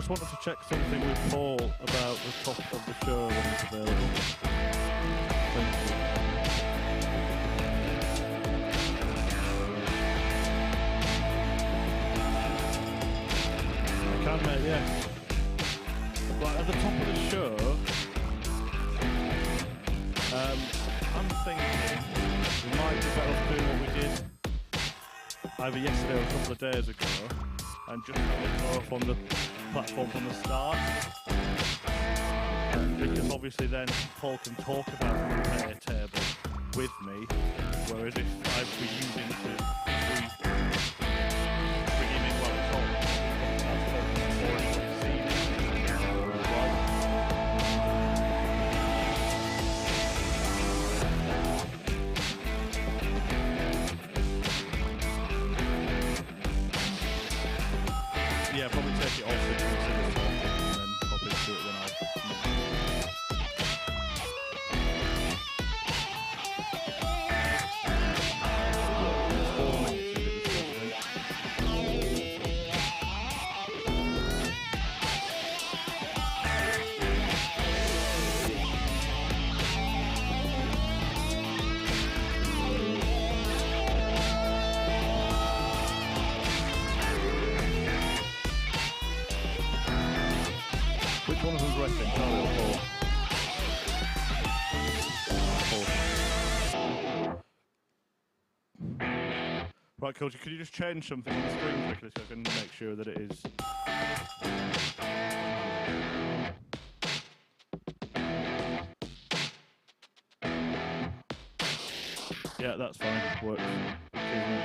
just wanted to check something with Paul about the top of the show when it's available. Thank you. I can, mate, yeah. Right, at the top of the show, I'm thinking we might be better off doing what we did either yesterday or a couple of days ago and just have it go up on the platform from the start. Because obviously then Paul can talk about the player table with me, whereas if I were using to bring him in while it's on, that's already seen it. Right. Yeah, probably take it off and then probably do it when I... Which one of them's wrestling, Charlie or Paul? Right, Coach, could you just change something on the screen quickly so I can make sure that it is... Yeah, that's fine. Works. Excuse me.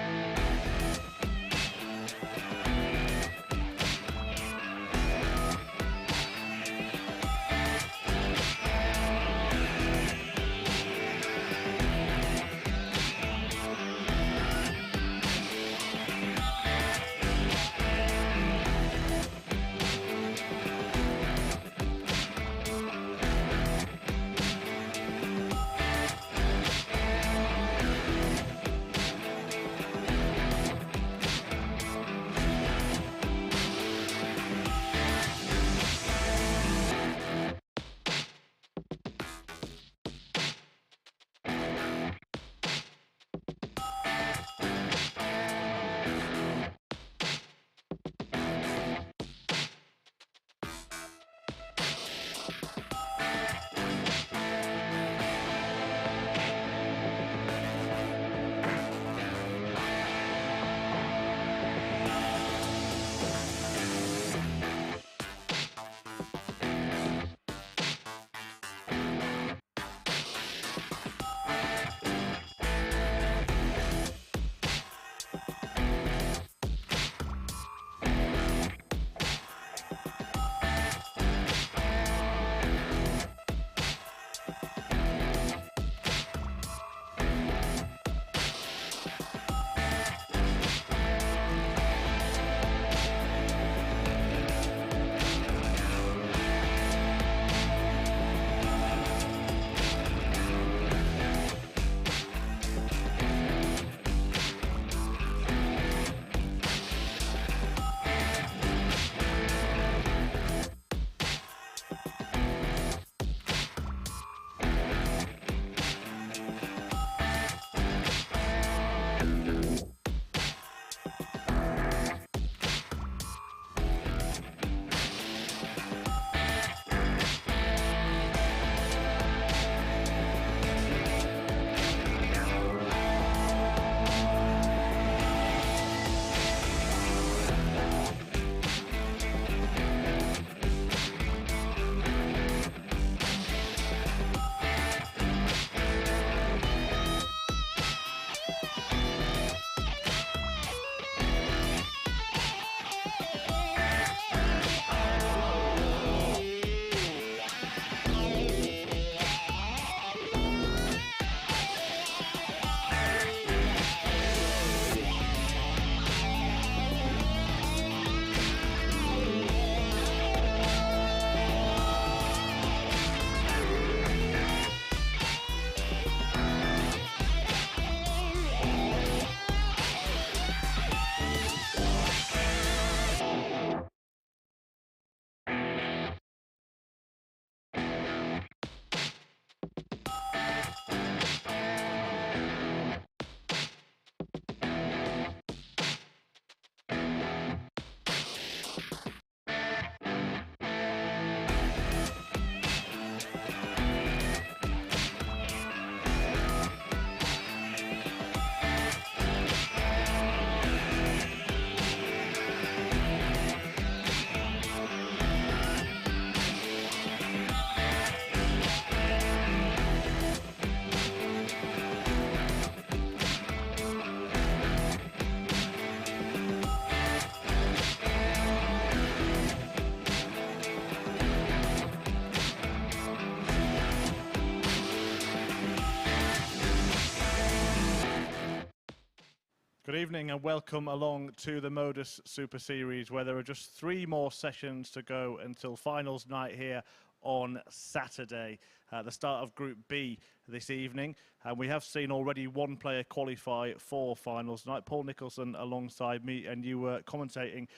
Good evening and welcome along to the MODUS Super Series, where there are just 3 more sessions to go until finals night here on Saturday, the start of Group B this evening. And we have seen already one player qualify for finals night, Paul Nicholson alongside me, and you were commentating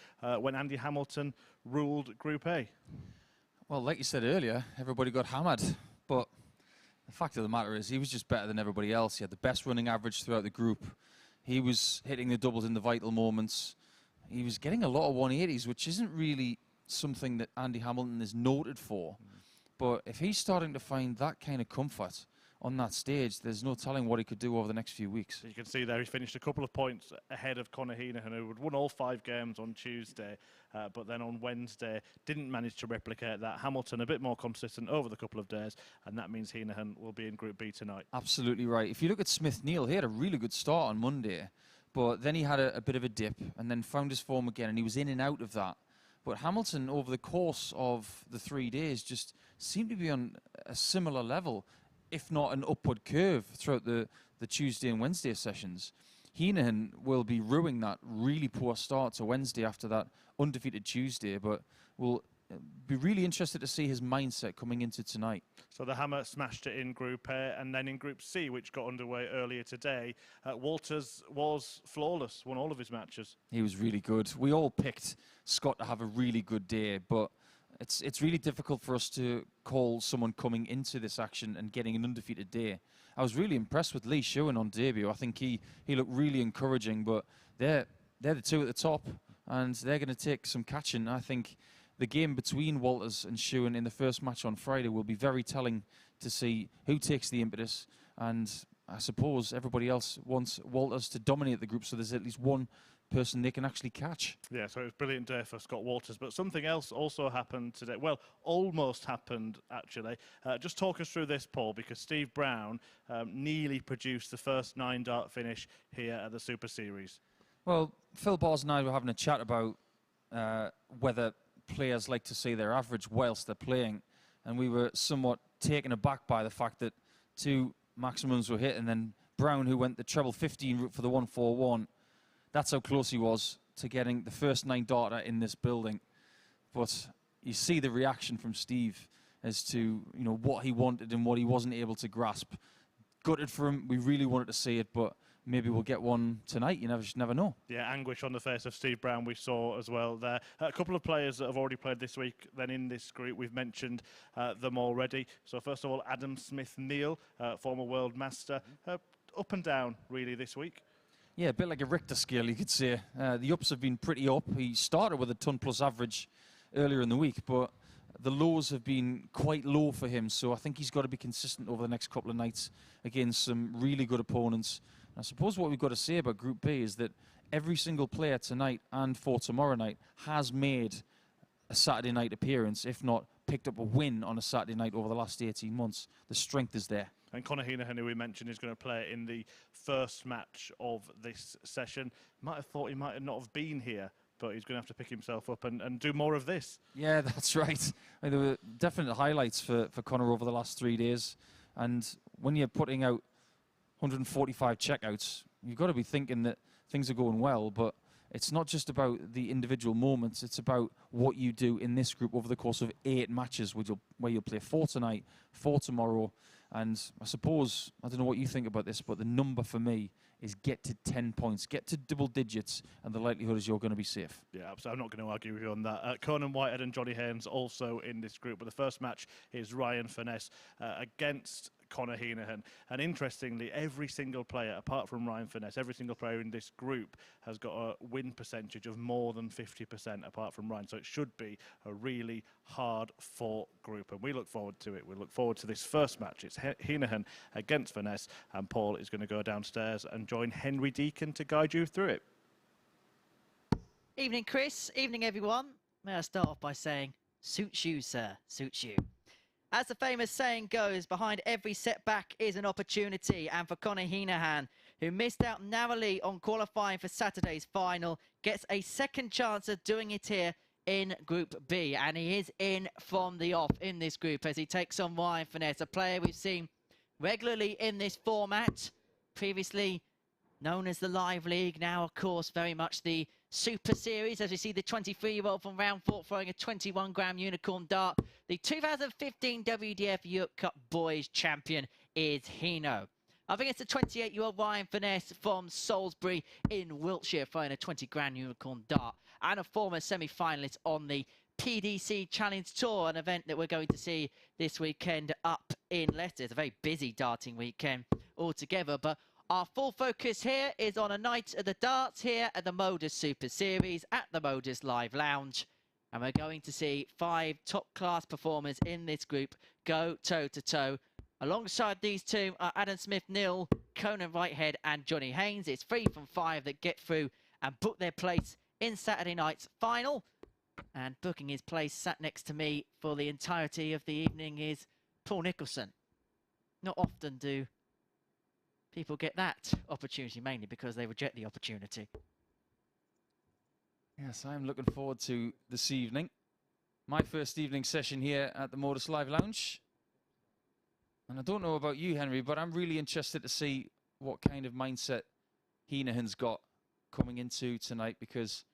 when Andy Hamilton ruled Group A. Well, like you said earlier, everybody got hammered, but the fact of the matter is he was just better than everybody else. He had the best running average throughout the group. He was hitting the doubles in the vital moments. He was getting a lot of 180s, which isn't really something that Andy Hamilton is noted for. But if he's starting to find that kind of comfort on that stage, there's no telling what he could do over the next few weeks. You can see there he finished a couple of points ahead of Conor Henahan, who had won all 5 games on Tuesday, but then on Wednesday didn't manage to replicate that. Hamilton a bit more consistent over the couple of days, and that means Henahan will be in Group B tonight. Absolutely right. If you look at Smith-Neale, he had a really good start on Monday, but then he had a bit of a dip and then found his form again, and he was in and out of that. But Hamilton, over the course of the 3 days, just seemed to be on a similar level, if not an upward curve throughout the Tuesday and Wednesday sessions. Henahan will be ruining that really poor start to Wednesday after that undefeated Tuesday, but we'll be really interested to see his mindset coming into tonight. So the Hammer smashed it in Group A, and then in Group C, which got underway earlier today, Walters was flawless, won all of his matches. He was really good. We all picked Scott to have a really good day, but it's really difficult for us to call someone coming into this action and getting an undefeated day. I was really impressed with Lee Shewan on debut. I think he looked really encouraging, but they're the 2 at the top, and they're going to take some catching. I think the game between Walters and Shewan in the first match on Friday will be very telling to see who takes the impetus, and I suppose everybody else wants Walters to dominate the group, so there's at least one person they can actually catch. Yeah, so it was a brilliant day for Scott Walters, but something else also happened today. Well, almost happened, actually. Just talk us through this, Paul, because Steve Brown nearly produced the first 9-dart finish here at the Super Series. Well, Phil Bars and I were having a chat about whether players like to see their average whilst they're playing, and we were somewhat taken aback by the fact that 2 maximums were hit, and then Brown, who went the treble 15 route for the 141, that's how close he was to getting the first 9-darter in this building. But you see the reaction from Steve as to what he wanted and what he wasn't able to grasp. Gutted for him. We really wanted to see it, but maybe we'll get one tonight. You just never know. Yeah, anguish on the face of Steve Brown we saw as well there. A couple of players that have already played this week then in this group. We've mentioned them already. So first of all, Adam Smith-Neale, former world master. Up and down really this week. Yeah, a bit like a Richter scale, you could say. The ups have been pretty up. He started with a ton-plus average earlier in the week, but the lows have been quite low for him, so I think he's got to be consistent over the next couple of nights against some really good opponents. I suppose what we've got to say about Group B is that every single player tonight and for tomorrow night has made a Saturday night appearance, if not picked up a win on a Saturday night over the last 18 months. The strength is there. And Conor Henahan, who we mentioned, is going to play in the first match of this session. Might have thought he might not have been here, but he's going to have to pick himself up and do more of this. Yeah, that's right. I mean, there were definite highlights for Conor over the last 3 days. And when you're putting out 145 checkouts, you've got to be thinking that things are going well, but it's not just about the individual moments, it's about what you do in this group over the course of 8 matches, where you'll play 4 tonight, 4 tomorrow. And I suppose, I don't know what you think about this, but the number for me is get to 10 points, get to double digits, and the likelihood is you're going to be safe. Yeah, absolutely. I'm not going to argue with you on that. Conan Whitehead and Johnny Haynes also in this group, but the first match is Ryan Furness against Conor Henahan. And interestingly, every single player, apart from Ryan Finesse, every single player in this group has got a win percentage of more than 50% apart from Ryan. So it should be a really hard-fought group, and we look forward to it. We look forward to this first match. It's Henahan against Finesse, and Paul is going to go downstairs and join Henry Deacon to guide you through it. Evening, Chris. Evening, everyone. May I start off by saying, suits you, sir, suits you. As the famous saying goes, behind every setback is an opportunity. And for Conor Henahan, who missed out narrowly on qualifying for Saturday's final, gets a second chance of doing it here in Group B. And he is in from the off in this group as he takes on Ryan Finesse, a player we've seen regularly in this format. Previously known as the Live League, now of course very much the Super Series, as we see the 23-year-old from round 4 throwing a 21-gram unicorn dart. The 2015 WDF Europe Cup Boys champion is Heno. I think it's the 28-year-old Ryan Finesse from Salisbury in Wiltshire throwing a 20-gram unicorn dart, and a former semi-finalist on the PDC Challenge Tour, an event that we're going to see this weekend up in Leicester. It's a very busy darting weekend altogether, but our full focus here is on a night of the darts here at the MODUS Super Series at the MODUS Live Lounge. And we're going to see 5 top-class performers in this group go toe-to-toe. Alongside these two are Adam Smith-Neale, Conor Whitehead and Johnny Haynes. It's 3 from 5 that get through and book their place in Saturday night's final. And booking his place sat next to me for the entirety of the evening is Paul Nicholson. Not often do people get that opportunity, mainly because they reject the opportunity. Yes, I'm looking forward to this evening. My first evening session here at the MODUS Live Lounge. And I don't know about you, Henry, but I'm really interested to see what kind of mindset Henahan's got coming into tonight, because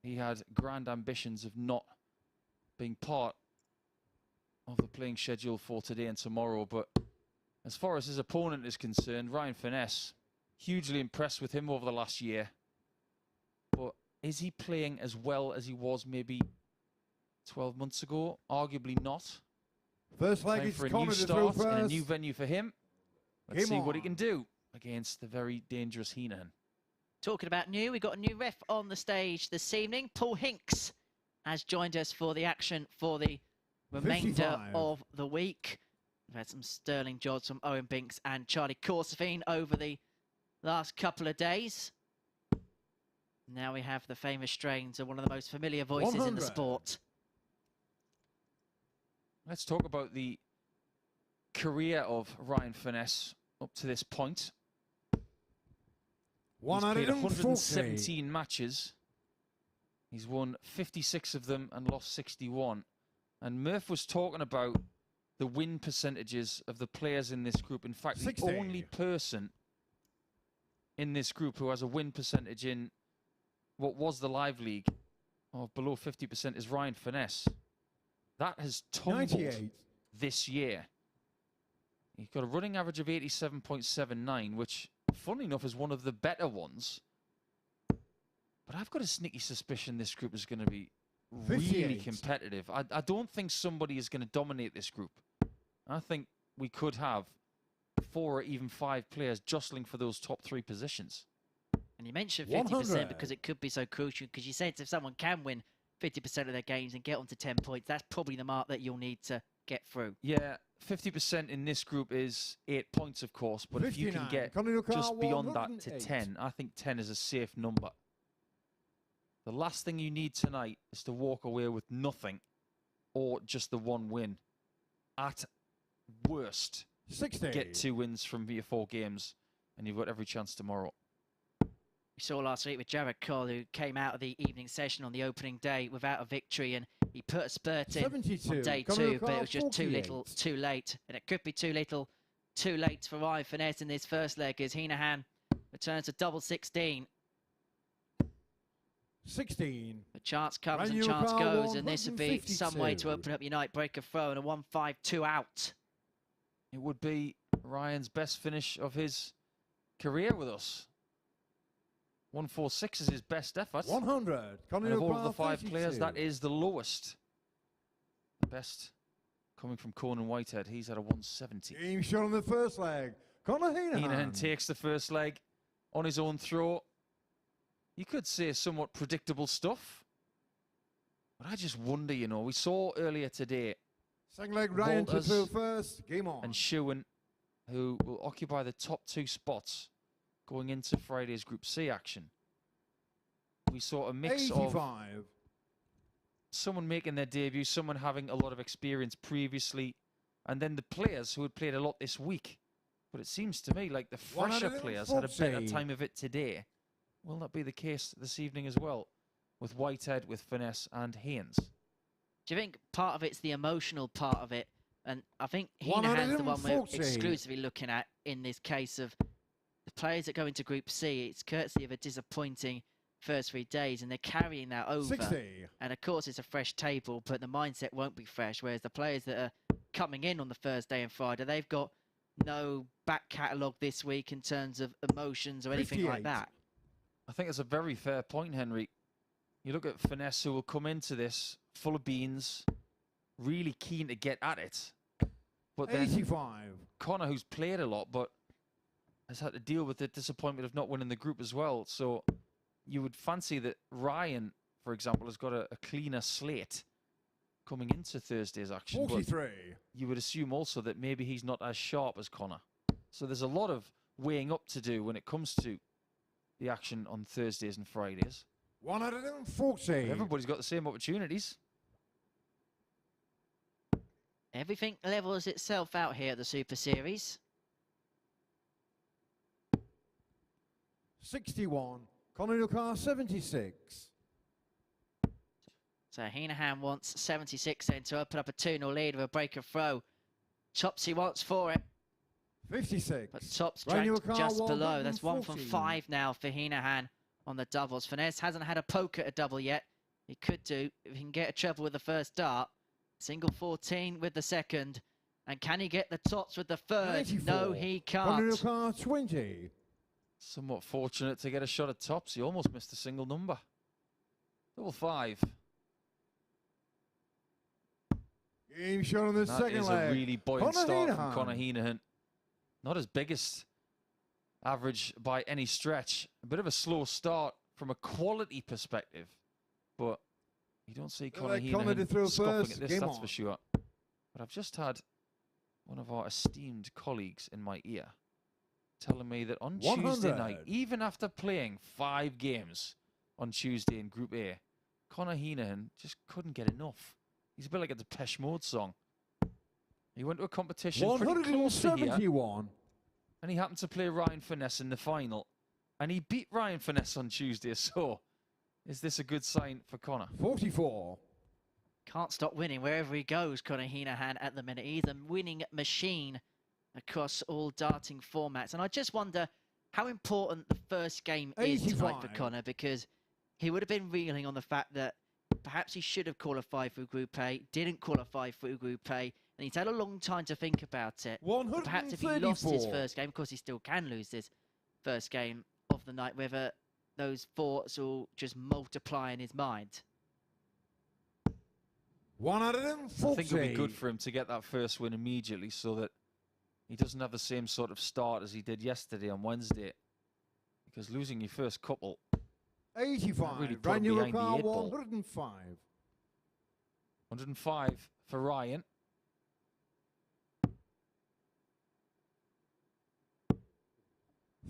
he had grand ambitions of not being part of the playing schedule for today and tomorrow. But as far as his opponent is concerned, Ryan Finesse, hugely impressed with him over the last year. But is he playing as well as he was maybe 12 months ago? Arguably not. First leg Time is for a Conor new start first. and a new venue for him. Let's Game see what he on. can do against the very dangerous Henahan. Talking about new, we've got a new ref on the stage this evening. Paul Hinks has joined us for the action for the remainder 55. of the week. We've had some sterling jobs from Owen Binks and Charlie Corsafine over the last couple of days. Now we have the famous strains of one of the most familiar voices in the 100. sport. Let's talk about the career of Ryan Finesse up to this point. He's played 117 matches. He's won 56 of them and lost 61. And Murph was talking about the win percentages of the players in this group. In fact, 60. the only person in this group who has a win percentage in what was the Live League of below 50% is Ryan Finesse. That has tumbled 98. this year. He's got a running average of 87.79, which, funnily enough, is one of the better ones. But I've got a sneaky suspicion this group is going to be really 58. competitive. I don't think somebody is going to dominate this group. I think we could have 4 or even 5 players jostling for those top 3 positions. And you mentioned 50% 100. because it could be so crucial, because you said if someone can win 50% of their games and get onto 10 points, that's probably the mark that you'll need to get through. Yeah, 50% in this group is 8 points, of course, but if you can 59. get Conor Henahan, just beyond that to 108. 10, I think 10 is a safe number. The last thing you need tonight is to walk away with nothing or just the 1 win. At worst, 60. get 2 wins from your 4 games, and you've got every chance tomorrow. We saw last week with Jared Cole, who came out of the evening session on the opening day without a victory, and he put a spurt in 72. on day Conor 2, but it was just too 48. little, too late. And it could be too little, too late for Ryan Finesse in this first leg, as Henahan returns to double 16. 16. The chance comes and Brand new chance car, goes, and this would be some way to 152. open up your night breaker throw and a 1-5-2 out. It would be Ryan's best finish of his career with us. 146 is his best effort. 100. Conor And of all of Henahan, the 5 players, 32. that is the lowest. The best coming from Cornyn Whitehead. He's at a 170. Game shot on the first leg. Conor Henahan Henahan. takes the first leg on his own throw. You could say somewhat predictable stuff. But I just wonder, you know, we saw earlier today Second leg, Ryan to Walters throw first. Game on. and Shewan, who will occupy the top 2 spots going into Friday's Group C action. We saw a mix of 85. someone making their debut, someone having a lot of experience previously, and then the players who had played a lot this week. But it seems to me like the fresher players had a better 140. time of it today. Will that be the case this evening as well, with Whitehead, with Finesse and Haynes? Do you think part of it's the emotional part of it? And I think Henahan's the one we're 140. exclusively looking at in this case of the players that go into Group C, it's courtesy of a disappointing first 3 days, and they're carrying that over. 60. And of course, it's a fresh table, but the mindset won't be fresh. Whereas the players that are coming in on the Thursday and Friday, they've got no back catalogue this week in terms of emotions or anything 58. like that. I think it's a very fair point, Henry. You look at Finesse, who will come into this full of beans, really keen to get at it. But then 85. Conor, who's played a lot, but has had to deal with the disappointment of not winning the group as well. So you would fancy that Ryan, for example, has got a cleaner slate coming into Thursday's action. 43. But you would assume also that maybe he's not as sharp as Conor. So there's a lot of weighing up to do when it comes to the action on Thursdays and Fridays. 140. But everybody's got the same opportunities. Everything levels itself out here at the Super Series. 61. Conor Henahan, 76. So Henahan wants 76 then to open up a 2-0 lead with a break of throw. Tops he wants for it. 56. But Tops Ryan dragged Henahan, just below. That's 1 from 114. 5 now for Henahan on the doubles. Finesse hasn't had a poke at a double yet. He could do if he can get a treble with the first dart. Single 14 with the second. And can he get the tops with the third? 94. No, he Conor can't. Henahan, 20. Somewhat fortunate to get a shot at tops. He almost missed a single number. Double 5. Game shot on the That second is leg. a really buoyant Conor start from Henahan. Conor Henahan. Not his biggest average by any stretch. A bit of a slow start from a quality perspective. But you don't see Conor let Conor to Henahan throw scoffing first. at this, Game that's on. for sure. But I've just had one of our esteemed colleagues in my ear telling me that on Tuesday 100. night, even after playing 5 games on Tuesday in Group A, Conor Henahan just couldn't get enough. He's a bit like a Depeche Mode song. He went to a competition pretty close to here, 171. and he happened to play Ryan Finesse in the final, and he beat Ryan Finesse on Tuesday. So, is this a good sign for Conor? 44. Can't stop winning wherever he goes, Conor Henahan, at the minute. He's a winning machine across all darting formats. And I just wonder how important the first game is tonight for 85. Conor, because he would have been reeling on the fact that perhaps he should have qualified for Group A, didn't qualify for Group A, and he's had a long time to think about it. But perhaps if he lost his 134. first game, of course he still can lose this first game of the night, whether those thoughts will just multiply in his mind. 140. I think it'll be good for him to get that first win immediately so that he doesn't have the same sort of start as he did yesterday on Wednesday. Because losing your first couple, 85. really put him Ryan behind the Henahan, eight ball. 105. 105 for Ryan.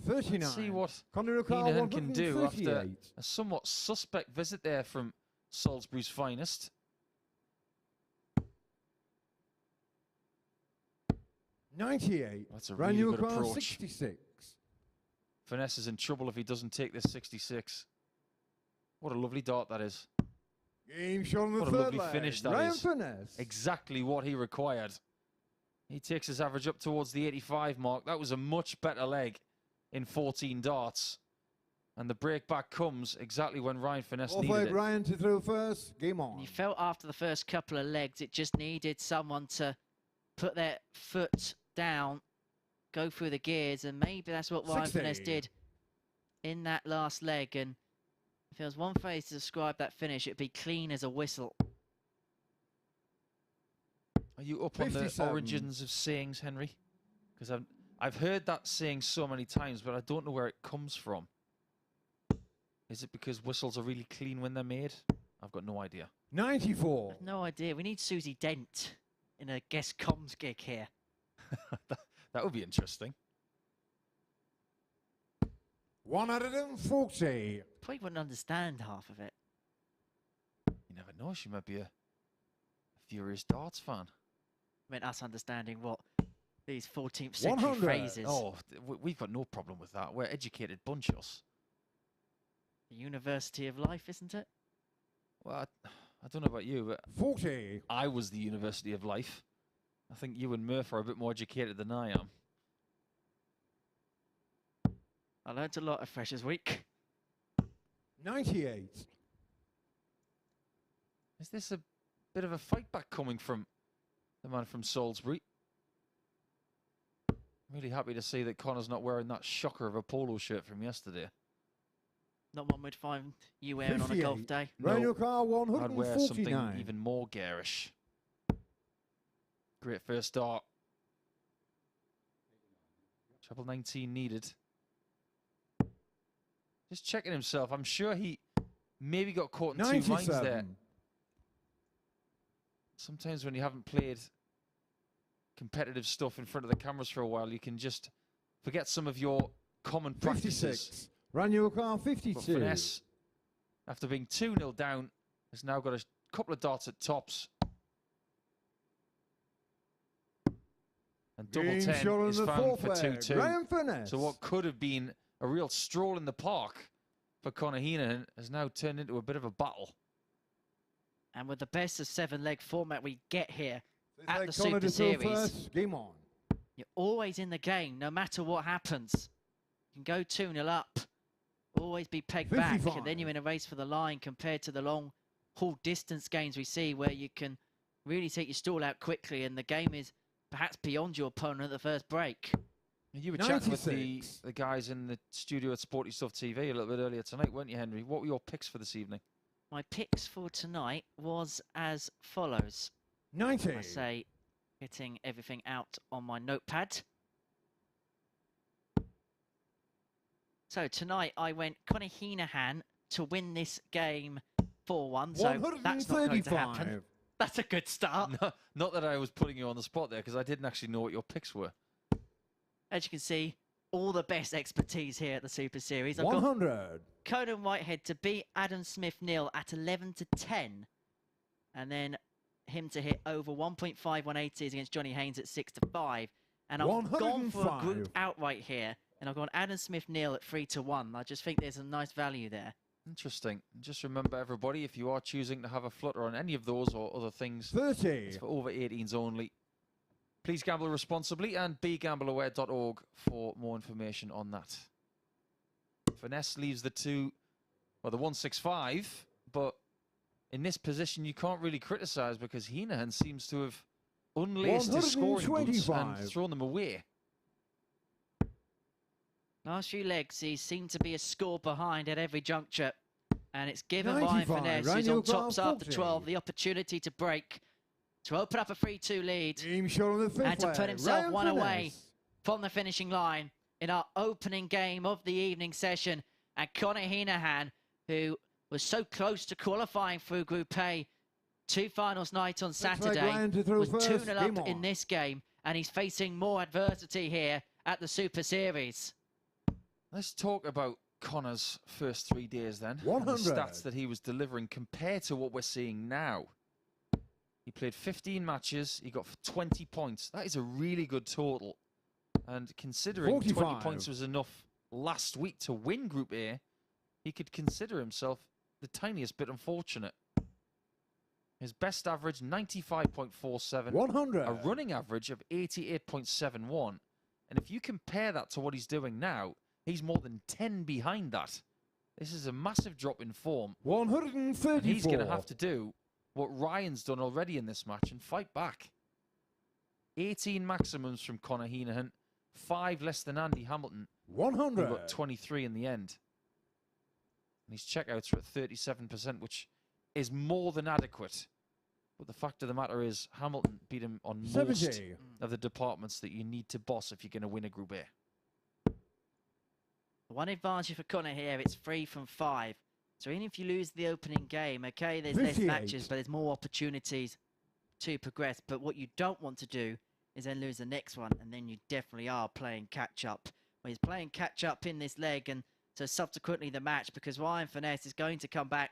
Let's 39. see what Conor Henahan can do after 138. a somewhat suspect visit there from Salisbury's finest. 98. That's a Ryan really good Henahan, approach. 66. Finesse is in trouble if he doesn't take this 66. What a lovely dart that is. Game shot on the What a third lovely leg. finish that Ryan is. Finesse. Exactly what he required. He takes his average up towards the 85 mark. That was a much better leg in 14 darts. And the break back comes exactly when Ryan Finesse Off needed leg it. Ryan to throw first. Game on. And you felt after the first couple of legs, it just needed someone to put their foot down, go through the gears, and maybe that's what Ryan 60. Finesse did in that last leg. And if there was one phrase to describe that finish, it'd be clean as a whistle. Are you up on the 57. origins of sayings, Henry? Because I've heard that saying so many times, but I don't know where it comes from. Is it because whistles are really clean when they're made? I've got no idea. 94. I've no idea. We need Susie Dent in a guest comms gig here. That would be interesting. 140. Probably wouldn't understand half of it. You never know. She might be a furious darts fan. I mean, us understanding what these 14th century 100. phrases. Oh, we've got no problem with that. We're educated bunch, us. The University of Life, isn't it? Well, I don't know about you, but 40. I was the University of Life. I think you and Murph are a bit more educated than I am. I learnt a lot at Freshers Week. 98. Is this a bit of a fight back coming from the man from Salisbury? Really happy to see that Conor's not wearing that shocker of a polo shirt from yesterday. Not one we'd find you wearing on a golf 58. day. Round No, your car, I'd wear something 149. even more garish. Great first start. Treble 19 needed. Just checking himself. I'm sure he maybe got caught in two minds there. 97. Sometimes when you haven't played competitive stuff in front of the cameras for a while, you can just forget some of your common practices. 56. Round your car, But 52. Finesse, after being 2-0 down, has now got a couple of darts at tops. And double Game 10 shot on is the found fourth for leg. 2-2. Ryan Furness. So what could have been a real stroll in the park for Conor Henahan has now turned into a bit of a battle. And with the best of 7-leg format we get here This at leg, the Conor Super to throw Series, first. Game on. you're always in the game, no matter what happens. You can go 2-0 up, always be pegged back, 55. and then you're in a race for the line compared to the long haul distance games we see where you can really take your stall out quickly and the game is perhaps beyond your opponent at the first break. You were chatting with 96. the guys in the studio at Sporty Stuff TV a little bit earlier tonight, weren't you, Henry? What were your picks for this evening? My picks for tonight was as follows. 90. I say, getting everything out on my notepad. So tonight I went Conor Henahan to win this game 4-1. So that's not going to happen. 135. That's a good start. No, not that I was putting you on the spot there, because I didn't actually know what your picks were. As you can see, all the best expertise here at the Super Series. I've got 100. Conan Whitehead to beat Adam Smith-Neale at 11-10. And then him to hit over 1.5 180s against Johnny Haynes at 6-5. And I've gone for a group 105. outright here. And I've gone Adam Smith-Neale at 3-1. I just think there's a nice value there. Interesting. Just remember, everybody, if you are choosing to have a flutter on any of those or other things, 30. it's for over 18s only. Please gamble responsibly and begambleaware.org for more information on that. Finesse leaves the 165, but in this position you can't really criticise because Henahan seems to have unlaced his scoring boots and 125. thrown them away. Last few legs, he seemed to be a score behind at every juncture. And it's given Ryan 95, Finesse, who's Raniel on tops Grant after 40. 12, the opportunity to break, to open up a 3-2 lead, Game shot on the fifth and to put leg. himself Ryan one away Finesse. from the finishing line in our opening game of the evening session. And Conor Henahan, who was so close to qualifying through Group A, 2 finals night on Looks like Saturday, Ryan to throw was first. 2-0 Game up in on. this game, and he's facing more adversity here at the Super Series. Let's talk about Conor's first 3 days then. And the 100. stats that he was delivering compared to what we're seeing now. He played 15 matches, he got 20 points. That is a really good total. And considering 20 45. points was enough last week to win Group A, he could consider himself the tiniest bit unfortunate. His best average, 95.47. 100. A running average of 88.71. And if you compare that to what he's doing now, he's more than 10 behind that. This is a massive drop in form. 134. And he's going to have to do what Ryan's done already in this match and fight back. 18 maximums from Conor Henahan, 5 less than Andy Hamilton, who 100. got 23 in the end. And his checkouts are at 37%, which is more than adequate. But the fact of the matter is, Hamilton beat him on most 70. of the departments that you need to boss if you're going to win a Group A. One advantage for Conor here, it's 3 from 5. So even if you lose the opening game, okay, there's less 58. matches, but there's more opportunities to progress. But what you don't want to do is then lose the next one, and then you definitely are playing catch-up. Well, he's playing catch-up in this leg, and so subsequently the match, because Ryan Finesse is going to come back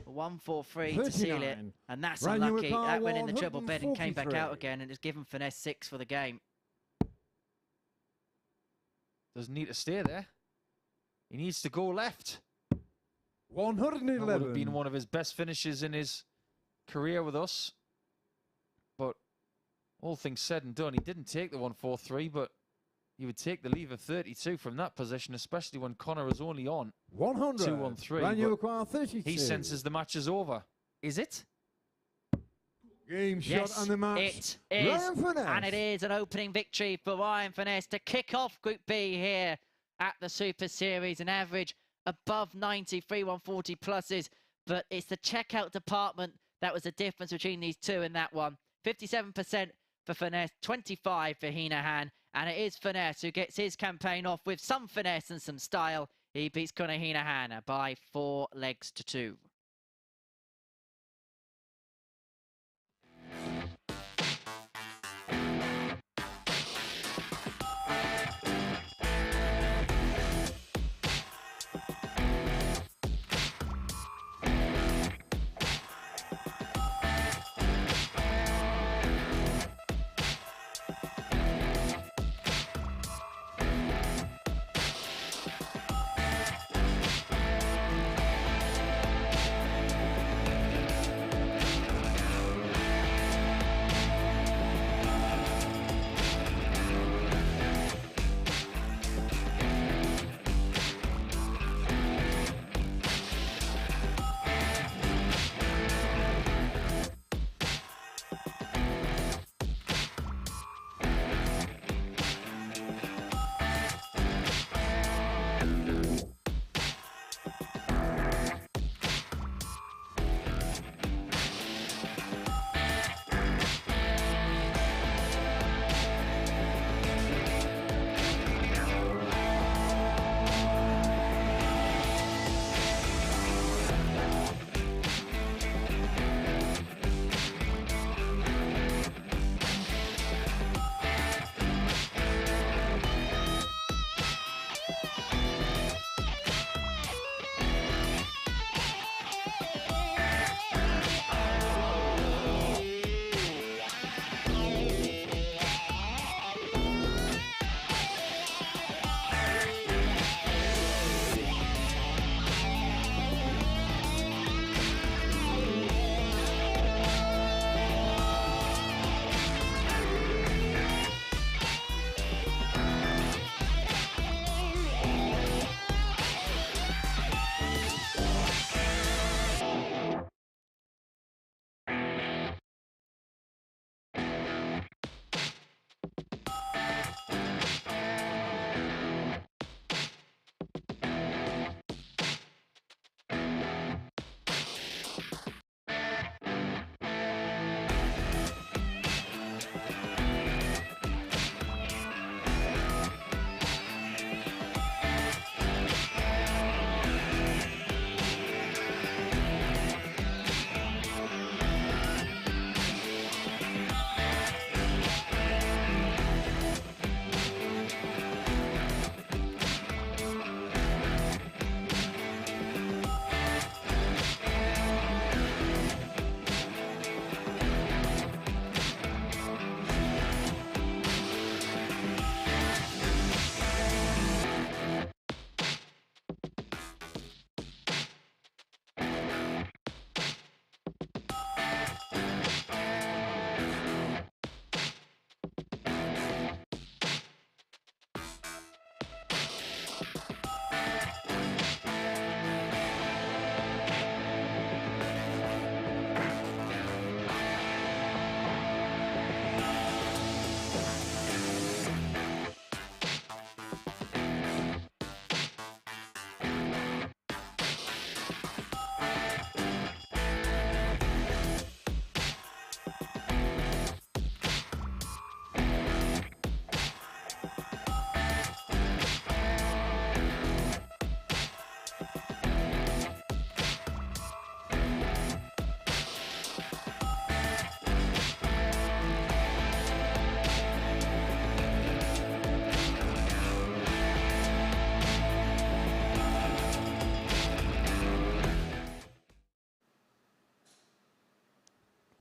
1-4-3 to seal it, 39. and that's Raniel unlucky. Ricard, That went in the treble bed and came back out 143. again, and it's given Finesse 6 for the game. Doesn't need to stay there. He needs to go left. That 111. would have been one of his best finishes in his career with us. But all things said and done, he didn't take the 1-4-3, but You would take the leave of 32 from that position, especially when Conor is only on 100. 2-1-3. Brand new acquire 32. He senses the match is over. Is it? Game Yes, shot and the match. it is. Ryan Finesse. And it is an opening victory for Ryan Finesse to kick off Group B here at the Super Series. An average above 90, 3-1-40 pluses. But it's the checkout department that was the difference between these two in that one. 57% for Finesse, 25 for Henahan. And it is Finesse who gets his campaign off with some finesse and some style. He beats Conor Henahan by 4 legs to 2.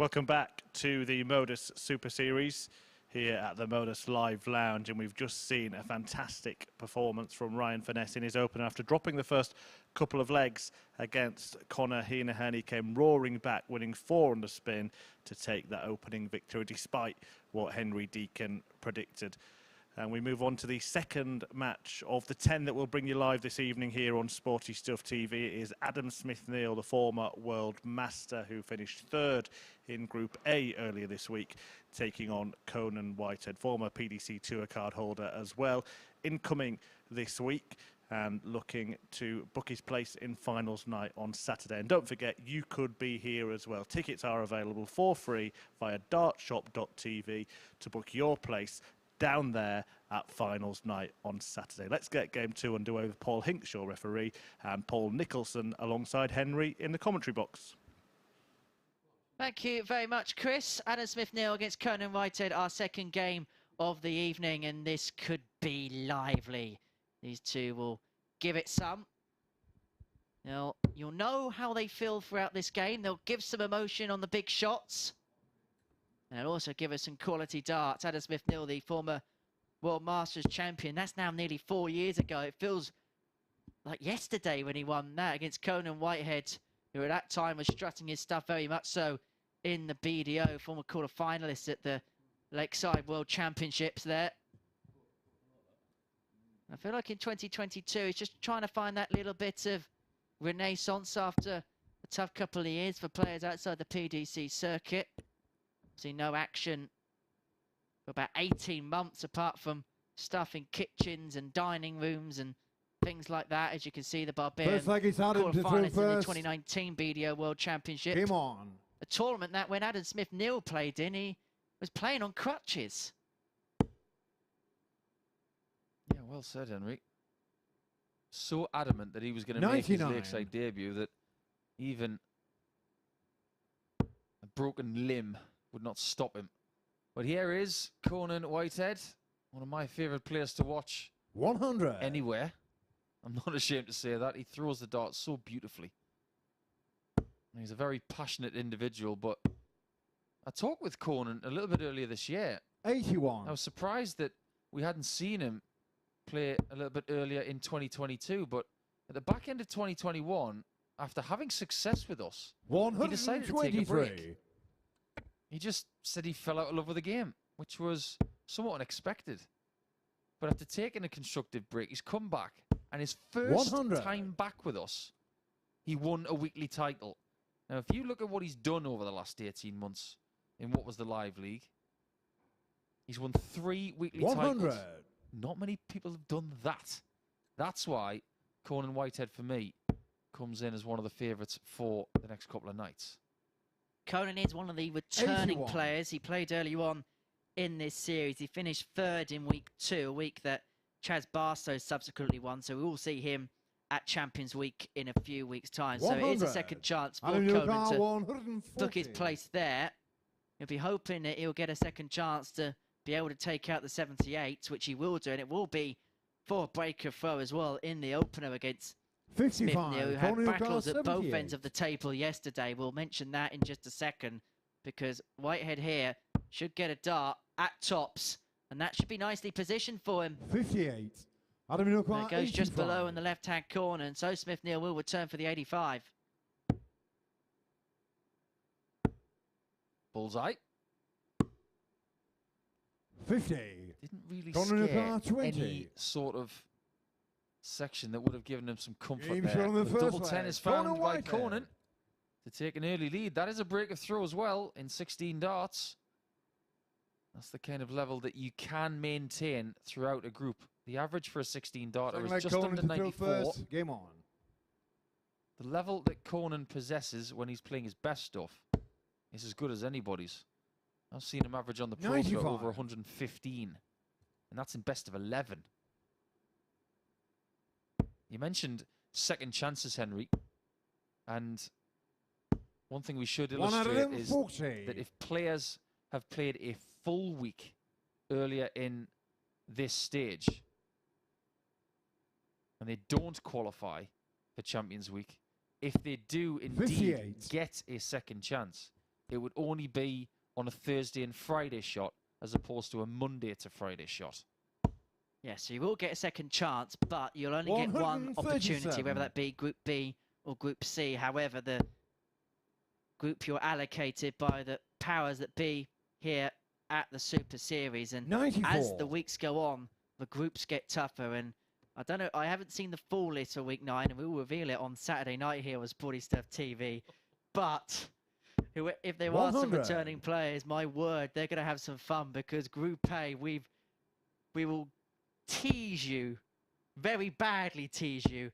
Welcome back to the MODUS Super Series here at the MODUS Live Lounge, and we've just seen a fantastic performance from Ryan Finesse in his opener. After dropping the first couple of legs against Conor Henahan, he came roaring back, winning 4 on the spin to take that opening victory, despite what Henry Deacon predicted. And we move on to the second match of the 10 that will bring you live this evening here on Sporty Stuff TV. It is Adam Smith-Neale, the former world master who finished third in Group A earlier this week, taking on Conan Whitehead, former PDC Tour card holder as well, incoming this week and looking to book his place in finals night on Saturday. And don't forget, you could be here as well. Tickets are available for free via dartshop.tv to book your place down there at finals night on Saturday. Let's get game 2 underway with Paul Hinkshaw, referee, and Paul Nicholson alongside Henry in the commentary box. Thank you very much, Chris. Adam Smith-Neale against Conan Whitehead, our second game of the evening, and this could be lively. These two will give it some. Now, you'll know how they feel throughout this game. They'll give some emotion on the big shots. And they'll also give us some quality darts. Adam Smith-Neale, the former World Masters champion. That's now nearly 4 years ago. It feels like yesterday when he won that against Conor Whitehead, who at that time was strutting his stuff very much so in the BDO, former quarter-finalist at the Lakeside World Championships there. I feel like in 2022, he's just trying to find that little bit of renaissance after a tough couple of years for players outside the PDC circuit. See no action for about 18 months, apart from stuff in kitchens and dining rooms and things like that. As you can see, the Barbarian quarterfinalist in the 2019 BDO World Championship. Game on. A tournament that when Adam Smith-Neale played in, he was playing on crutches. Yeah, well said, Henry. So adamant that he was going to make his Lakeside debut that even a broken limb would not stop him. But here is Conor Whitehead, one of my favourite players to watch 100 anywhere. I'm not ashamed to say that. He throws the dart so beautifully. He's a very passionate individual, but I talked with Conan a little bit earlier this year. 81. I was surprised that we hadn't seen him play a little bit earlier in 2022, but at the back end of 2021, after having success with us, he decided to take a break. He just said he fell out of love with the game, which was somewhat unexpected. But after taking a constructive break, he's come back, and his first time back with us, he won a weekly title. Now, if you look at what he's done over the last 18 months in what was the Live League, he's won 3 weekly titles. Not many people have done that. That's why Conor Whitehead, for me, comes in as one of the favourites for the next couple of nights. Conan is one of the returning players. He played early on in this series. He finished third in week 2, a week that Chaz Barstow subsequently won. So we will see him at Champions Week in a few weeks' time. So it is a second chance for Conan to book his place there. He'll be hoping that he'll get a second chance to be able to take out the 78, which he will do. And it will be for a breaker throw as well in the opener against Smith-Neale, who had battles at both ends of the table yesterday. We'll mention that in just a second, because Whitehead here should get a dart at tops, and that should be nicely positioned for him. 58. That goes just below in the left-hand corner, and so Smith-Neale will return for the 85. Bullseye. 50. Didn't really scare any sort of section that would have given him some comfort there. The double 10 is found by Conan to take an early lead. That is a break of throw as well in 16 darts. That's the kind of level that you can maintain throughout a group. The average for a 16 darter is just under 94. Game on. The level that Conan possesses when he's playing his best stuff is as good as anybody's. I've seen him average on the Pro Tour over 115, and that's in best of 11. You mentioned second chances, Henry, and one thing we should illustrate is that if players have played a full week earlier in this stage and they don't qualify for Champions Week, if they do indeed get a second chance, it would only be on a Thursday and Friday shot as opposed to a Monday to Friday shot. Yes, so you will get a second chance, but you'll only get one opportunity, whether that be Group B or Group C. However, the group you're allocated by the powers that be here at the Super Series. And 94. as the weeks go on, the groups get tougher. And I don't know, I haven't seen the full list for week 9, and we'll reveal it on Saturday night here on Sporty Stuff TV. But if there are some 100. returning players, my word, they're going to have some fun, because Group A, we will tease you, very badly tease you.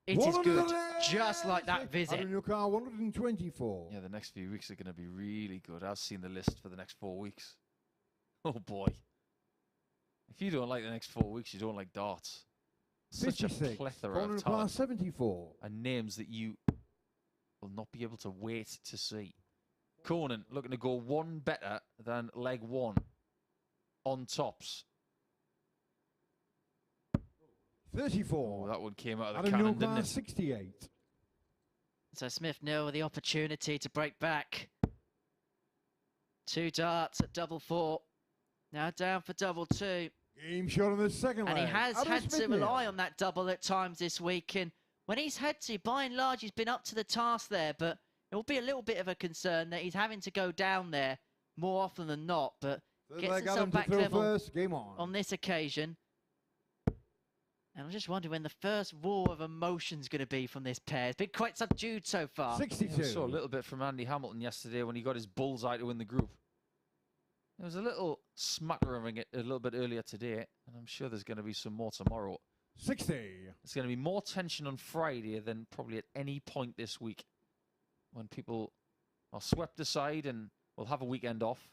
It is good, just like that visit. Out of your car, 124. Yeah, the next few weeks are going to be really good. I've seen the list for the next 4 weeks. Oh boy. If you don't like the next 4 weeks, you don't like darts. Such a 56. plethora Conor of talent 74. and names that you will not be able to wait to see. Conan looking to go one better than leg 1 on tops. 34. Oh, that one came out of Out the of your cannon, didn't car, it? 68. So Smith-Neale with the opportunity to break back. 2 darts at double 4. Now down for double 2. Game shot on the second And he leg. has Adam had to Smith-Neale. rely on that double at times this week. And when he's had to, by and large, he's been up to the task there. But it will be a little bit of a concern that he's having to go down there more often than not. But Third gets leg, himself Adam to back throw level first. Game on this occasion. And I'm just wondering when the first roar of emotion's going to be from this pair. It's been quite subdued so far. 62. We saw a little bit from Andy Hamilton yesterday when he got his bullseye to win the group. There was a little smattering it a little bit earlier today, and I'm sure there's going to be some more tomorrow. 60. There's going to be more tension on Friday than probably at any point this week, when people are swept aside and will have a weekend off,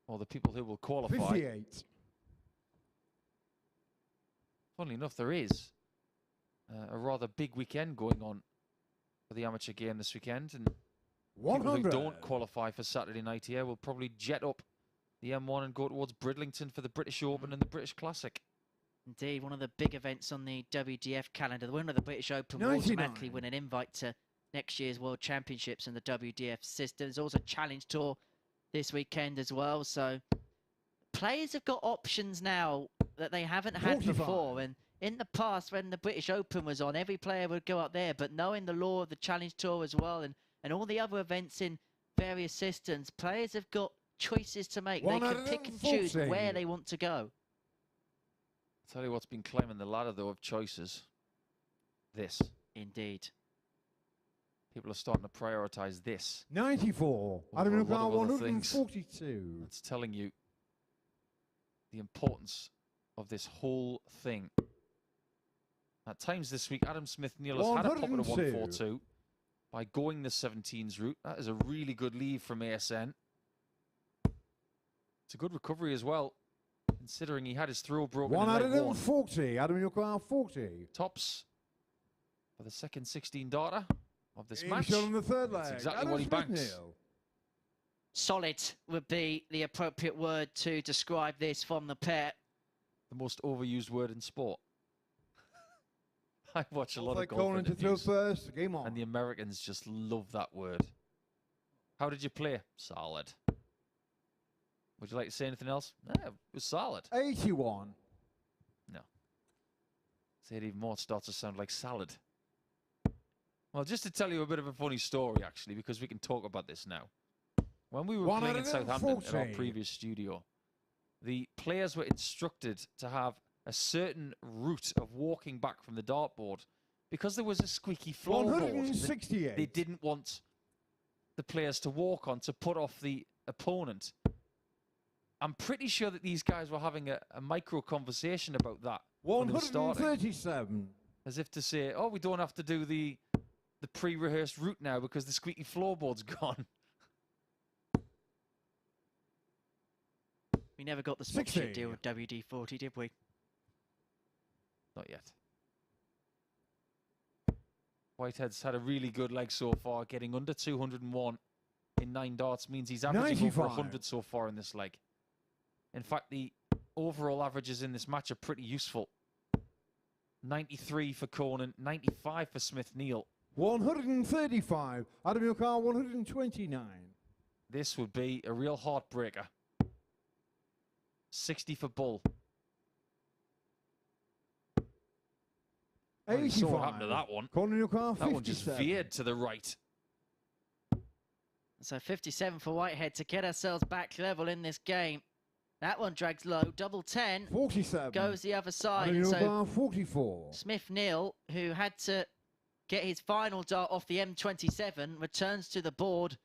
or the people who will qualify. 58. Funnily enough, there is a rather big weekend going on for the amateur game this weekend, and people who 100. don't qualify for Saturday night here will probably jet up the M1 and go towards Bridlington for the British Open and the British Classic. Indeed, one of the big events on the WDF calendar. The winner of the British Open will 99. automatically win an invite to next year's World Championships in the WDF system. There's also a Challenge Tour this weekend as well. So players have got options now that they haven't had 45. before. And in the past, when the British Open was on, every player would go up there. But knowing the law of the Challenge Tour as well, and all the other events in various systems, players have got choices to make. They can pick and choose 140. where they want to go. I'll tell you what's been climbing the ladder, though, of choices. This. Indeed. People are starting to prioritise this. 94. Over Adam a lot Newcar, of other things. 142. It's telling you the importance of this whole thing. At times this week, Adam Smith-Neale has had a pop at a 102. 142 by going the 17s route. That is a really good leave from ASN. It's a good recovery as well, considering he had his throw broken One in out leg of 1. 40. Adam Newcar, 40. Tops for the second 16 darter of this Game match. shot on the third That's leg. exactly Adam what he banks. Smith-Neale. Solid would be the appropriate word to describe this from the pair. The most overused word in sport. I watch a lot of golf Conan to throw interviews, first. Game on. and the Americans just love that word. How did you play? Solid. Would you like to say anything else? Yeah, it was solid. 81. No. Say it even more, it starts to sound like salad. Well, just to tell you a bit of a funny story, actually, because we can talk about this now. When we were One playing out in of Southampton at our 40. previous studio, the players were instructed to have a certain route of walking back from the dartboard because there was a squeaky floorboard that 168. they didn't want the players to walk on to put off the opponent. I'm pretty sure that these guys were having a micro conversation about that when they were starting. 137. As if to say, oh, we don't have to do the pre-rehearsed route now because the squeaky floorboard's gone. We never got the sponsorship 60. deal with WD-40, did we? Not yet. Whitehead's had a really good leg so far, getting under 201 in 9 darts means he's averaging over 95. 100 so far in this leg. In fact, the overall averages in this match are pretty useful. 93 for Conan, 95 for Smith-Neale. 135. Adam Newcar, 129. This would be a real heartbreaker. 60 for Bull. Oh, you saw what happened to that one. Conor Henahan, That one just 57. veered to the right. So 57 for Whitehead to get ourselves back level in this game. That one drags low, double 10. 47. Goes the other side. Adam And so York 44. Smith-Neale, who had to get his final dart off the M27, returns to the board,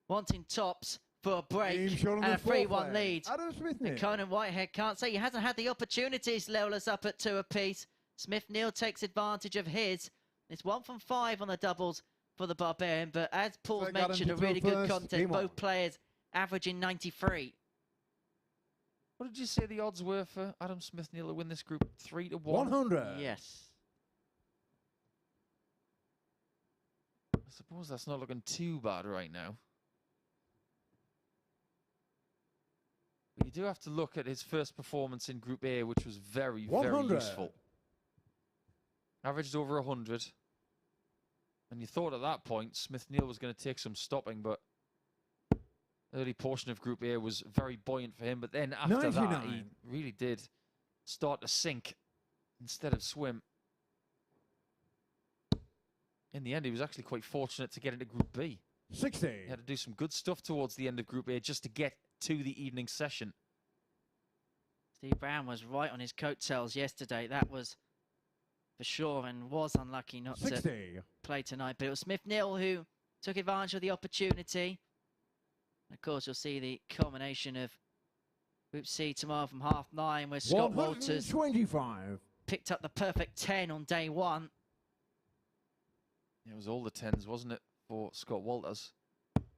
wanting tops for a break Game shot on and the a fourth 3-1 leg. lead. Adam Smith-Neale. And Conan Whitehead can't say he hasn't had the opportunities to level us up at 2 apiece. Smith-Neale takes advantage of his. It's 1 from 5 on the doubles for the Barbarian, but as Paul's So got him mentioned, to a throw really good first. contest. Game on. Both players averaging 93. What did you say the odds were for Adam Smith-Neale to win this group? 3 to 1. 100. Yes. I suppose that's not looking too bad right now. But you do have to look at his first performance in Group A, which was very, very 100. useful. Averaged over 100. And you thought at that point Smith-Neale was going to take some stopping, but early portion of Group A was very buoyant for him. But then after that, he 99. really did start to sink instead of swim. In the end, he was actually quite fortunate to get into Group B. 60. He had to do some good stuff towards the end of Group A just to get to the evening session. Steve Brown was right on his coattails yesterday. That was for sure, and was unlucky not 60. to play tonight. But it was Smith-Neale who took advantage of the opportunity. Of course, you'll see the culmination of Group C tomorrow from 9:30, where Scott Walters 125. picked up the perfect 10 on day 1. It was all the 10s, wasn't it, for Scott Walters?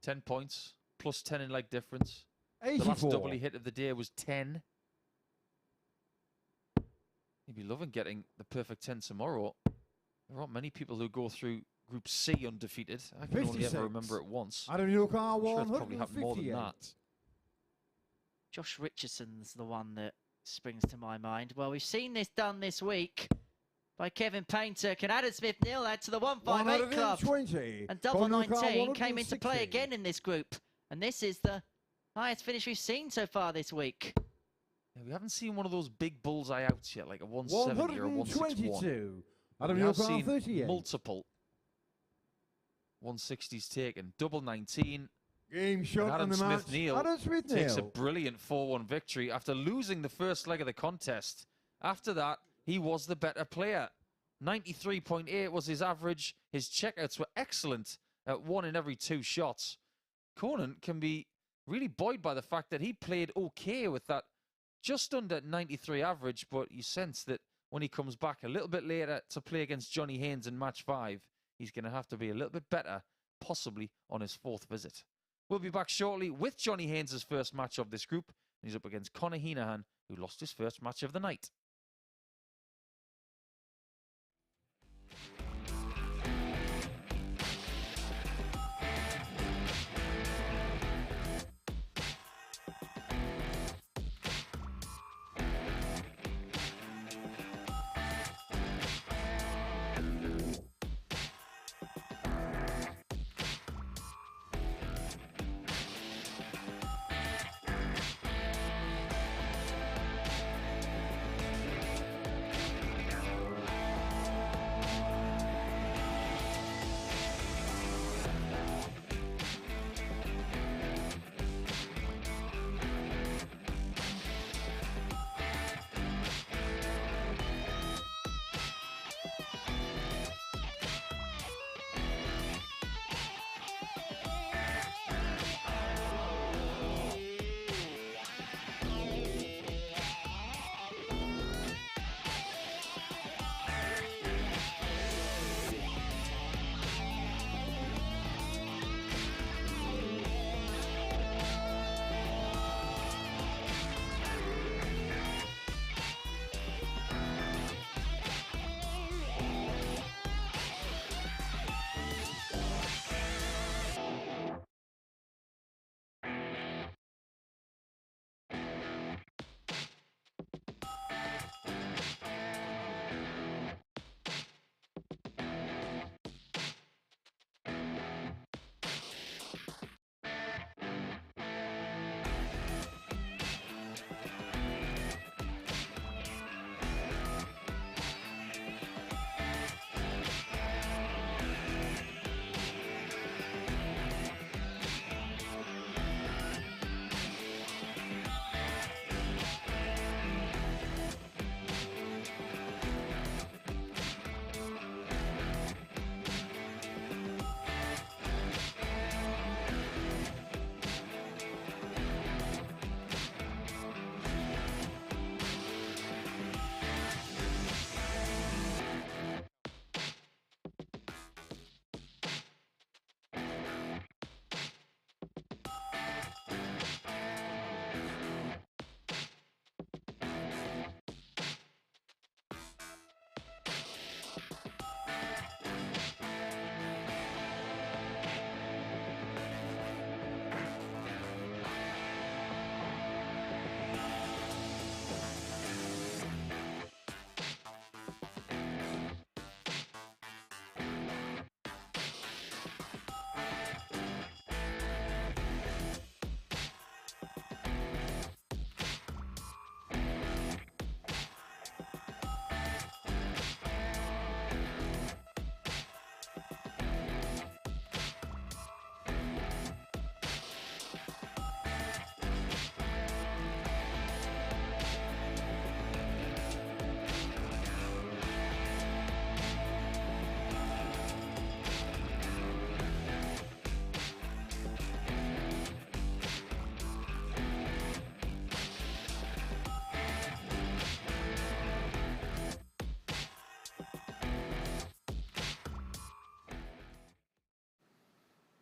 10 points, plus 10 in leg difference. The 84. last double he hit of the day was 10. He'd be loving getting the perfect 10 tomorrow. There aren't many people who go through Group C undefeated. I can only 56. ever remember it once. Adam York I'm sure it's probably happened more than 158. that. Josh Richardson's the one that springs to my mind. Well, we've seen this done this week by Kevin Painter. Can Adam Smith-Neale add to the 158 club? 120. And double Conor Henahan, 19 came into play 160. again in this group. And this is the highest finish we've seen so far this week. Yeah, we haven't seen one of those big bullseye outs yet, like a 170 or a 161. 122. Adam We have York seen 38. multiple 160s taken. Double 19. Game shot And Adam on the match. Smith-Neale Adam takes a Smith-Neale. brilliant 4-1 victory after losing the first leg of the contest. After that, he was the better player. 93.8 was his average. His checkouts were excellent at 1 in every 2 shots. Conan can be really buoyed by the fact that he played okay with that just under 93 average, but you sense that when he comes back a little bit later to play against Johnny Haynes in match 5, he's going to have to be a little bit better, possibly on his 4th visit. We'll be back shortly with Johnny Haynes' first match of this group. He's up against Conor Henahan, who lost his first match of the night.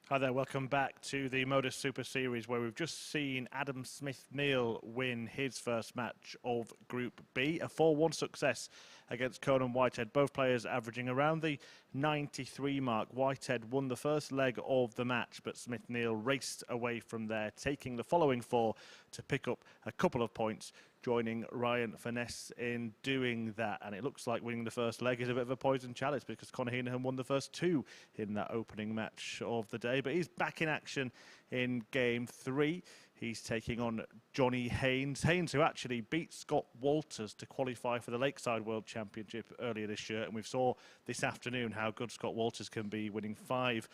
Hi there, welcome back to the MODUS Super Series, where we've just seen Adam Smith-Neale win his first match of Group B, a 4-1 success against Conan Whitehead, both players averaging around the 93 mark. Whitehead won the first leg of the match, but Smith-Neale raced away from there, taking the following 4 to pick up a couple of points, joining Ryan Finesse in doing that. And it looks like winning the first leg is a bit of a poison chalice, because Conor Henahan won the first 2 in that opening match of the day. But he's back in action in game 3. He's taking on Johnny Haynes. Haynes, who actually beat Scott Walters to qualify for the Lakeside World Championship earlier this year. And we saw this afternoon how good Scott Walters can be, winning 5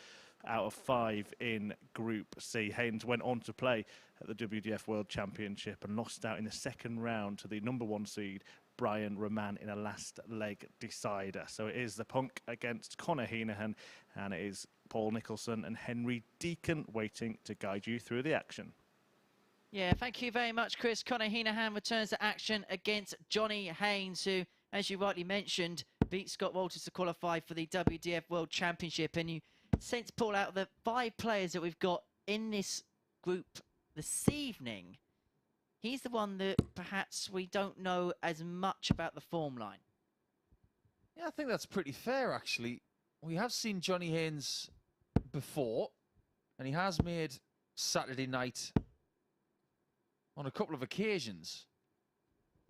out of 5 in Group C. Haynes went on to play at the WDF World Championship and lost out in the second round to the #1 seed, Brian Roman, in a last leg decider. So it is the Punk against Conor Henahan, and it is Paul Nicholson and Henry Deacon waiting to guide you through the action. Yeah, thank you very much, Chris. Conor Henahan returns to action against Johnny Haynes, who, as you rightly mentioned, beat Scott Walters to qualify for the WDF World Championship. And you sense, Paul, out of the 5 players that we've got in this group this evening, he's the one that perhaps we don't know as much about the form line. Yeah, I think that's pretty fair, actually. We have seen Johnny Haynes before, and he has made Saturday night on a couple of occasions.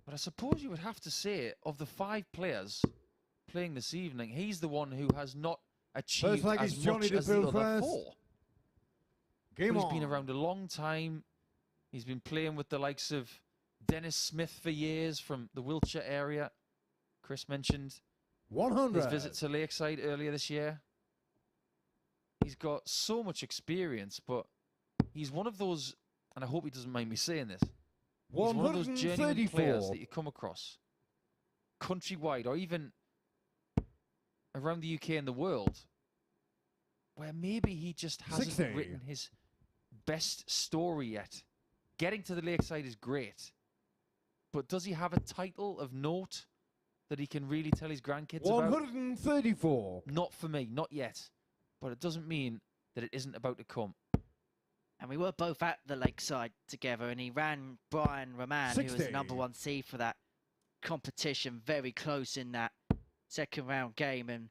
But I suppose you would have to say, of the 5 players playing this evening, he's the one who has not achieved as much as the other 4. He's been around a long time. He's been playing with the likes of Dennis Smith for years from the Wiltshire area. Chris mentioned 100. his visit to Lakeside earlier this year. He's got so much experience, but he's one of those, and I hope he doesn't mind me saying this, he's one of those genuine players that you come across countrywide or even around the UK and the world, where maybe he just hasn't written his best story yet. Getting to the Lakeside is great, but does he have a title of note that he can really tell his grandkids 134. about? Not for me, not yet. But it doesn't mean that it isn't about to come. And we were both at the Lakeside together, and he ran Brian Roman, 60. who was the #1 seed for that competition, very close in that second round game, and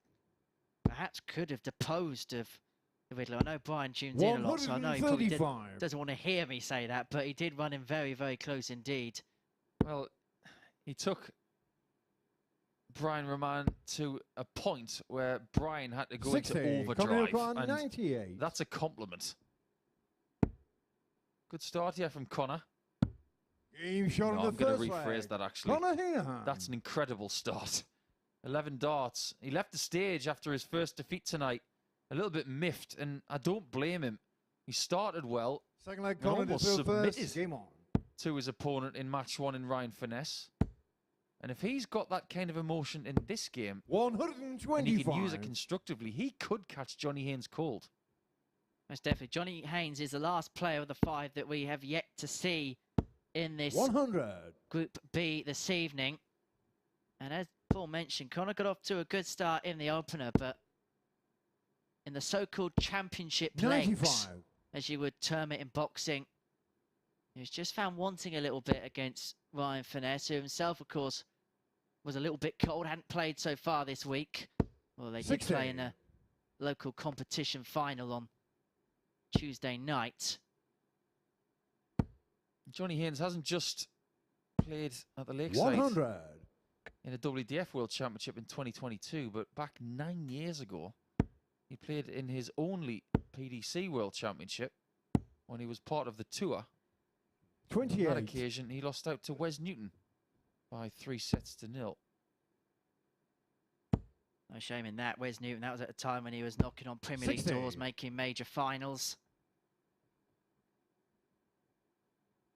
perhaps could have deposed of the Riddler. I know Brian tunes in a lot, so I know he probably doesn't want to hear me say that, but he did run him very, very close indeed. Well, he took Brian Roman to a point where Brian had to go into overdrive, and 98. that's a compliment. Good start here from Conor. Game shot No, on I'm the going to first rephrase that, actually. Conor Henahan. That's an incredible start. 11 darts. He left the stage after his first defeat tonight, a little bit miffed, and I don't blame him. He started well, Second leg, and Conor almost submitted. submitted Game on. to his opponent in match 1 in Ryan Finesse. And if he's got that kind of emotion in this game, 125. and he can use it constructively, he could catch Johnny Haynes cold. Most definitely. Johnny Haynes is the last player of the 5 that we have yet to see in this 100. Group B this evening. And as Paul mentioned, Conor got off to a good start in the opener, but in the so-called championship legs, as you would term it in boxing, he was just found wanting a little bit against Ryan Finesse, who himself, of course, was a little bit cold, hadn't played so far this week. Well, they did play in a local competition final on Tuesday night. Johnny Haynes hasn't just played at the Lakeside 100. in a WDF World Championship in 2022, but back 9 years ago, he played in his only PDC World Championship when he was part of the tour. 28. On that occasion, he lost out to Wes Newton by 3-0. No shame in that. Wes Newton, that was at a time when he was knocking on Premier League doors, making major finals.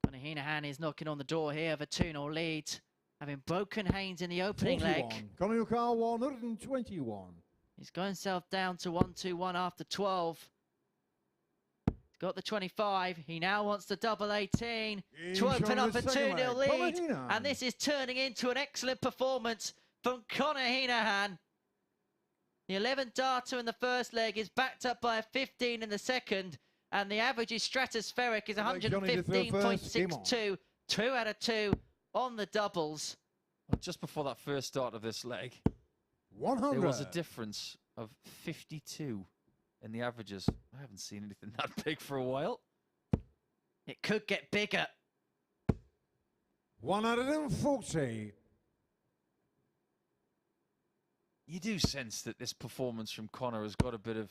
Conor Henahan is knocking on the door here of a 2-0 lead, having broken Haynes in the opening leg. Conor Henahan 121. He's got himself down to 1-2-1 after 12. He's got the 25. He now wants the double 18 to open up a 2-0 lead. And this is turning into an excellent performance from Conor Henahan. The 11 data in the first leg is backed up by a 15 in the second, and the average is stratospheric, is Like Johnny to throw first, game on. 115.62. 2 out of 2 on the doubles. Well, just before that first start of this leg, 100. there was a difference of 52 in the averages. I haven't seen anything that big for a while. It could get bigger. 140. You do sense that this performance from Conor has got a bit of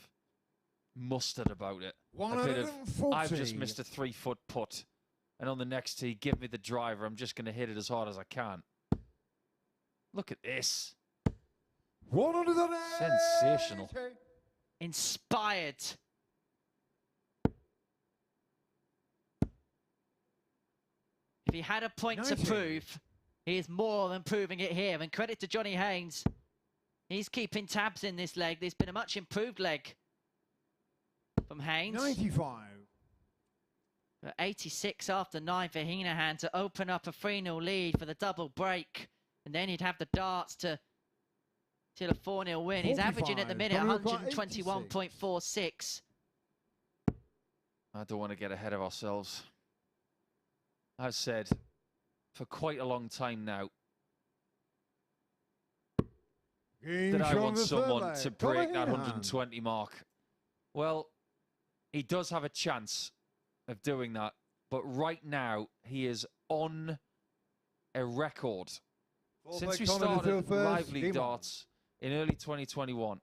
mustard about it. A bit of, 140. I've just missed a 3-foot putt, and on the next tee, give me the driver. I'm just going to hit it as hard as I can. Look at this. 180. Sensational. Inspired. If he had a point 90. to prove, he is more than proving it here. And credit to Johnny Haynes. He's keeping tabs in this leg. There's been a much improved leg from Haynes. 95. 86 after 9 for Henahan to open up a 3-0 lead for the double break. And then he'd have the darts to till a 4-0 win. He's averaging at the minute 121.46. I don't want to get ahead of ourselves. I've said for quite a long time now that I want someone to break that 120 mark. Well, he does have a chance of doing that, but right now he is on a record. Since we started Lively Darts in early 2021,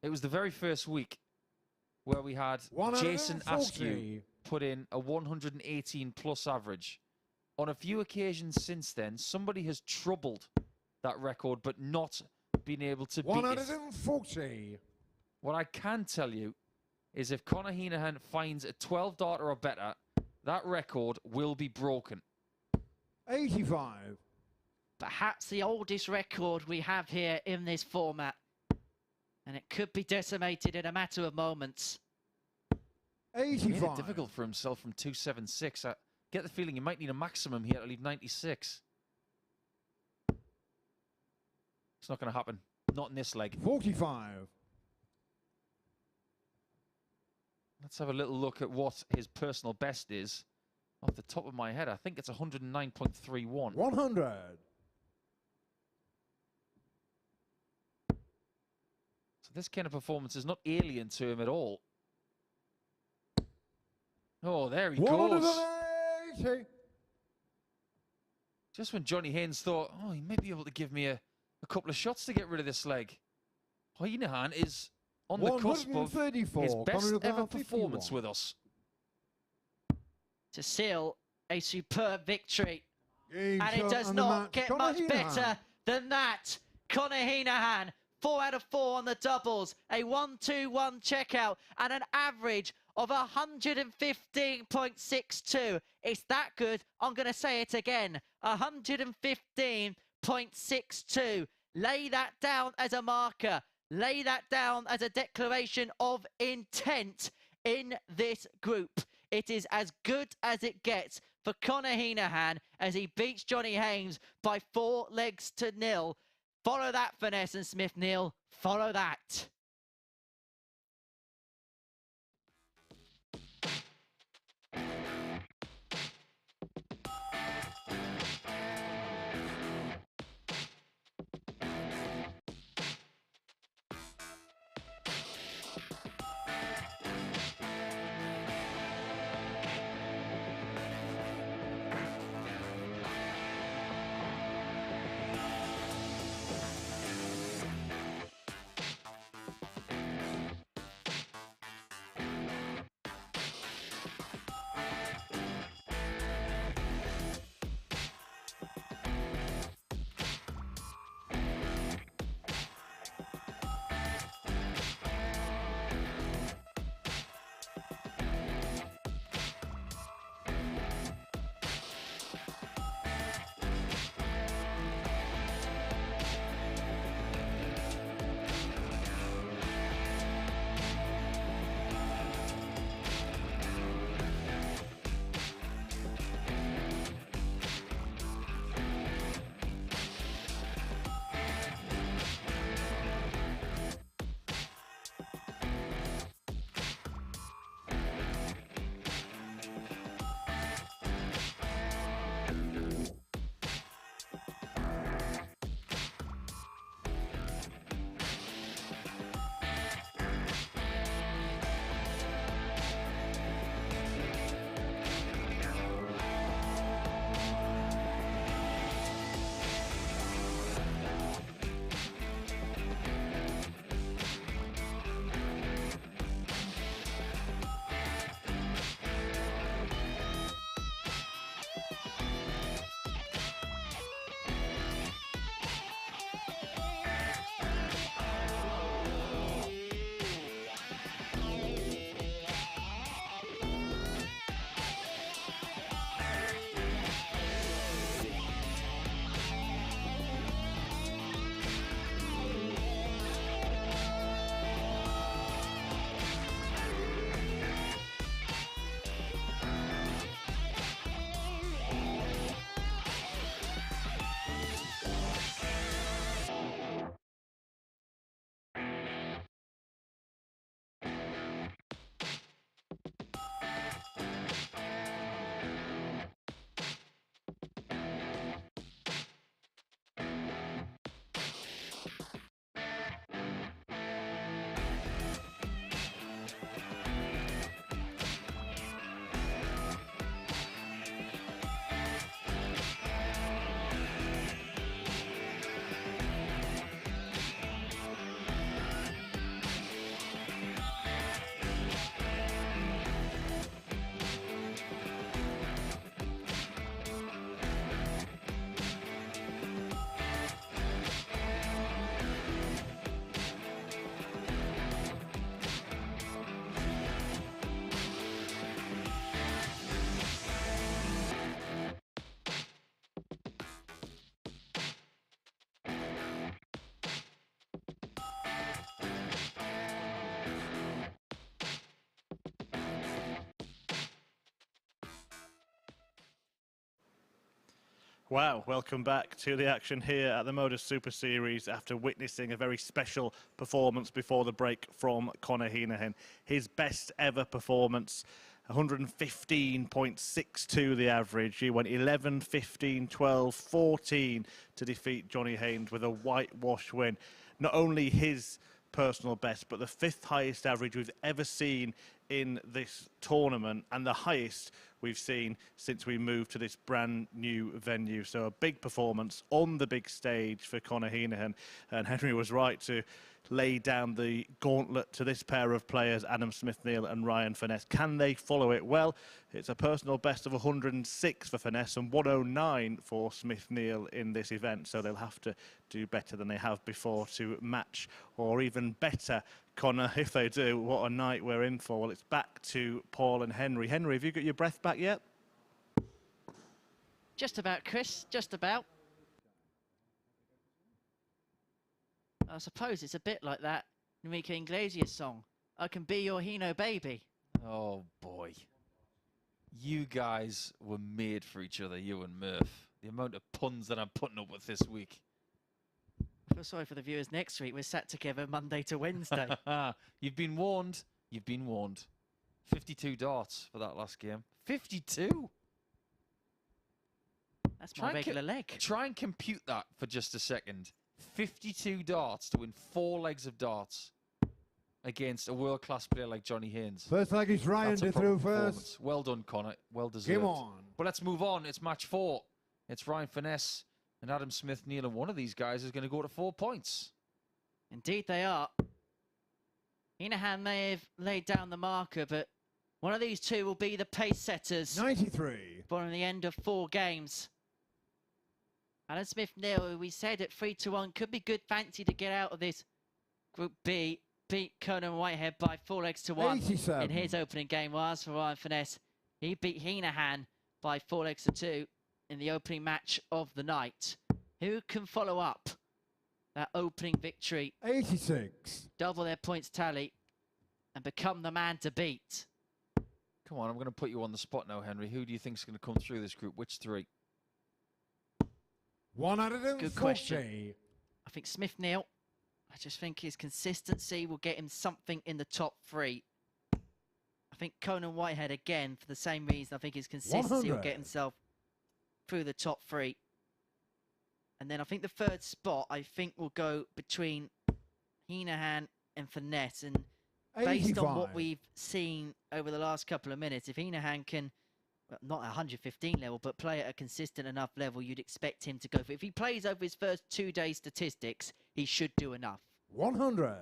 it was the very first week where we had Jason Askew put in a 118+ average. On a few occasions since then, somebody has troubled that record but not been able to beat it. 140. What I can tell you is if Conor Henahan finds a 12 darter or better, that record will be broken. 85. Perhaps the oldest record we have here in this format. And it could be decimated in a matter of moments. 85. Made it difficult for himself from 276. I get the feeling he might need a maximum here to leave 96. It's not going to happen. Not in this leg. 45. Let's have a little look at what his personal best is. Off the top of my head, I think it's 109.31. 100. So this kind of performance is not alien to him at all. Oh, there he goes. 180. Just when Johnny Haynes thought, oh, he may be able to give me a couple of shots to get rid of this leg. Henahan is on the cusp of his best ever performance with us. To seal a superb victory. Game And it does not get much better than that. Conor Henahan, 4 out of 4 on the doubles, a 1-2-1 checkout, and an average of 115.62. It's that good. I'm going to say it again. 115.62. Lay that down as a marker. Lay that down as a declaration of intent in this group. It is as good as it gets for Conor Henahan as he beats Johnny Haynes by 4-0. Follow that, Finesse and Smith-Neale. Follow that. Wow, welcome back to the action here at the MODUS Super Series after witnessing a very special performance before the break from Conor Henahan. His best ever performance, 115.62 the average. He went 11, 15, 12, 14 to defeat Johnny Haynes with a whitewash win. Not only his personal best, but the 5th highest average we've ever seen in this tournament, and the highest we've seen since we moved to this brand new venue. So a big performance on the big stage for Conor Henahan, and Henry was right to lay down the gauntlet to this pair of players, Adam Smith-Neale and Ryan Finesse. Can they follow it? Well, it's a personal best of 106 for Finesse and 109 for Smith-Neale in this event, so they'll have to do better than they have before to match or even better Conor. If they do, what a night we're in for. Well, it's back to Paul and Henry. Henry, have you got your breath back yet? Just about, Chris, just about. I suppose it's a bit like that Enrique Iglesias song, I Can Be Your Hino Baby. Oh boy. You guys were made for each other, you and Murph. The amount of puns that I'm putting up with this week. I feel sorry for the viewers next week. We're sat together Monday to Wednesday. You've been warned. You've been warned. 52 darts for that last game. 52? That's my regular leg. Try and compute that for just a second. 52 darts to win 4 legs of darts against a world-class player like Johnny Haynes. First leg is Ryan That's a to proper through performance. first. Well done, Conor. Well deserved. Game on. But let's move on. It's match 4. It's Ryan Finesse and Adam Smith-Neale, and one of these guys is going to go to 4 points. Indeed they are. Henahan may have laid down the marker, but one of these two will be the pace setters 93. for the end of 4 games. Adam Smith-Neale, who we said at 3-1, could be good fancy to get out of this Group B, beat Conan Whitehead by 4 legs to 1 87. in his opening game. Whilst for Ryan Finesse, he beat Henahan by 4 legs to 2 in the opening match of the night. Who can follow up that opening victory, 86. double their points tally, and become the man to beat? Come on, I'm going to put you on the spot now, Henry. Who do you think is going to come through this group? Which 3? 140. Good question. I think Smith-Neale. I just think his consistency will get him something in the top 3. I think Conan Whitehead, again, for the same reason. I think his consistency will 100. get himself through the top 3. And then I think the 3rd spot, I think, will go between Henahan and Finesse. And based on what 85. we've seen over the last couple of minutes, if Henahan can, well, not at 115 level, but play at a consistent enough level, you'd expect him to go for it. If he plays over his first 2-day statistics, he should do enough. 100.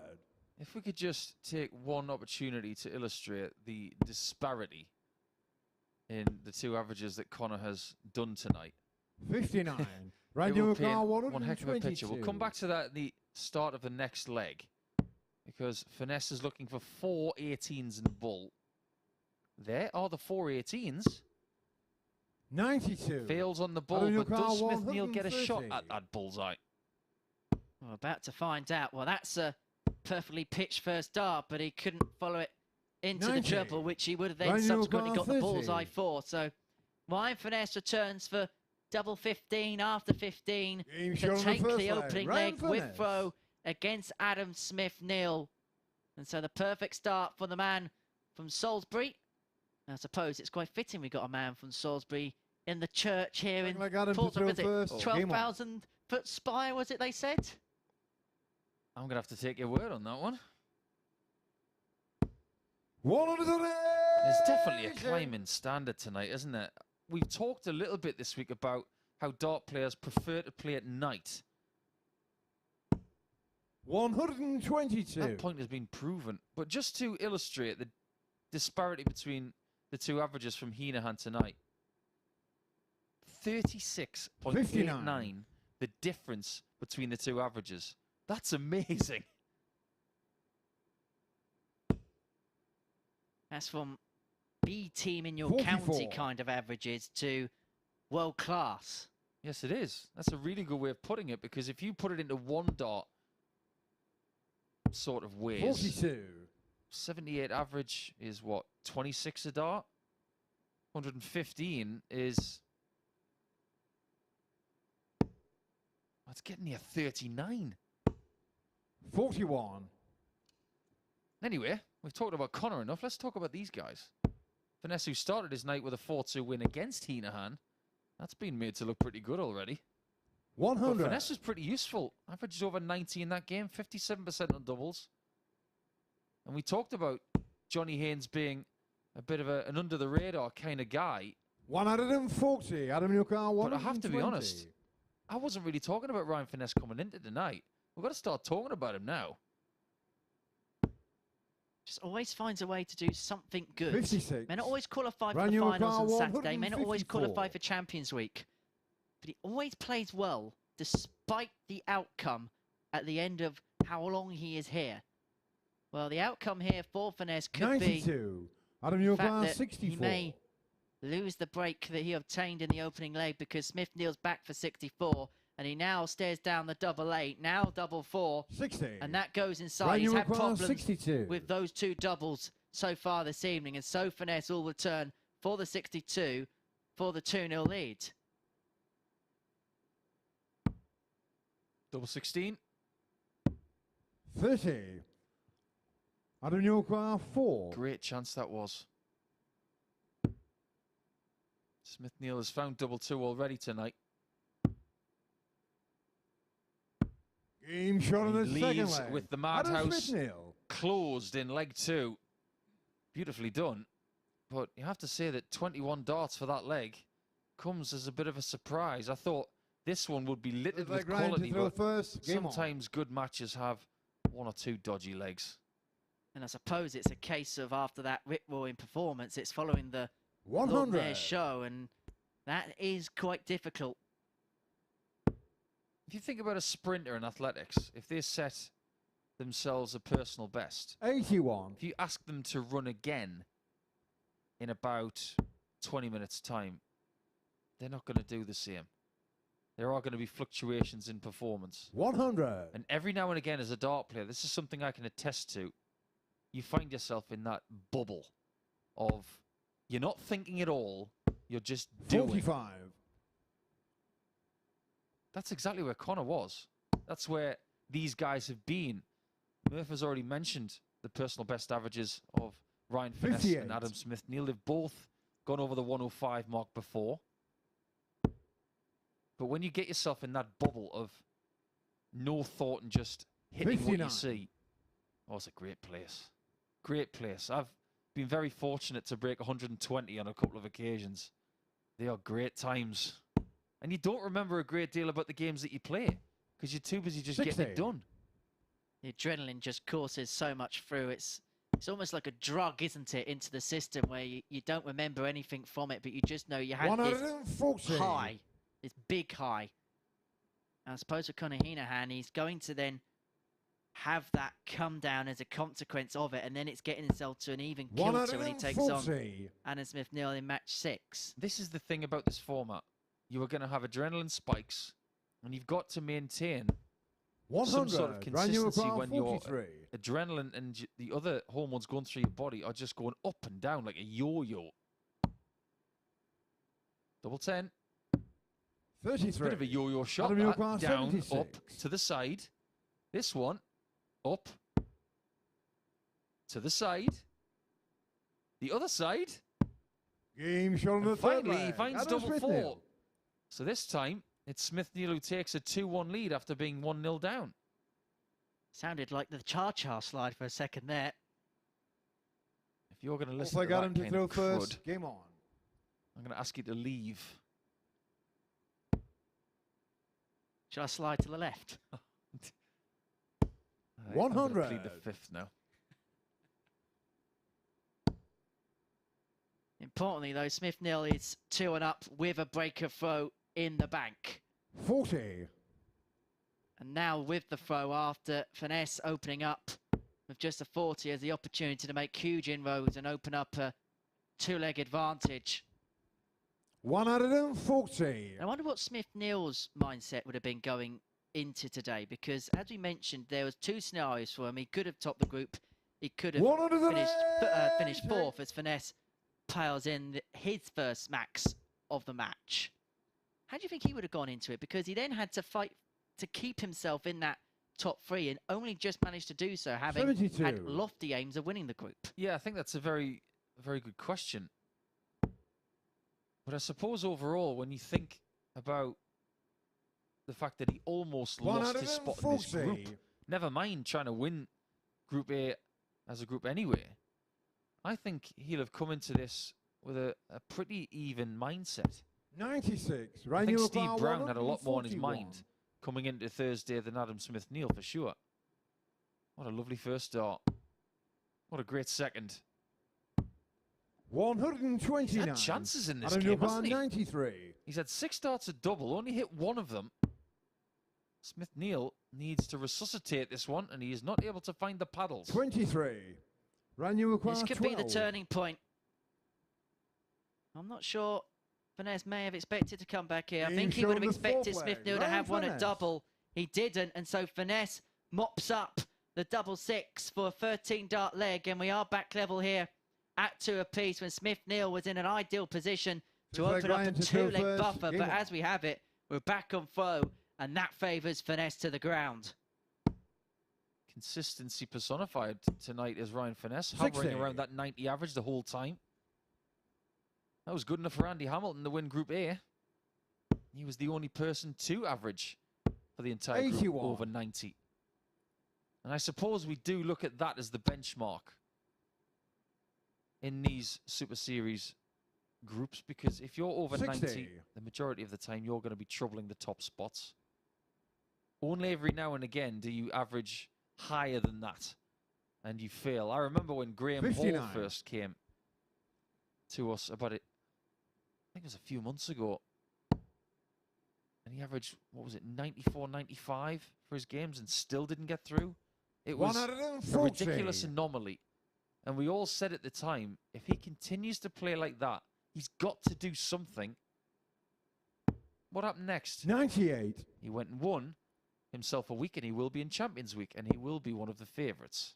If we could just take one opportunity to illustrate the disparity in the 2 averages that Conor has done tonight. 59. It Randy will paint McCall, one heck of a picture. 122. We'll come back to that at the start of the next leg, because Finesse is looking for 4 18s in the bull. There are the 4 18s. 92. Fails on the bull, Adam but does McCall, Smith-Neale get a shot 130. at that bullseye? We're about to find out. Well, that's a perfectly pitched first dart, but he couldn't follow it into 90. the treble, which he would have then Randy subsequently McCall, got the 30. bullseye for. So Ryan Finesse returns for double 15 after 15 Game to shot on the take first the leg. opening Ryan leg with Finesse. throw against Adam Smith-Neale. And so the perfect start for the man from Salisbury. I suppose it's quite fitting we got a man from Salisbury in the church here in Like Adam to Portsmouth. throw Is it first. Game on. 12,000-foot spire, was it they said? I'm going to have to take your word on that one. 180. There's definitely a climbing standard tonight, isn't there? We've talked a little bit this week about how dart players prefer to play at night. 122. That point has been proven. But just to illustrate the disparity between the 2 averages from Henahan tonight, 36.89, the difference between the 2 averages. That's amazing. That's from B team in your 44. county kind of averages to world class. Yes, it is. That's a really good way of putting it, because if you put it into 1 dart sort of ways, 42. 78 average is what, 26 a dart? 115 is That's getting near 39. 41. Anyway, we've talked about Conor enough. Let's talk about these guys. Finesse, who started his night with a 4-2 win against Henahan. That's been made to look pretty good already. 100. But Finesse was pretty useful. Averaged over 90 in that game, 57% on doubles. And we talked about Johnny Haynes being a bit of an under-the-radar kind of guy. 140. Adam Newcar, 120. But I have to be honest, I wasn't really talking about Ryan Finesse coming into tonight. We've got to start talking about him now. Just always finds a way to do something good. 56. May not always qualify for Brand the new finals on car, Saturday. May not always 154. qualify for Champions Week. But he always plays well, despite the outcome at the end of how long he is here. Well, the outcome here for Finesse could 92. Adam be the fact Newcar, that 64. he may lose the break that he obtained in the opening leg because Smith-Neale's back for 64. And he now stares down the double 8, now double 4. 60. And that goes inside. Brand He's new had car, problems 62. with those two doubles so far this evening. And so Finesse will return for the 62 for the 2-0 lead. Double 16. 30. Adam Newcar, 4. Great chance that was. Smith-Neale has found double 2 already tonight. Game shot in the He second leaves leg. with the Adam madhouse Smith-Neale. closed in leg 2. Beautifully done. But you have to say that 21 darts for that leg comes as a bit of a surprise. I thought this one would be littered with Ryan to quality, throw but first. Game on. sometimes good matches have 1 or 2 dodgy legs. And I suppose it's a case of after that rip-roaring performance, it's following the Lord 100. Mayor's show, and that is quite difficult. If you think about a sprinter in athletics, if they set themselves a personal best, 81. if you ask them to run again in about 20 minutes' time, they're not going to do the same. There are going to be fluctuations in performance. 100. And every now and again, as a dart player, this is something I can attest to. You find yourself in that bubble of you're not thinking at all, you're just doing. 45. That's exactly where Conor was. That's where these guys have been. Murph has already mentioned the personal best averages of Ryan Finesse 58. and Adam Smith-Neale. They've both gone over the 105 mark before. But when you get yourself in that bubble of no thought and just hitting 59. what you see, oh, it's a great place. Great place. I've been very fortunate to break 120 on a couple of occasions. They are great times. And you don't remember a great deal about the games that you play because you're too busy just 60. getting it done. The adrenaline just courses so much through. It's almost like a drug, isn't it, into the system where you don't remember anything from it, but you just know you had this 140. high, this big high. And I suppose for Conor Henahan, he's going to then have that come down as a consequence of it, and then it's getting himself to an even kilter when he takes on 140. Adam Smith-Neale in match 6. This is the thing about this format. You are going to have adrenaline spikes, and you've got to maintain 100. some sort of Brand new consistency car, when your 43. adrenaline and the other hormones going through your body are just going up and down like a yo-yo. Double 10. 33. Bit of a yo-yo shot. Adam That. Newcar, Down, 76. up, to the side. This one, up, to the side. The other side. Game shot in the And third finally, he leg. finds Adam double Smith-Neale. 4. So this time, it's Smith-Neale who takes a 2-1 lead after being 1-0 down. Sounded like the cha-cha slide for a second there. If you're going to listen Also to got that him to kind throw of crud, first. Game on. I'm going to ask you to leave. Shall I slide to the left? I'm 100. gonna plead the fifth now. Importantly, though, Smith-Neale is 2-up with a breaker throw in the bank. 40. And now with the throw after Finesse opening up with just a 40 has the opportunity to make huge inroads and open up a 2-leg advantage. 140. I wonder what Smith-Neale's mindset would have been going into today, because as we mentioned, there was 2 scenarios for him. He could have topped the group. He could have finished 4th as Finesse piles in his first max of the match. How do you think he would have gone into it? Because he then had to fight to keep himself in that top 3 and only just managed to do so, having 72. had lofty aims of winning the group. Yeah, I think that's a very good question. But I suppose overall, when you think about the fact that he almost lost his spot in this group, never mind trying to win Group A as a group anyway, I think he'll have come into this with a pretty even mindset. 96. I think Steve Brown had a lot more on his mind coming into Thursday than Adam Smith-Neale, for sure. What a lovely first start. What a great second. 129. He's had chances in this game, hasn't he? 93. He's had 6 starts at double, only hit 1 of them. Smith-Neale needs to resuscitate this one, and he is not able to find the paddles. 23. This could be the turning point. I'm not sure Finesse may have expected to come back here. I think he would have expected Smith-Neale to have one at double. He didn't, and so Finesse mops up the double 6 for a 13-dart leg, and we are back level here at 2 apiece when Smith-Neale was in an ideal position to open up a 2-leg buffer. But as we have it, we're back on foe, and that favours Finesse to the ground. Consistency personified tonight is Ryan Finesse, hovering around that 90 average the whole time. That was good enough for Andy Hamilton to win Group A. He was the only person to average for the entire group over 90. And I suppose we do look at that as the benchmark in these Super Series groups, because if you're over 90, the majority of the time you're going to be troubling the top spots. Only every now and again do you average higher than that and you fail. I remember when Graham Hall first came to us about it, I think it was a few months ago, and he averaged, what was it, 94, 95 for his games and still didn't get through. It was a ridiculous anomaly. And we all said at the time, if he continues to play like that, he's got to do something. What happened next? 98. He went and won himself a week, and he will be in Champions Week, and he will be one of the favourites.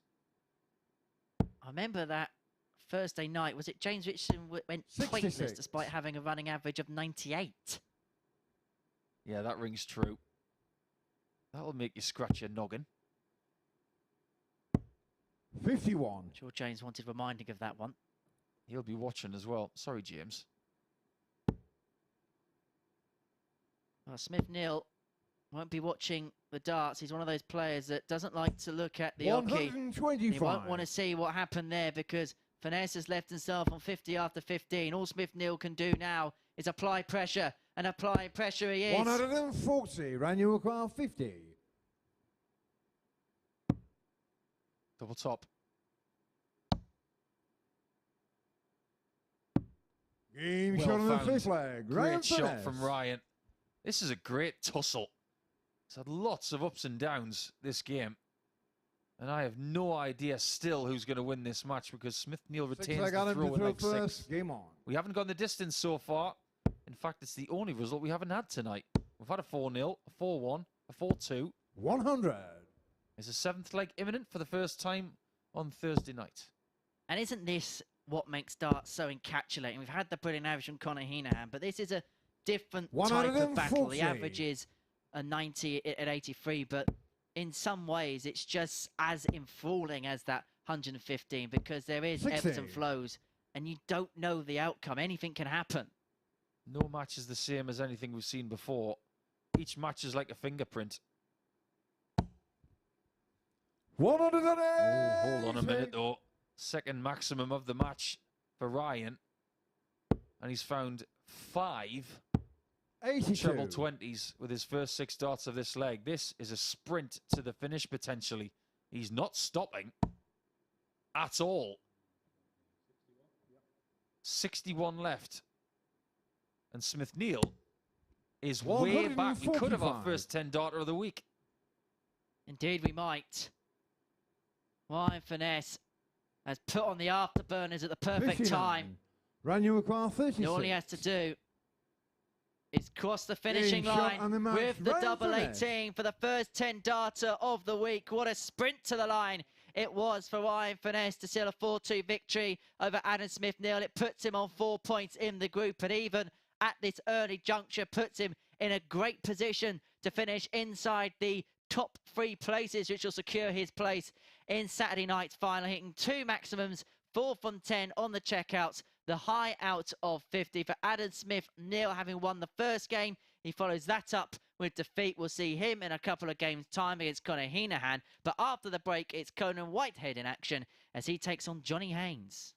I remember that Thursday night. Was it James Richardson went pointless despite having a running average of 98? Yeah, that rings true. That'll make you scratch your noggin. 51. Sure, James wanted reminding of that one. He'll be watching as well. Sorry, James. Well, Smith-Neale won't be watching the darts. He's one of those players that doesn't like to look at the odd key. He won't want to see what happened there because Finesse has left himself on 50 after 15. All Smith-Neale can do now is apply pressure, and applying pressure he is. 140. Ranu acquire 50. Double top. Game shot on the 5th leg. Great shot from Ryan. This is a great tussle. It's had lots of ups and downs this game. And I have no idea still who's going to win this match because Smith-Neale retains the throw in leg 6. Game on. We haven't gone the distance so far. In fact, it's the only result we haven't had tonight. We've had a 4-0, a 4-1, a 4-2. 100. Is a 7th leg imminent for the first time on Thursday night. And isn't this what makes darts so encapsulating? We've had the brilliant average from Conor Henahan, but this is a different type of battle. The average is a 90 at 83, but in some ways it's just as enthralling as that 115 because there is 60. ebbs and flows and you don't know the outcome. Anything can happen. No match is the same as anything we've seen before. Each match is like a fingerprint. 180. Oh, hold on a minute though. Second maximum of the match for Ryan. And he's found 5 treble 20s with his first 6 darts of this leg. This is a sprint to the finish potentially. He's not stopping at all. 61 left. And Smith-Neale is way back. We could have our first 10 darter of the week. Indeed we might. Ryan Finesse has put on the afterburners at the perfect time. Ranu acquire 36. All he has to do is cross the finishing line with the double 18 for the first 10 darter of the week. What a sprint to the line it was for Ryan Finesse to seal a 4-2 victory over Adam Smith-Neale. It puts him on 4 points in the group, and even at this early juncture puts him in a great position to finish inside the top 3 places, which will secure his place in Saturday night's final, hitting 2 maximums, 4 from 10 on the checkouts, the high out of 50 for Adam Smith-Neale, having won the first game. He follows that up with defeat. We'll see him in a couple of games' time against Conor Henahan. But after the break, it's Conan Whitehead in action as he takes on Johnny Haynes.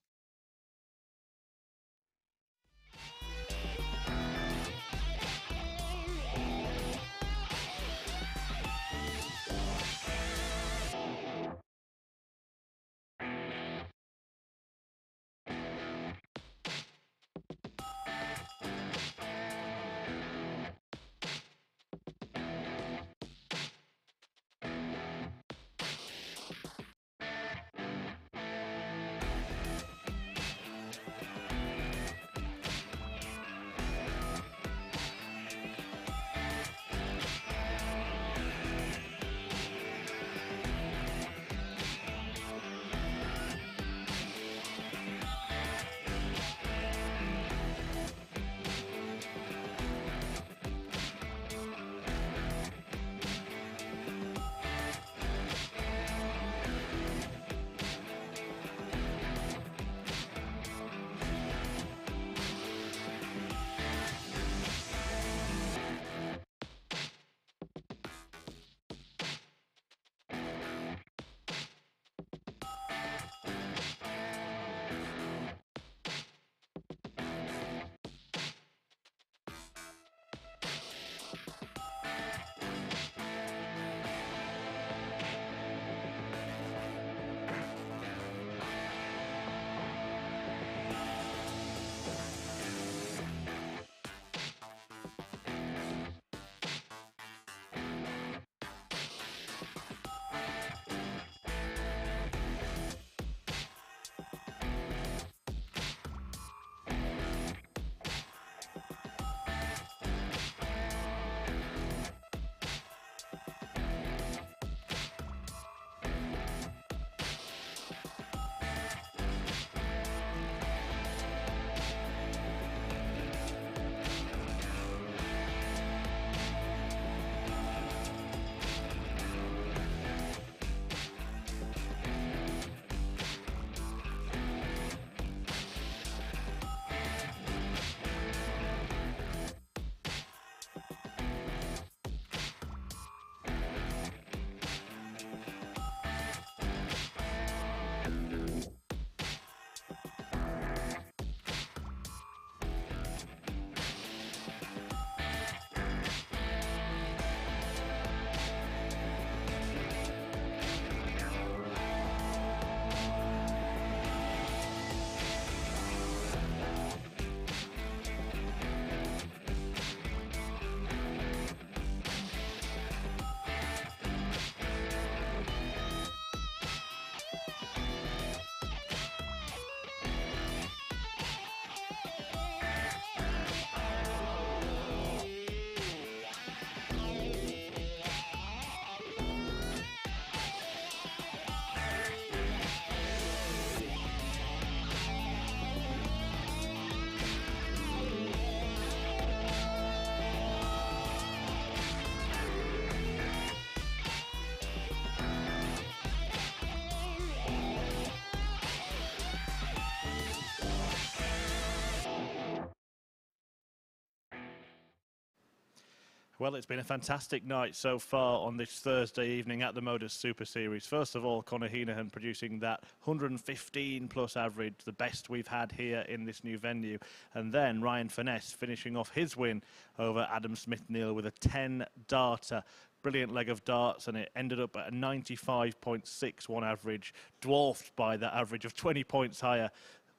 Well, it's been a fantastic night so far on this Thursday evening at the MODUS Super Series. First of all, Conor Henahan producing that 115-plus average, the best we've had here in this new venue. And then Ryan Finesse finishing off his win over Adam Smith-Neale with a 10-darter. Brilliant leg of darts, and it ended up at a 95.61 average, dwarfed by the average of 20 points higher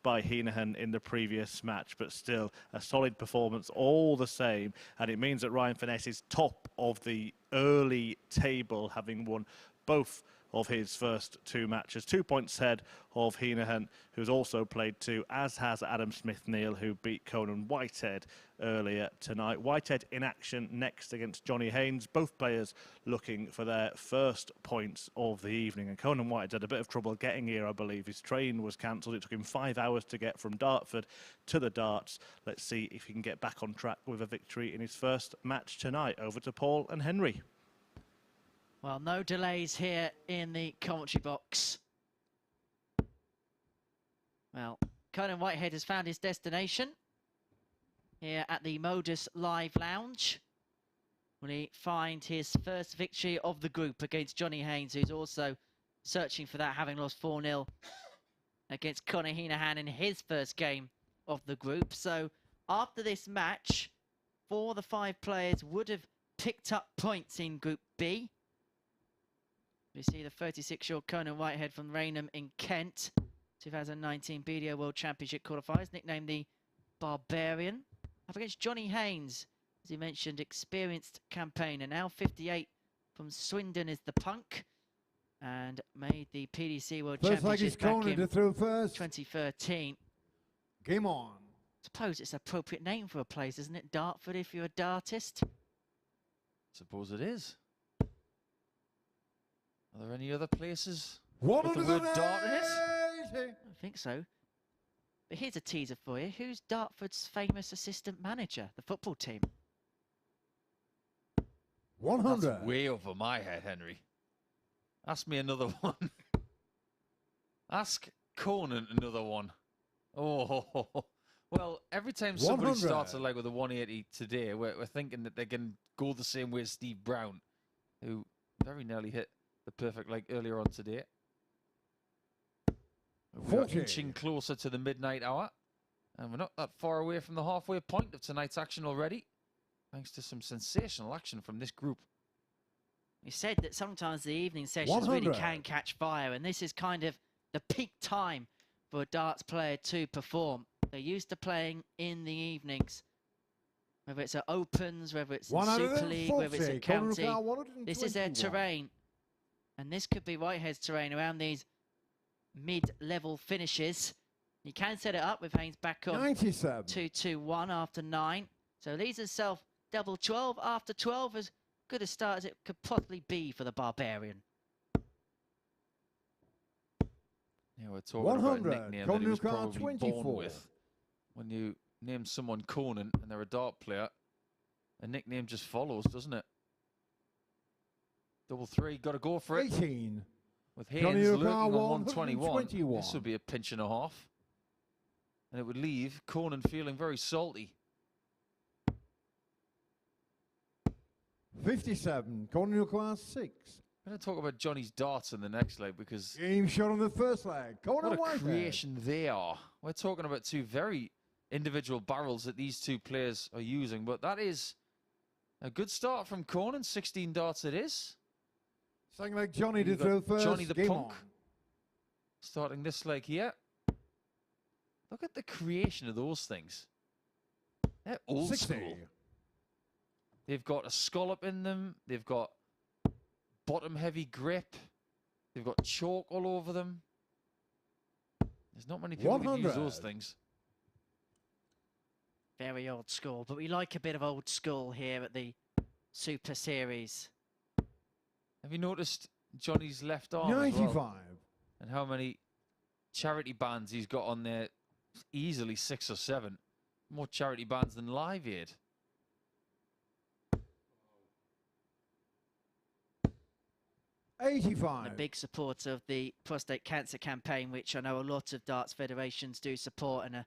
by Henahan in the previous match, but still a solid performance all the same, and it means that Ryan Finesse is top of the early table, having won both of his first 2 matches. 2 points ahead of Henahan, who's also played 2, as has Adam Smith-Neale, who beat Conan Whitehead earlier tonight. Whitehead in action next against Johnny Haynes. Both players looking for their first points of the evening. And Conan Whitehead had a bit of trouble getting here, I believe. His train was cancelled. It took him 5 hours to get from Dartford to the darts. Let's see if he can get back on track with a victory in his first match tonight. Over to Paul and Henry. Well, no delays here in the commentary box. Well, Conor Whitehead has found his destination here at the MODUS Live Lounge. Will he find his first victory of the group against Johnny Haynes, who's also searching for that, having lost 4-0 against Conor Henahan in his first game of the group. So after this match, 4 of the 5 players would have picked up points in Group B. We see the 36-year-old Conor Whitehead from Rainham in Kent, 2019 BDO World Championship qualifiers, nicknamed the Barbarian, up against Johnny Haynes, as he mentioned, experienced campaigner, now 58 from Swindon is the Punk, and made the PDC World Championship back in 2013. Game on. Suppose it's an appropriate name for a place, isn't it? Dartford, if you're a dartist. Suppose it is. Are there any other places One with the word dart in it? I don't think so. But here's a teaser for you. Who's Dartford's famous assistant manager, the football team? 100. That's way over my head, Henry. Ask me another one. Ask Conan another one. Oh, well, every time somebody 100. starts a leg with a 180 today, we're thinking that they can go the same way as Steve Brown, who very nearly hit the perfect leg earlier on today. We're 40. inching closer to the midnight hour, and we're not that far away from the halfway point of tonight's action already, thanks to some sensational action from this group. He said that sometimes the evening sessions 100. really can catch fire, and this is kind of the peak time for a darts player to perform. They're used to playing in the evenings, whether it's at Opens, whether it's in Super League, whether it's at County. This is their terrain, and this could be Whitehead's terrain around these mid-level finishes. You can set it up with Haynes back on 97. 2-2-1 after 9. So leaves himself double 12 after 12, as good a start as it could possibly be for the Barbarian. Yeah, we're talking about a 100. nickname that he was Conor probably 24. born with. When you name someone Conan and they're a dart player, a nickname just follows, doesn't it? Double 3, got to go for it. 18. With Haynes lurking on 121, this would be a pinch and a half. And it would leave Conan feeling very salty. 57. Conor requires 6. I'm going to talk about Johnny's darts in the next leg, because Game shot on the first leg. Conor what a Whitehead. creation they are. We're talking about 2 very individual barrels that these 2 players are using, but that is a good start from Conan. 16 darts it is. Something like Johnny to You've throw got first. Johnny the Game Punk on. starting this leg here. Look at the creation of those things. They're old 60. school. They've got a scallop in them. They've got bottom heavy grip. They've got chalk all over them. There's not many people who can use 100. those things. Very old school, but we like a bit of old school here at the Super Series. Have you noticed Johnny's left arm as 95. well? And how many charity bands he's got on there? Easily 6 or 7. More charity bands than Live Aid. I'm 85. a big supporter of the prostate cancer campaign, which I know a lot of darts federations do support, and an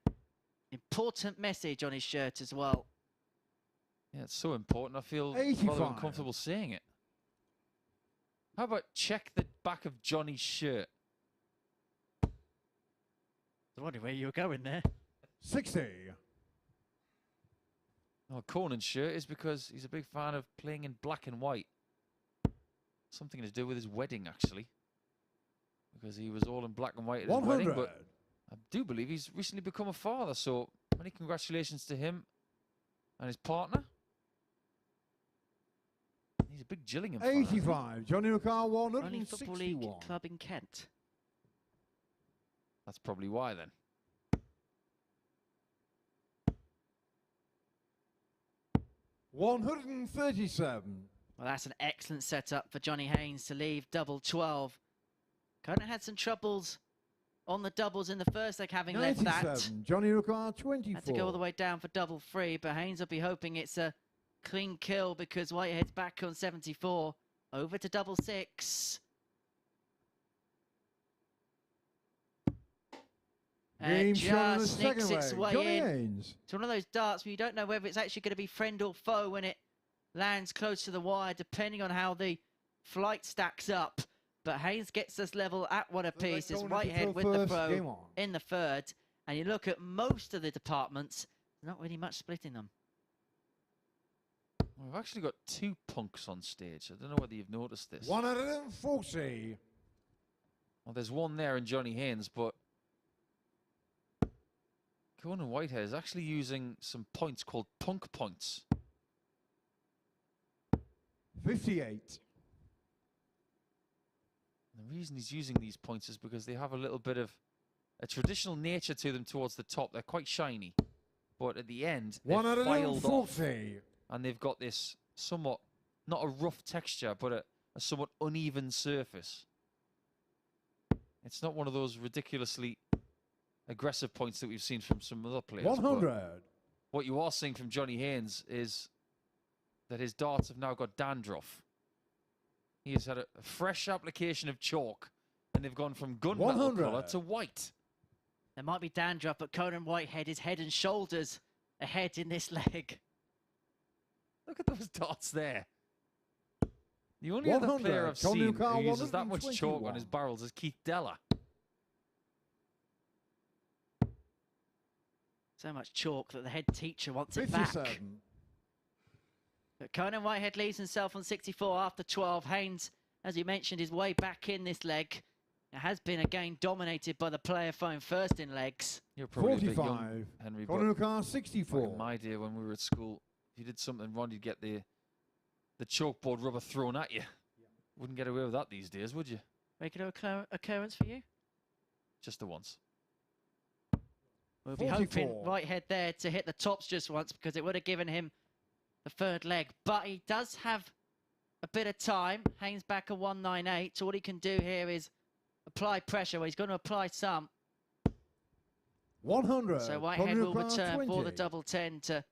important message on his shirt as well. Yeah, it's so important. I feel rather 85. uncomfortable saying it. How about check the back of Johnny's shirt? I wonder where you were going there. 60. Oh, Conan's shirt is because he's a big fan of playing in black and white. Something to do with his wedding, actually. Because he was all in black and white at his 100. wedding. But I do believe he's recently become a father, so many congratulations to him and his partner. These He's a big Gillingham fan. 85. Johnny McCarr, Only Football League 161. club in Kent. That's probably why then. $137. Well, that's an excellent setup for Johnny Haynes to leave double 12. Conan had some troubles on the doubles in the first leg, having left that. 97. Johnny McCarr, 24. Had to go all the way down for double 3, but Haynes will be hoping it's a clean kill because Whitehead's back on 74. Over to double 6. Game shown in the just sneaks second its leg. way Johnny in. Haynes. It's one of those darts where you don't know whether it's actually going to be friend or foe when it lands close to the wire, depending on how the flight stacks up. But Haynes gets us level at one apiece as Whitehead with the throw in the third. And you look at most of the departments, there's not really much splitting them. We've actually got 2 punks on stage. I don't know whether you've noticed this. 140. Well, there's one there in Johnny Haynes, but Conor Whitehead is actually using some points called punk points. 58. The reason he's using these points is because they have a little bit of a traditional nature to them towards the top. They're quite shiny, but at the end, they're filed off. 140. And they've got this somewhat, not a rough texture, but a somewhat uneven surface. It's not one of those ridiculously aggressive points that we've seen from some other players. 100. What you are seeing from Johnny Haynes is that his darts have now got dandruff. He has had a fresh application of chalk, and they've gone from gunmetal 100. colour to white. There might be dandruff, but Conan Whitehead is head and shoulders ahead in this leg. Look at those dots there. The only other player I've seen who uses that much chalk on his barrels is Keith Deller. So much chalk that the head teacher wants it back. 57. But Conan Whitehead leaves himself on 64 after 12. Haynes, as you mentioned, is way back in this leg. It has been again dominated by the player phone first in legs. You're probably 45. a bit young, Henry, but Conor McCarr, 64. back in my day when we were at school, if you did something wrong, you'd get the chalkboard rubber thrown at you. Wouldn't get away with that these days, would you? Regular occurrence for you? Just the once. We'll be 44. hoping Whitehead there to hit the tops just once because it would have given him the third leg. But he does have a bit of time. Haynes back at 198. So all he can do here is apply pressure. Well, he's going to apply some. 100. So Whitehead Conor will McCarr, return 20. for the double 10 to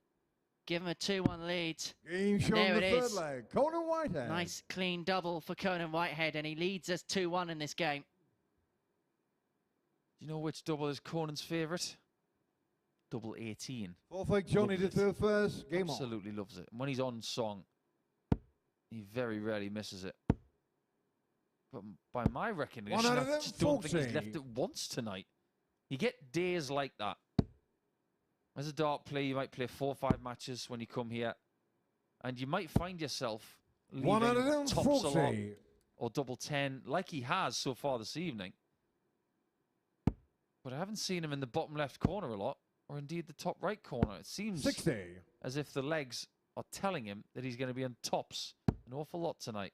give him a 2-1 lead. Game And shown there in the it third is. leg. Conor Whitehead. Nice clean double for Conan Whitehead, and he leads us 2-1 in this game. Do you know which double is Conan's favourite? Double 18. Perfect Johnny Loves to it. third first. Game on. Absolutely loves it. And when he's on song, he very rarely misses it. But by my recognition, I just don't think he's left it once tonight. You get days like that. As a dart player, you might play 4 or 5 matches when you come here, and you might find yourself leaving tops a lot or double 10, like he has so far this evening. But I haven't seen him in the bottom left corner a lot, or indeed the top right corner. It seems 60. as if the legs are telling him that he's going to be on tops an awful lot tonight.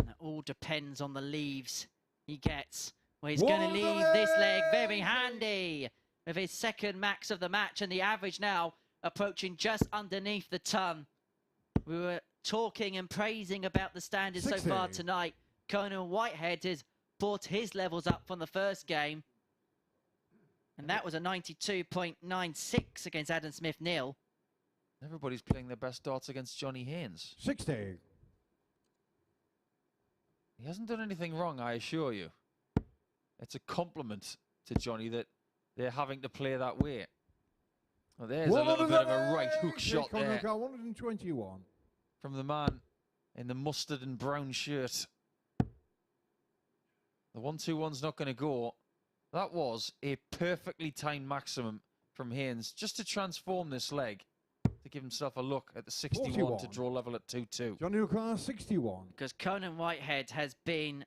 That all depends on the leaves he gets. Well, he's going to leave this leg very handy with his second max of the match, and the average now approaching just underneath the ton. We were talking and praising about the standards so far tonight. Conan Whitehead has brought his levels up from the first game, and that was a 92.96 against Adam Smith-Neale. Everybody's playing their best darts against Johnny Haynes. 60. He hasn't done anything wrong, I assure you. It's a compliment to Johnny that they're having to play that way. Well, there's a little bit of a right hook shot there 121. from the man in the mustard and brown shirt. The 1-2-1's not going to go. That was a perfectly timed maximum from Haynes just to transform this leg, to give himself a look at the 61 41. to draw level at 2-2. Johnny McCarr, 61. Because Conan Whitehead has been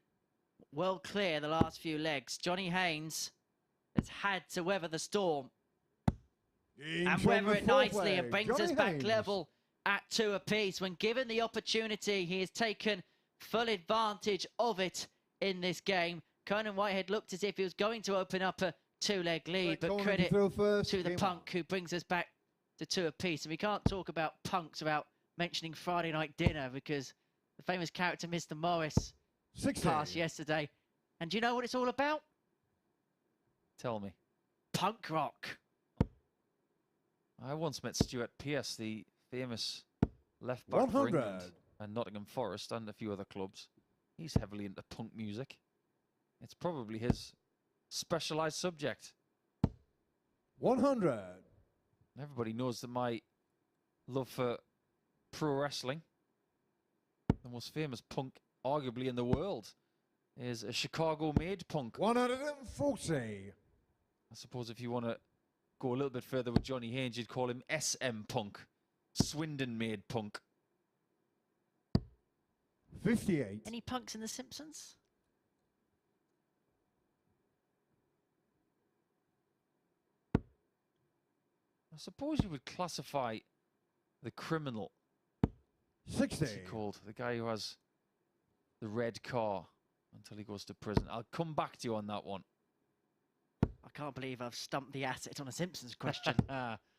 well clear the last few legs. Johnny Haynes has had to weather the storm and weather it nicely and brings us back level at 2 apiece. When given the opportunity, he has taken full advantage of it in this game. Conor Whitehead looked as if he was going to open up a 2-leg lead, but credit to the punk who brings us back to 2 apiece. And we can't talk about punks without mentioning Friday Night Dinner, because the famous character Mr. Morris passed yesterday. And do you know what it's all about? Tell me. Punk rock. I once met Stuart Pearce, the famous left back for England and Nottingham Forest and a few other clubs. He's heavily into punk music. It's probably his specialised subject. 100. Everybody knows that my love for pro wrestling, the most famous punk arguably in the world, is a Chicago-made punk. 140. I suppose if you want to go a little bit further with Johnny Haynes, you'd call him SM punk, Swindon-made punk. 58. Any punks in The Simpsons? I suppose you would classify the criminal. 60. What's he called? The guy who has the red car until he goes to prison. I'll come back to you on that one. I can't believe I've stumped the asset on a Simpsons question.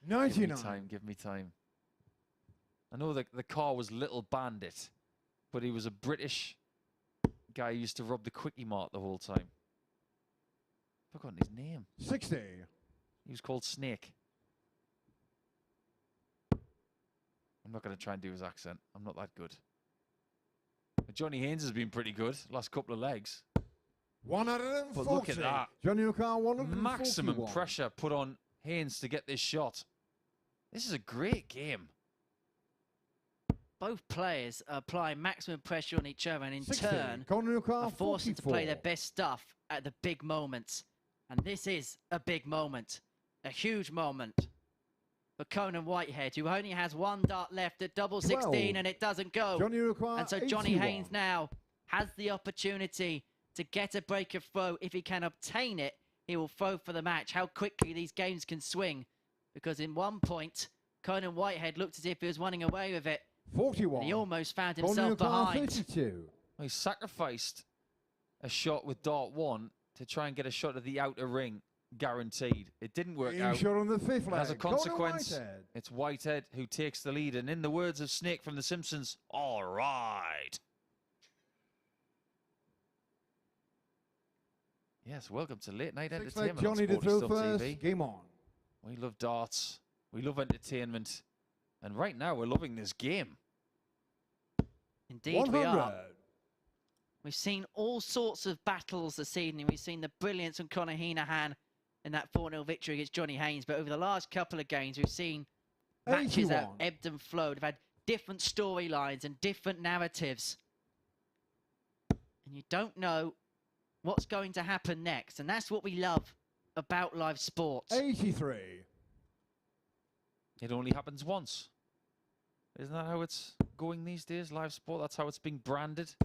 99. Give me time, give me time. I know that the car was Little Bandit, but he was a British guy who used to rob the Quickie Mart the whole time. Forgotten his name. 60. He was called Snake. I'm not going to try and do his accent. I'm not that good. But Johnny Haynes has been pretty good last couple of legs. 140. But look at that. Johnny O'Carr, 141. Maximum pressure put on Haynes to get this shot. This is a great game. Both players are applying maximum pressure on each other, and in 60. turn Conor O'Carr, are forced to play their 44. best stuff at the big moments. And this is a big moment, a huge moment for Conor Whitehead, who only has 1 dart left at double 16, 12. and it doesn't go. Johnny O'Carr, And so Johnny 81. Haynes now has the opportunity to get a break of throw. If he can obtain it, he will throw for the match. How quickly these games can swing, because in one point, Conor Whitehead looked as if he was running away with it. 41. And he almost found Conor himself O'Carr, behind. 32. He sacrificed a shot with dart 1 to try and get a shot at the outer ring, guaranteed. It didn't work Game out. shot on the 5th leg. As a Conor consequence, Whitehead. it's Whitehead who takes the lead. And in the words of Snake from The Simpsons, all right. Yes, welcome to Late Night 6 leg Entertainment on Johnny to Sporty throw Stuff first. TV. Game on. We love darts. We love entertainment. And right now, we're loving this game. Indeed 100. we are. We've seen all sorts of battles this evening. We've seen the brilliance of Conor Henahan in that 4-0 victory against Johnny Haynes. But over the last couple of games, we've seen matches that 81. ebbed and flowed. We've had different storylines and different narratives. And you don't know what's going to happen next. And that's what we love about live sports. 83. It only happens once. Isn't that how it's going these days, live sport? That's how it's being branded.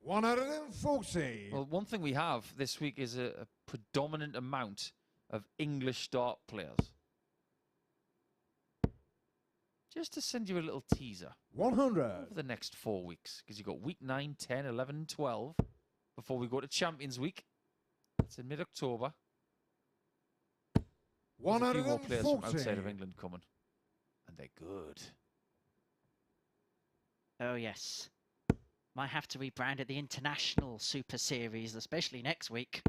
140. Well, one thing we have this week is a predominant amount of English dart players. Just to send you a little teaser 100. over the next 4 weeks, because you've got week 9, 10, 11, and 12 before we go to Champions Week. It's in mid-October. There's a few more players from 140. outside of England coming, and they're good. Oh, yes. Might have to rebrand it the International Super Series, especially next week.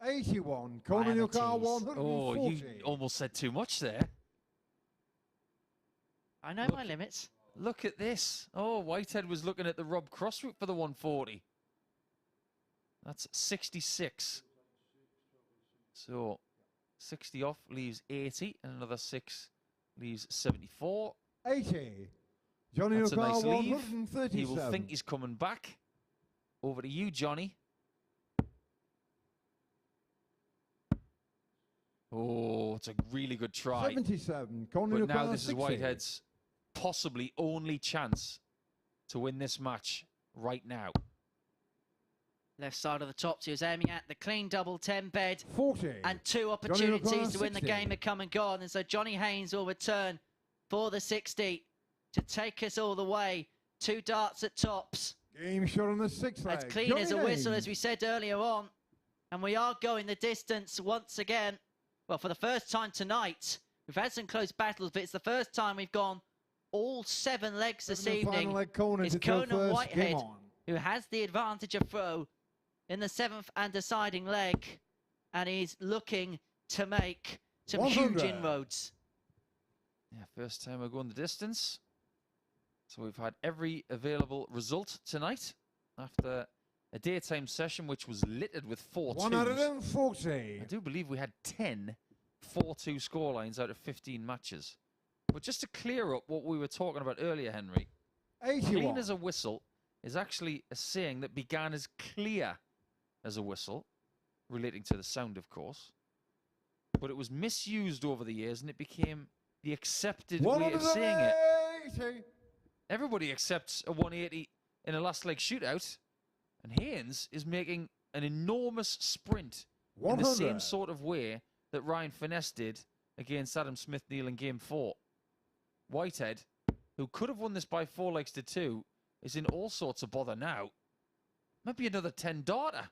81. Conor am a O'Carr, tease. 140. Oh, you almost said too much there. I know Look. my limits. Look at this. Oh, Whitehead was looking at the Rob Cross route for the 140. That's 66. So 60 off leaves 80, and another 6 leaves 74. 80. Johnny That's a O'Carr, nice leave. 137. He will think he's coming back. Over to you, Johnny. Oh, it's a really good try. 77. Conor But now O'Carr, this is 60. Whitehead's possibly only chance to win this match right now. Left side of the top, he was aiming at the clean double 10 bed. 40. And 2 O'Carr, opportunities to win the 60. game had come and gone. And so Johnny Haynes will return for the 60. to take us all the way. 2 darts at tops. Game shot on the 6th leg. As clean Johnny as a whistle, Haynes. as we said earlier on. And we are going the distance once again. Well, for the first time tonight. We've had some close battles, but it's the first time we've gone all 7 legs this Seven and final evening. leg, Conan It's to throw Conan first. Whitehead Game on. who has the advantage of throw in the 7th and deciding leg. And he's looking to make some 100. huge inroads. Yeah, first time we're going the distance. So we've had every available result tonight after a daytime session which was littered with 4-2s. 140. I do believe we had 10 4-2 scorelines out of 15 matches. But just to clear up what we were talking about earlier, Henry, 81. clean as a whistle is actually a saying that began as clear as a whistle, relating to the sound, of course. But it was misused over the years and it became the accepted way of saying it. 180. Everybody accepts a 180 in a last leg shootout, and Haynes is making an enormous sprint in the same 100. sort of way that Ryan Finesse did against Adam Smith-Neale in Game 4. Whitehead, who could have won this by 4 legs to 2, is in all sorts of bother now. Maybe another 10 darter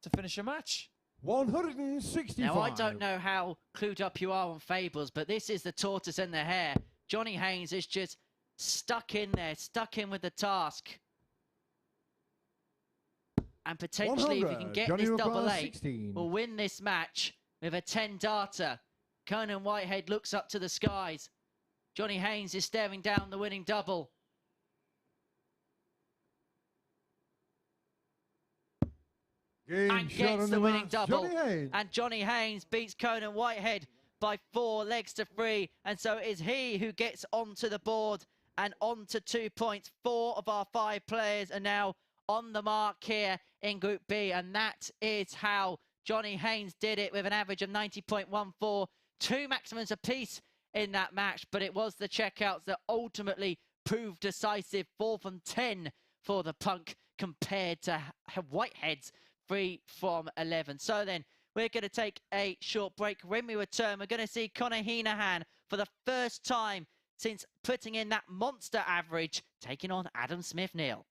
to finish a match. 165. Now, I don't know how clued up you are on fables, but this is the tortoise and the hare. Johnny Haynes is just stuck in there, stuck in with the task. And potentially, if he can 100. get Johnny this requires double 8, 16. we'll win this match with a 10 darter. Conor Whitehead looks up to the skies. Johnny Haynes is staring down the winning double. Game And shot gets on the winning match. double. Johnny Haynes. And Johnny Haynes beats Conan Whitehead by 4 legs to 3. And so it is he who gets onto the board and onto 2 points. 4 of our 5 players are now on the mark here in Group B. And that is how Johnny Haynes did it with an average of 90.14. 2 maximums apiece in that match. But it was the checkouts that ultimately proved decisive. 4 from 10 for the punk compared to Whitehead's 3 from 11. So then we're going to take a short break. When we return, we're going to see Conor Henahan for the first time since putting in that monster average, taking on Adam Smith-Neale.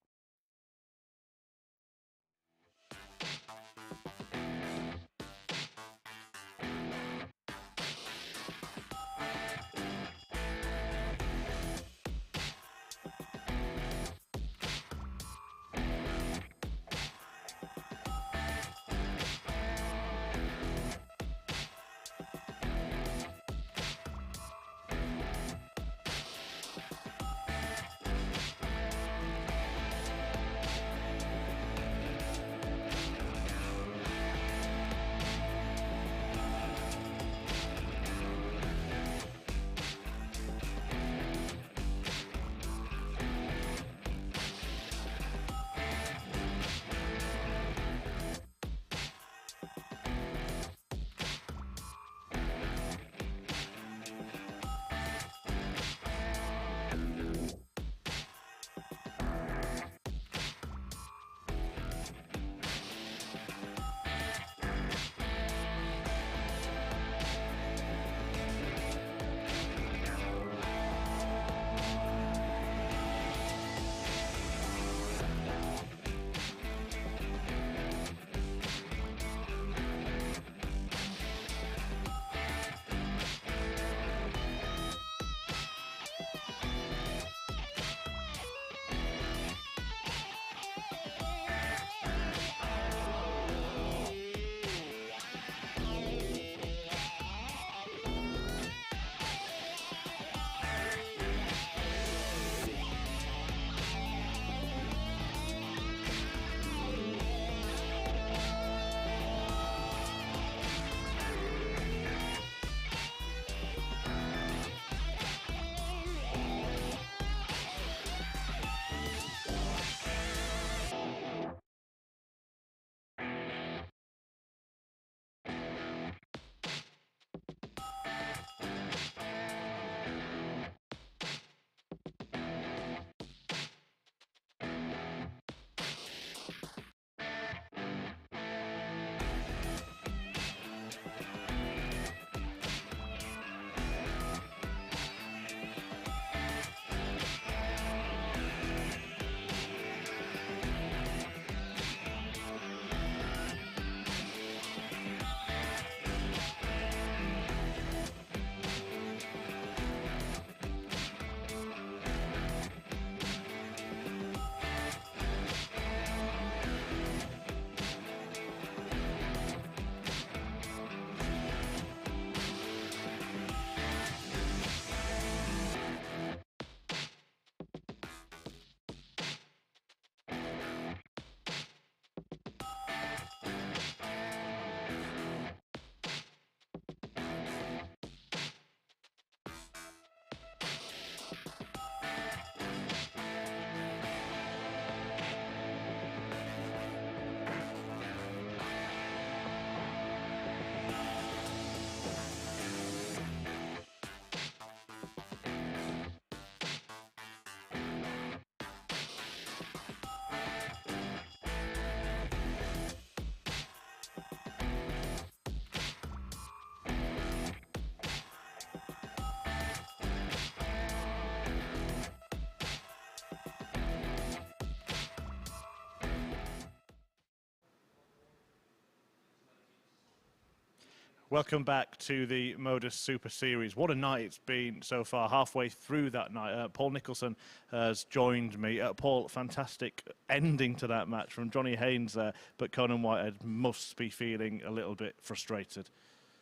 Welcome back to the MODUS Super Series. What a night it's been so far. Halfway through that night, Paul Nicholson has joined me. Paul, fantastic ending to that match from Johnny Haynes there, but Conor Whitehead must be feeling a little bit frustrated.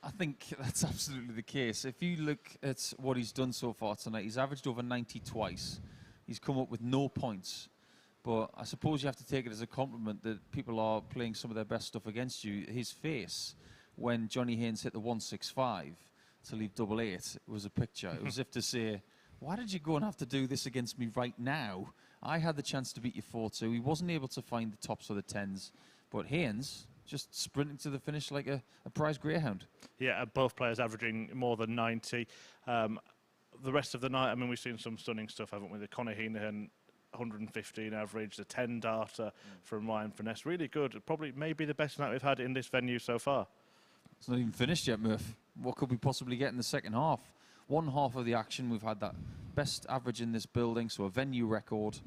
I think that's absolutely the case. If you look at what he's done so far tonight, he's averaged over 90 twice. He's come up with no points. But I suppose you have to take it as a compliment that people are playing some of their best stuff against you. His face, when Johnny Haynes hit the 165 to leave 88, was a picture. It was as if to say, why did you go and have to do this against me right now? I had the chance to beat you 4-2. He wasn't able to find the tops or the tens. But Haynes just sprinting to the finish like a prize greyhound. Yeah, both players averaging more than 90. The rest of the night, I mean, we've seen some stunning stuff, haven't we? The Conor Henahan 115 average, the 10 darter from Ryan Finesse. Really good. Probably maybe the best night we've had in this venue so far. It's not even finished yet, Murph. What could we possibly get in the second half? One half of the action, we've had that best average in this building, so a venue record.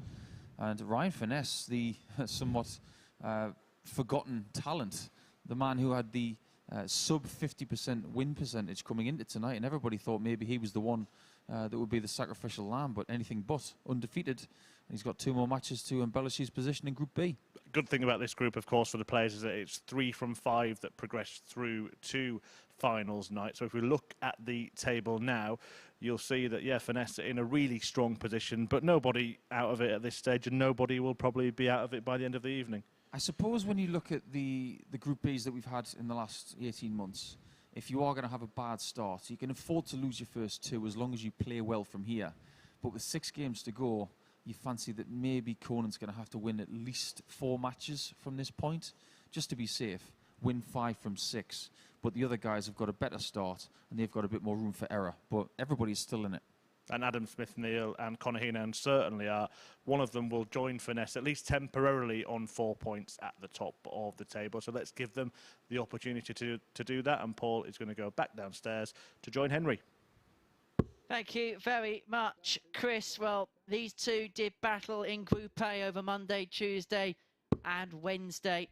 And Ryan Finesse, the somewhat forgotten talent, the man who had the sub 50% win percentage coming into tonight, and everybody thought maybe he was the one that would be the sacrificial lamb, but anything but undefeated. And he's got 2 more matches to embellish his position in Group B. Good thing about this group, of course, for the players is that it's 3 from 5 that progressed through to finals night. So if we look at the table now, you'll see that, yeah, Finesse in a really strong position, but nobody out of it at this stage, and nobody will probably be out of it by the end of the evening. I suppose when you look at the Group Bs that we've had in the last 18 months, if you are going to have a bad start, you can afford to lose your first 2 as long as you play well from here. But with 6 games to go, you fancy that maybe Conan's going to have to win at least 4 matches from this point, just to be safe. Win 5 from 6. But the other guys have got a better start, and they've got a bit more room for error. But everybody's still in it. And Adam Smith-Neale and Conor Henahan certainly are. One of them will join Finesse, at least temporarily, on 4 points at the top of the table. So let's give them the opportunity to do that. And Paul is going to go back downstairs to join Henry. Thank you very much, Chris. Well, these two did battle in Group A over Monday, Tuesday and Wednesday.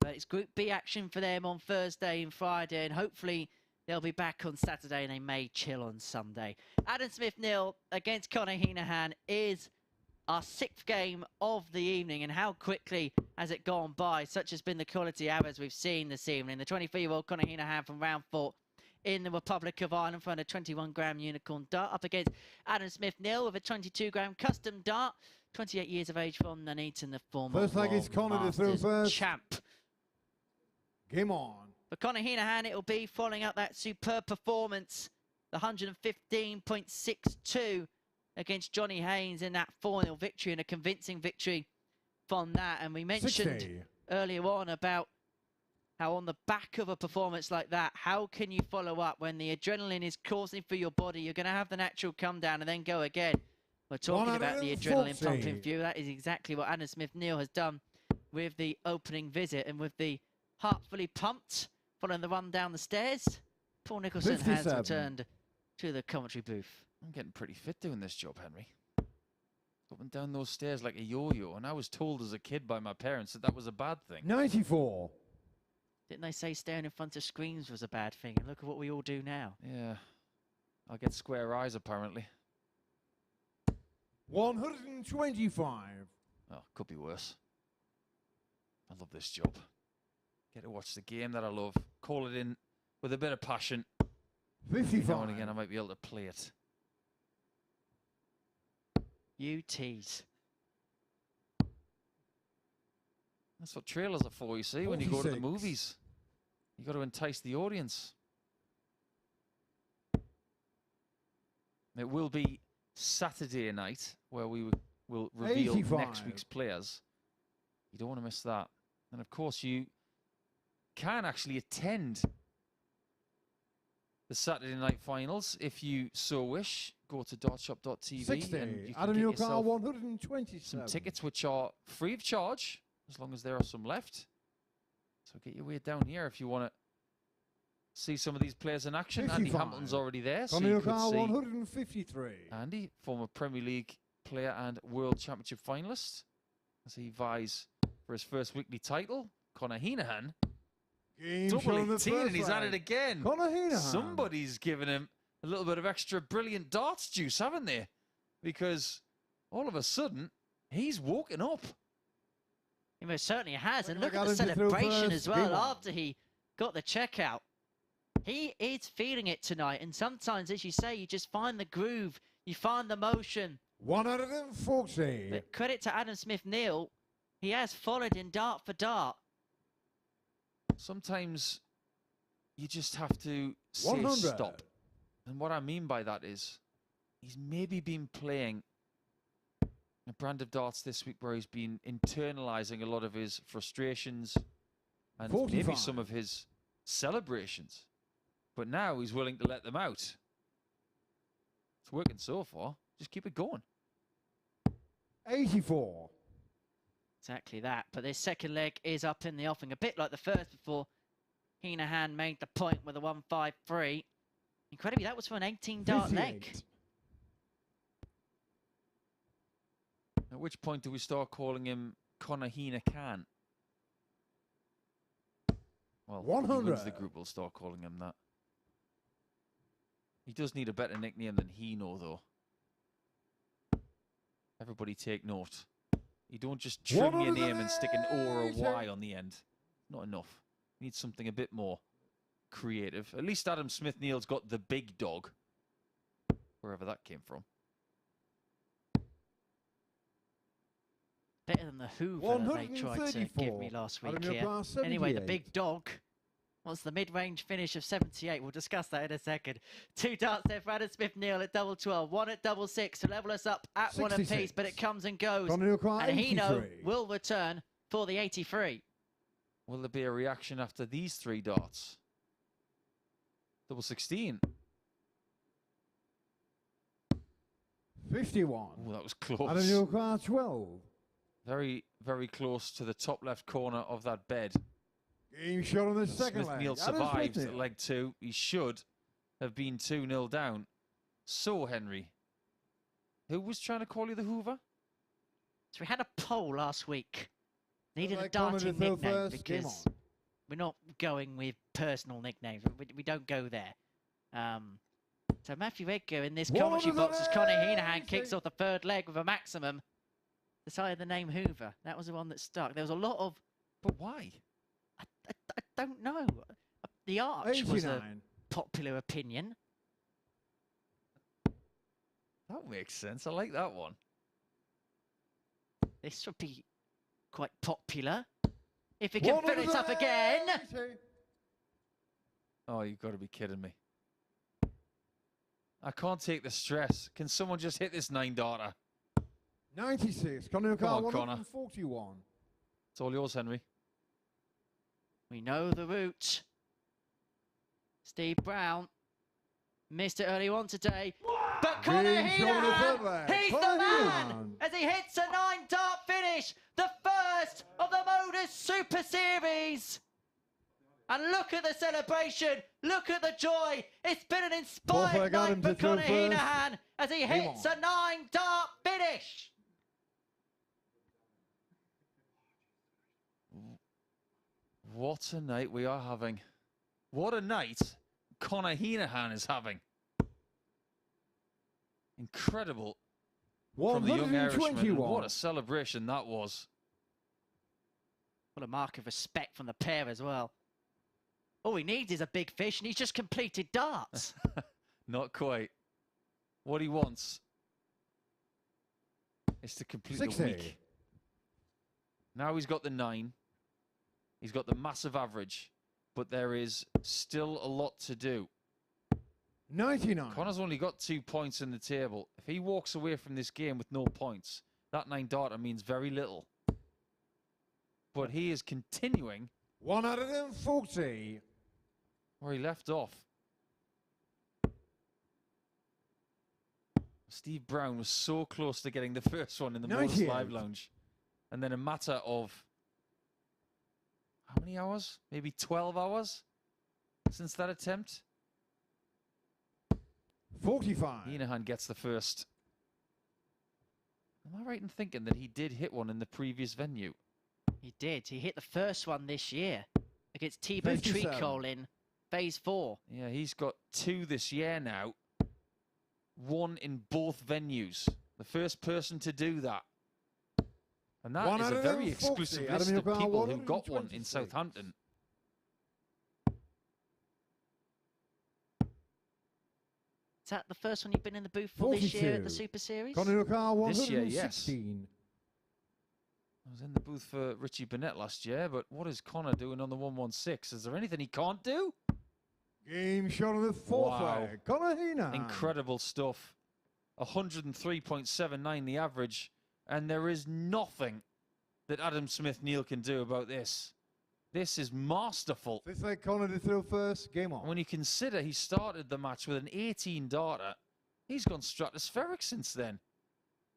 But it's Group B action for them on Thursday and Friday, and hopefully they'll be back on Saturday and they may chill on Sunday. Adam Smith-Neale against Conor Henahan is our 6th game of the evening, and how quickly has it gone by? Such has been the quality hours we've seen this evening. The 23-year-old Conor Henahan from round 4 in the Republic of Ireland for a 21-gram unicorn dart up against Adam Smith-Neale with a 22-gram custom dart. 28 years of age from Nuneaton, the former First leg is Conor to throw first. Champ. Game on. For Conor Henahan, it will be following up that superb performance, the 115.62 against Johnny Haynes in that 4-0 victory, and a convincing victory from that. And we mentioned 60. earlier on about how on the back of a performance like that, how can you follow up when the adrenaline is coursing through your body? You're going to have the natural come down and then go again. We're talking about the adrenaline pumping through. That is exactly what Adam Smith-Neale has done with the opening visit, and with the heart fully pumped following the run down the stairs, Paul Nicholson 57. has returned to the commentary booth. I'm getting pretty fit doing this job, Henry. Up and down those stairs like a yo-yo, and I was told as a kid by my parents that that was a bad thing. 94. Didn't they say staring in front of screens was a bad thing? And look at what we all do now. Yeah. I'll get square eyes, apparently. 125. Oh, could be worse. I love this job. Get to watch the game that I love. Call it in with a bit of passion. 55. Now and again, I might be able to play it. You tease. That's what trailers are for, you see, when you go to the 46. movies. You got to entice the audience. It will be Saturday night where we will reveal 85. next week's players. You don't want to miss that. And of course, you can actually attend the Saturday night finals if you so wish. Go to dartshop.tv 60. and you can Adam get Your yourself car 127. some tickets which are free of charge, as long as there are some left. So get your way down here if you want to see some of these players in action. 55. Andy Hamilton's already there, so Adam you Your could car see 153. Andy, former Premier League player and World Championship finalist, as he vies for his first weekly title. Conor Henahan, Game Double shot on the 18 first and he's at leg. it again. Conor Henahan. Somebody's given him a little bit of extra brilliant darts juice, haven't they? Because all of a sudden, he's woken up. He most certainly has. And Look look at at the Gallagher through celebration first. as well Game on. after he got the checkout. He is feeling it tonight. And sometimes, as you say, you just find the groove. You find the motion. 140. But credit to Adam Smith-Neale. He has followed in dart for dart. Sometimes you just have to say 100. stop. And what I mean by that is he's maybe been playing a brand of darts this week where he's been internalizing a lot of his frustrations and maybe 45. some of his celebrations. But now he's willing to let them out. It's working so far. Just keep it going. 84. Exactly that. But this second leg is up in the offing, a bit like the first before Henahan made the point with a 153. Incredibly, that was for an 18-dart leg. 58. At which point do we start calling him Conor Henahan? Well, if he wins 100. the group, we'll start calling him that. He does need a better nickname than Heno, though. Everybody take note. You don't just trim your name and stick an O or a Y on the end. Not enough. You need something a bit more creative. At least Adam Smith-Neale's got the big dog. Wherever that came from. Better than the Hoover that they tried to give me 134. last Adam, week your here. class Anyway, the 78. big dog wants the mid-range finish of 78. We'll discuss that in a second. 2 darts there for Adam Smith-Neale at double 12. 1 at double 6 to level us up at 1 apiece, 66. but it comes and goes. Conor Henahan, And Heno 83. will return for the 83. Will there be a reaction after these 3 darts? Double 16. 51. Oh, that was Adam, close. your class 12. Very, very close to the top left corner of that bed. Game shot on the second leg. Smith-Neale Adam survives Smith-Neale. at leg 2. He should have been 2-0 down. So, Henry, who was trying to call you the Hoover? So we had a poll last week. Needed a Like Conor darting to throw nickname first. Game because on. we're not going with personal nicknames. We don't go there. So Matthew Edgar in this commentary box as Conor Henahan kicks off the third leg with a maximum. Decided the name Hoover. That was the one that stuck. There was a lot of... But why? I don't know. The Arch was a 89. popular opinion. That makes sense. I like that one. This would be quite popular. If he can fill it up again. 180. Oh, you've got to be kidding me. I can't take the stress. Can someone just hit this 9-darter? 96. Conor Come on, Henahan, Conor. 141. It's all yours, Henry. We know the route. Steve Brown missed it early on today. But Conor Game shot on the third Henahan, leg. he's the Conor man Henahan. as he hits a 9-dart finish. The first of the MODUS Super Series. And look at the celebration. Look at the joy. It's been an inspired Adam night for to throw Conor first. Henahan as he hits a 9-dart finish. What a night we are having. What a night Conor Henahan is having. Incredible from the young Irishman. And 121. what a celebration that was. What a mark of respect from the pair as well. All he needs is a big fish, and he's just completed darts. Not quite. What he wants is to complete 60. the week. Now he's got the 9. He's got the massive average. But there is still a lot to do. 99. Conor's only got 2 points in the table. If he walks away from this game with no points, that 9-darter means very little. But he is continuing 140. where he left off. Steve Brown was so close to getting the first one in the MODUS 98. Live Lounge. And then a matter of how many hours? Maybe 12 hours since that attempt. 45. Henahan gets the first. Am I right in thinking that he did hit one in the previous venue? He did. He hit the first one this year against Thibaut 57. Tricol in Phase 4. Yeah, he's got 2 this year now. 1 in both venues. The first person to do that. And that is a very 140. exclusive Adam list of Yokohama, people who got 1 in 126. Southampton. Is that the first one you've been in the booth for this year at the 42. Super Series? Conor Henahan, This year, 116. I was in the booth for Richie Burnett last year, but what is Conor doing on the 116? Is there anything he can't do? Game shot on the 4th Wow. flag. Conor Henahan. Incredible stuff. 103.79 the average, and there is nothing that Adam Smith-Neale can do about this. This is masterful. 5th flag, Conor to throw first. Game on. When you consider he started the match with an 18 darter, he's gone stratospheric since then.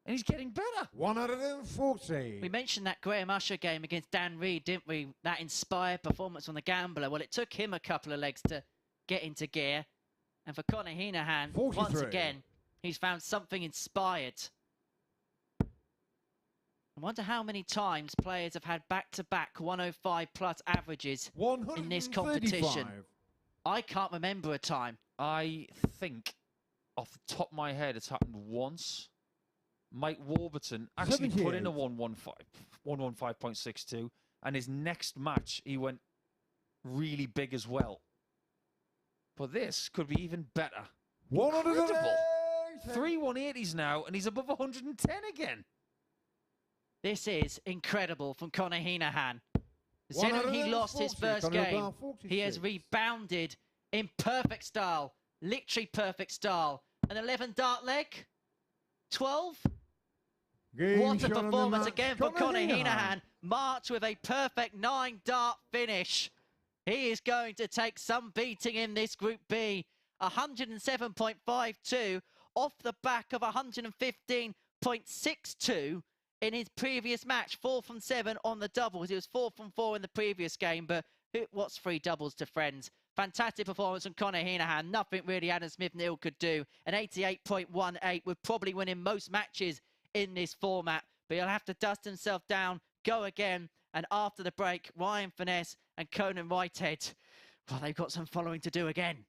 And he's getting better. 140. We mentioned that Graham Usher game against Dan Reed, didn't we? That inspired performance on the Gambler. Well, it took him a couple of legs to get into gear. And for Conor Henahan, once 43. again, he's found something inspired. I wonder how many times players have had back-to-back 105-plus averages in this competition. 135. I can't remember a time. I think, off the top of my head, it's happened once. Mike Warburton actually put in a 115.62, and his next match, he went really big as well. But this could be even better. Incredible. 3 180s now, and he's above 110 again. This is incredible from Conor Henahan. Considering he lost his first game, he has rebounded in perfect style, literally perfect style. An 11 dart leg, 12. What a performance again for Conor Henahan. March with a perfect 9 dart finish. He is going to take some beating in this Group B. 107.52 off the back of 115.62 in his previous match. 4 from 7 on the doubles. He was 4 from 4 in the previous game, but what's 3 doubles to friends? Fantastic performance from Conor Henahan. Nothing really Adam Smith-Neale could do. An 88.18 would probably win in most matches in this format, but he'll have to dust himself down, go again, and after the break, Ryan Finesse and Conor Whitehead, well, they've got some following to do again.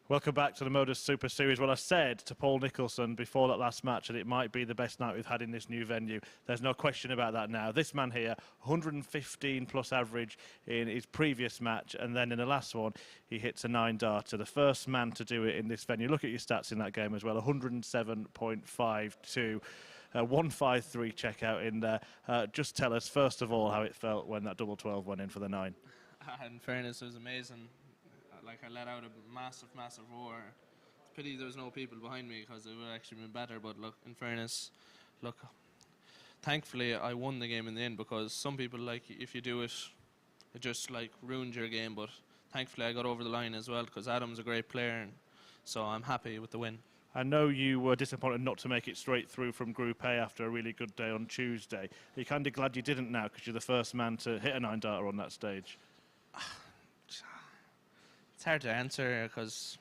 Welcome back to the MODUS Super Series. Well, I said to Paul Nicholson before that last match that it might be the best night we've had in this new venue. There's no question about that now. This man here, 115 plus average in his previous match, and then in the last one, he hits a 9-darter. The first man to do it in this venue. Look at your stats in that game as well, 107.52. 153 checkout in there. Just tell us, first of all, how it felt when that double 12 went in for the 9. In fairness, it was amazing. Like, I let out a massive roar. It's a pity there was no people behind me because it would have actually been better. But look, in fairness, look, thankfully I won the game in the end, because some people, like, if you do it, it just like ruins your game. But thankfully I got over the line as well, because Adam's a great player, and so I'm happy with the win. I know you were disappointed not to make it straight through from Group A after a really good day on Tuesday. Are you kind of glad you didn't now, because you're the first man to hit a 9-darter on that stage? It's hard to answer, because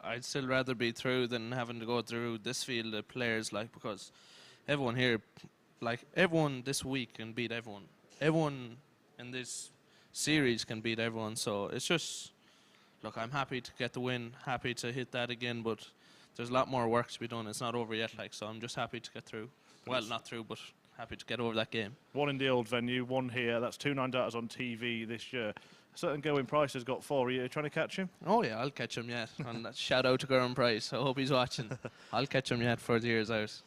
I'd still rather be through than having to go through this field of players, like, because everyone here, like, everyone this week can beat everyone. Everyone in this series can beat everyone, so it's just, look, I'm happy to get the win, happy to hit that again, but there's a lot more work to be done. It's not over yet, like, so I'm just happy to get through. Well, not through, but happy to get over that game. One in the old venue, one here. That's 2 9-darters on TV this year. A certain Gerwyn Price has got 4. Are you trying to catch him? Oh yeah, I'll catch him yet. And shout out to Gerwyn Price. I hope he's watching. I'll catch him yet for the years out.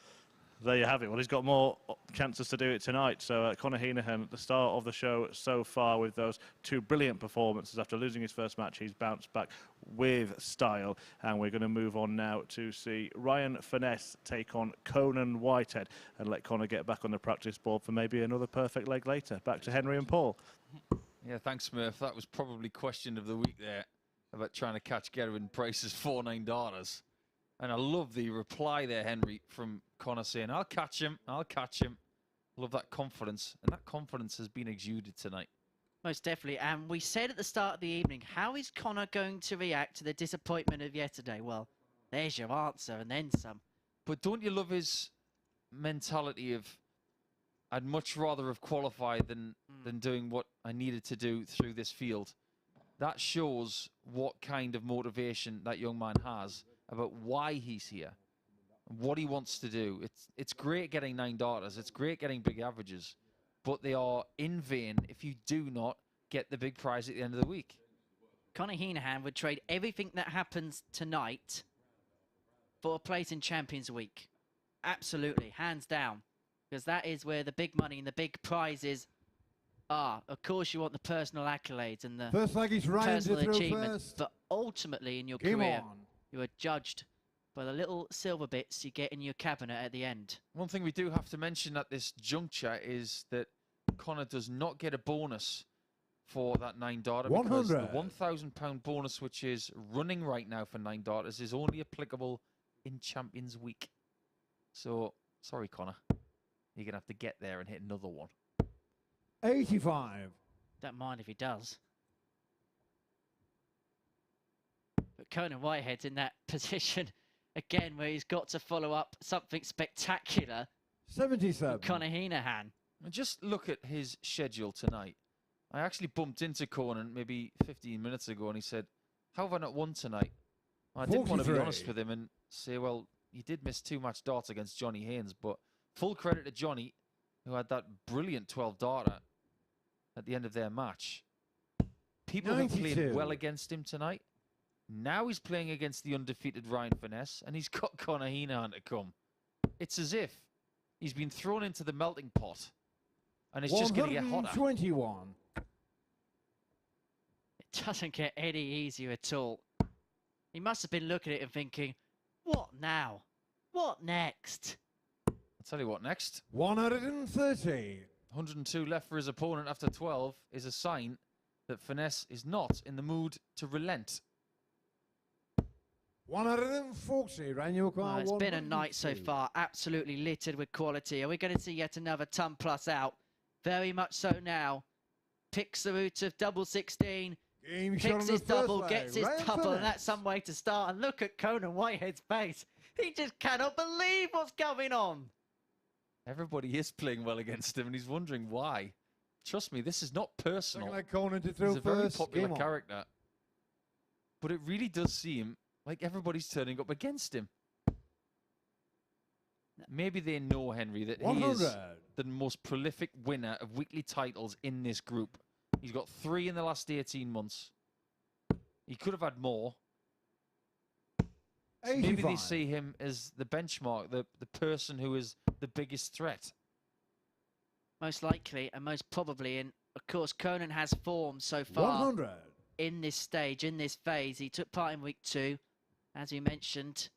There you have it. Well, he's got more chances to do it tonight. So Conor Henahan at the start of the show so far with those 2 brilliant performances. After losing his first match, he's bounced back with style. And we're going to move on now to see Ryan Finesse take on Conan Whitehead and let Conor get back on the practice board for maybe another perfect leg later. Back to Henry and Paul. Yeah, thanks, Smurf. That was probably question of the week there, about trying to catch Gerwyn Price's 4 9-darters. And I love the reply there, Henry, from Conor saying, I'll catch him, I'll catch him. Love that confidence. And that confidence has been exuded tonight. Most definitely. And we said at the start of the evening, how is Conor going to react to the disappointment of yesterday? Well, there's your answer, and then some. But don't you love his mentality of, I'd much rather have qualified than doing what I needed to do through this field? That shows what kind of motivation that young man has about why he's here and what he wants to do. It's great getting 9-darters. It's great getting big averages. But they are in vain if you do not get the big prize at the end of the week. Conor Henahan would trade everything that happens tonight for a place in Champions Week. Absolutely, hands down. Because that is where the big money and the big prizes are. Of course, you want the personal accolades and the personal achievements. But ultimately, in your career, you are judged by the little silver bits you get in your cabinet at the end. One thing we do have to mention at this juncture is that Conor does not get a bonus for that 9-darter, because the £1,000 bonus, which is running right now for 9-darters, is only applicable in Champions Week. So, sorry, Conor. You're going to have to get there and hit another one. 85. Don't mind if he does. But Conor Whitehead's in that position again where he's got to follow up something spectacular. 77. Conor Henahan. And just look at his schedule tonight. I actually bumped into Conan maybe 15 minutes ago, and he said, how have I not won tonight? I didn't want to be honest with him and say, well, you did miss 2 match darts against Johnny Haynes, but full credit to Johnny, who had that brilliant 12-darter at the end of their match. People have played well against him tonight. Now he's playing against the undefeated Ryan Finesse, and he's got Conor Henahan to come. It's as if he's been thrown into the melting pot, and it's just going to get hotter. 21. It doesn't get any easier at all. He must have been looking at it and thinking, what now? What next? I'll tell you what next. 130. 102 left for his opponent after 12 is a sign that Finesse is not in the mood to relent. 140. Well, it's been a night so far, absolutely littered with quality. Are we going to see yet another ton plus out? Very much so now. Picks the route of double 16. Picks his double, gets his double, and that's some way to start. And look at Conan Whitehead's face. He just cannot believe what's going on. Everybody is playing well against him, and he's wondering why. Trust me, this is not personal. Like Conan to throw he's a very popular character. But it really does seem Like everybody's turning up against him. Maybe they know, Henry, that he is 100. the most prolific winner of weekly titles in this group. He's got 3 in the last 18 months. He could have had more. So maybe they 85. see him as the benchmark, the person who is the biggest threat. Most likely and most probably. And of course, Conan has form so far 100. in this stage, in this phase. He took part in week 2, as we mentioned.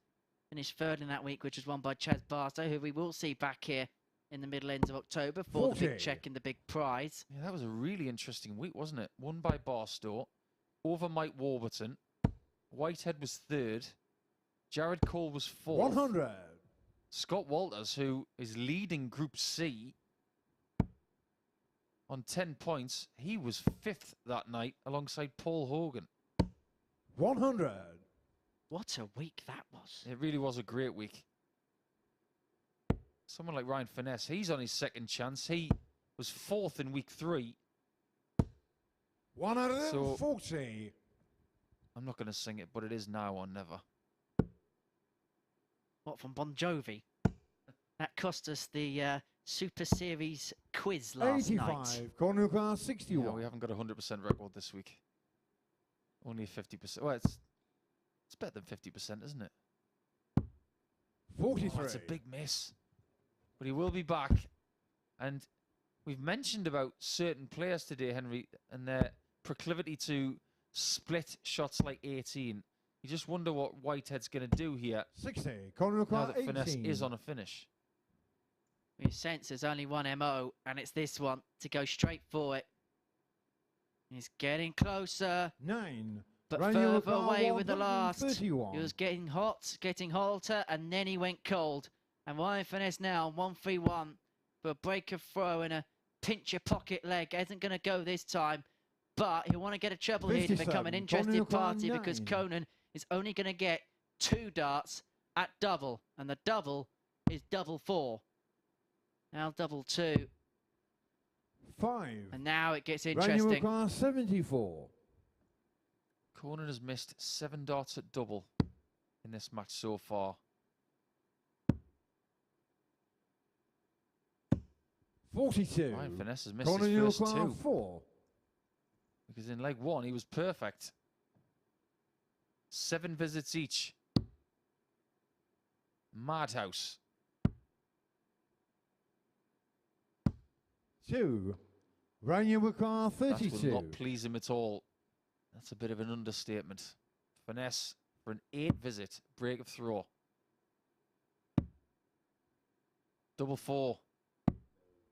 Finished 3rd in that week, which was won by Chaz Barstow, who we will see back here in the middle ends of October for the big 40. check and the big prize. Yeah, that was a really interesting week, wasn't it? Won by Barstow, over Mike Warburton. Whitehead was 3rd. Jared Cole was 4th. 100. Scott Walters, who is leading Group C on 10 points, he was 5th that night alongside Paul Hogan. 100. What a week that was. It really was a great week. Someone like Ryan Finesse, he's on his 2nd chance. He was 4th in week 3. 140. I'm not going to sing it, but it is now or never. What, from Bon Jovi? That cost us the Super Series quiz last 85. night. Corner car 61. Yeah, we haven't got a 100% record this week. Only a 50%. Well, it's better than 50%, isn't it? 43. Oh, it's a big miss. But he will be back. And we've mentioned about certain players today, Henry, and their proclivity to split shots like 18. You just wonder what Whitehead's going to do here 60. Corner now car that 18. Finesse is on a finish. We sense there's only one MO, and it's this one, to go straight for it. He's getting closer, 9. but Manual further car away with the last. 131. He was getting hot, getting hotter, and then he went cold. And Ryan Finesse now on 131 for a breaker throw and a pinch your pocket leg. Isn't going to go this time, but he'll want to get a treble here to become an 57. interesting Corner car party because 9. Conan is only going to get 2 darts at double, and the double is double 4. Now double 2, 5. and now it gets Manual interesting. car 74. Conan has missed 7 darts at double in this match so far. 42. Ryan Finesse has missed Corner his first car 2. 4. Because in leg 1, he was perfect. 7 visits each. Madhouse. 2. Manual car That 32. will not please him at all. That's a bit of an understatement. Finesse for an 8 visit. Break of throw. Double 4.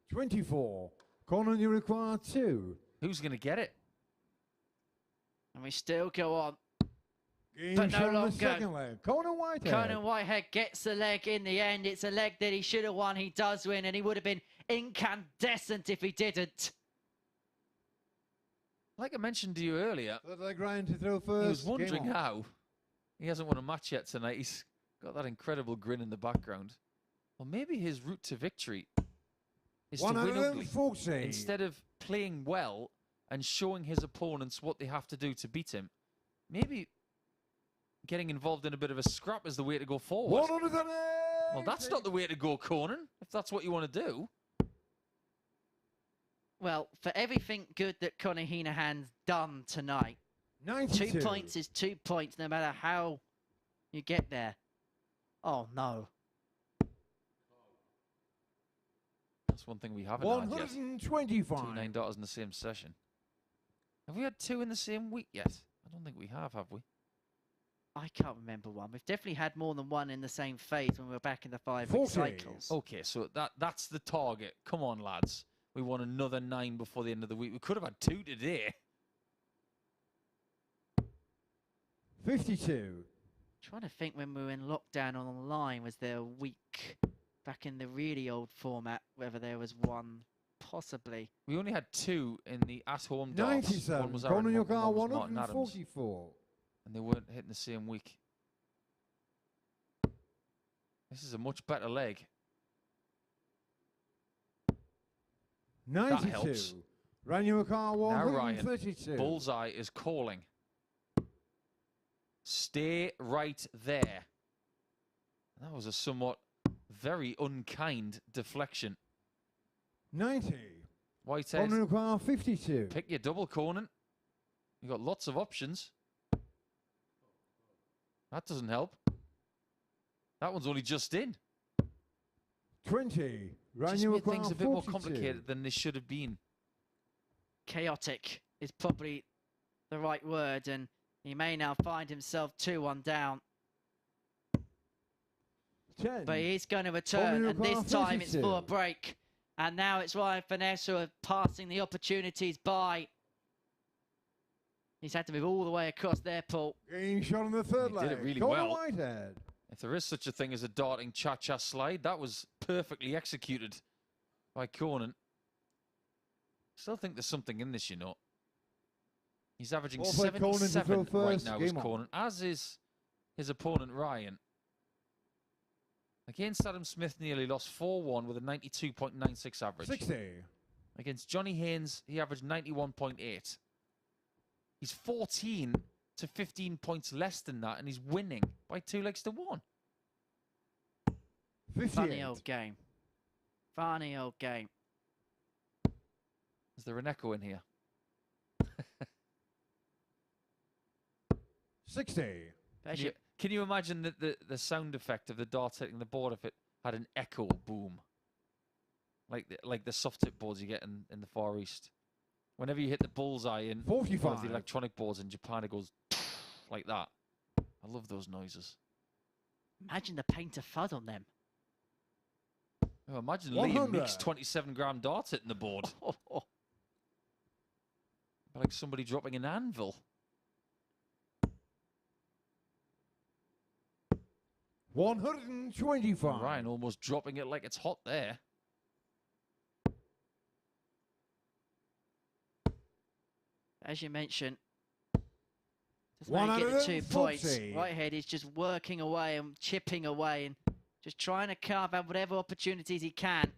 24. Corner you require 2. Who's going to get it? And we still go on. Game But no shot on the longer. second leg. Conor Whitehead. Conor Whitehead gets the leg in the end. It's a leg that he should have won. He does win, and he would have been incandescent if he didn't. Like I mentioned to you earlier, Third leg round to throw first. he was Game wondering on. how he hasn't won a match yet tonight. He's got that incredible grin in the background. Well, maybe his route to victory is to win ugly. 140. Instead of playing well and showing his opponents what they have to do to beat him, maybe getting involved in a bit of a scrap is the way to go forward. 180. Well, that's not the way to go, Conan, if that's what you want to do. Well, for everything good that Conor Henahan's done tonight, 92. 2 points is 2 points no matter how you get there. Oh, no. That's one thing we haven't had yet. 125. 2 9 daughters in the same session. Have we had 2 in the same week yet? I don't think we have we? I can't remember one. We've definitely had more than one in the same phase when we were back in the 5-week 40. cycles. Okay, so that's the target. Come on, lads. We want another 9 before the end of the week. We could have had 2 today. 52. Trying to think when we were in lockdown online, was there a week back in the really old format, whether there was one, possibly. We only had 2 in the at-home darts. 97. One was Aaron Conor your Monk and car one was Martin Adams. 144. And they weren't hitting the same week. This is a much better leg. 92. helps. Ran your car Now Ryan, 132. Bullseye is calling. Stay right there. That was a somewhat very unkind deflection. 90. Whitehead, Conor Henahan 52. pick your double, Conan. You've got lots of options. That doesn't help. That one's only just in. 20. Just made things a bit more 42. complicated than they should have been. Chaotic is probably the right word, and he may now find himself 2-1 down. 10. But he's going to return, and this time it's for a break. And now it's Ryan Finesse who are passing the opportunities by. He's had to move all the way across there, Paul. Game shot on the third He leg. did it really Conor well. Whitehead. If there is such a thing as a darting cha-cha slide, that was perfectly executed by Conan. Still think there's something in this, you know. He's averaging Well played, Conan, to 77 throw right first. now, as Game on. Conan, as is his opponent Ryan. Against Adam Smith-Neale, he lost 4-1 with a 92.96 average. 60. Against Johnny Haynes, he averaged 91.8. He's 14 to 15 points less than that, and he's winning by 2 legs to 1. 58. Funny old game. Funny old game. Is there an echo in here? 60. Can you imagine the sound effect of the dart hitting the board if it had an echo boom? Like the soft tip boards you get in the Far East. Whenever you hit the bullseye in one of 45. the electronic boards in Japan, it goes like that. I love those noises. Imagine the paint of FUD on them. Oh, imagine 100. Liam mixed 27-gram darts hitting the board. Like somebody dropping an anvil. 125. Ryan almost dropping it like it's hot there. As you mentioned, just managed to get the 2 points. 140. Whitehead is just working away and chipping away and just trying to carve out whatever opportunities he can.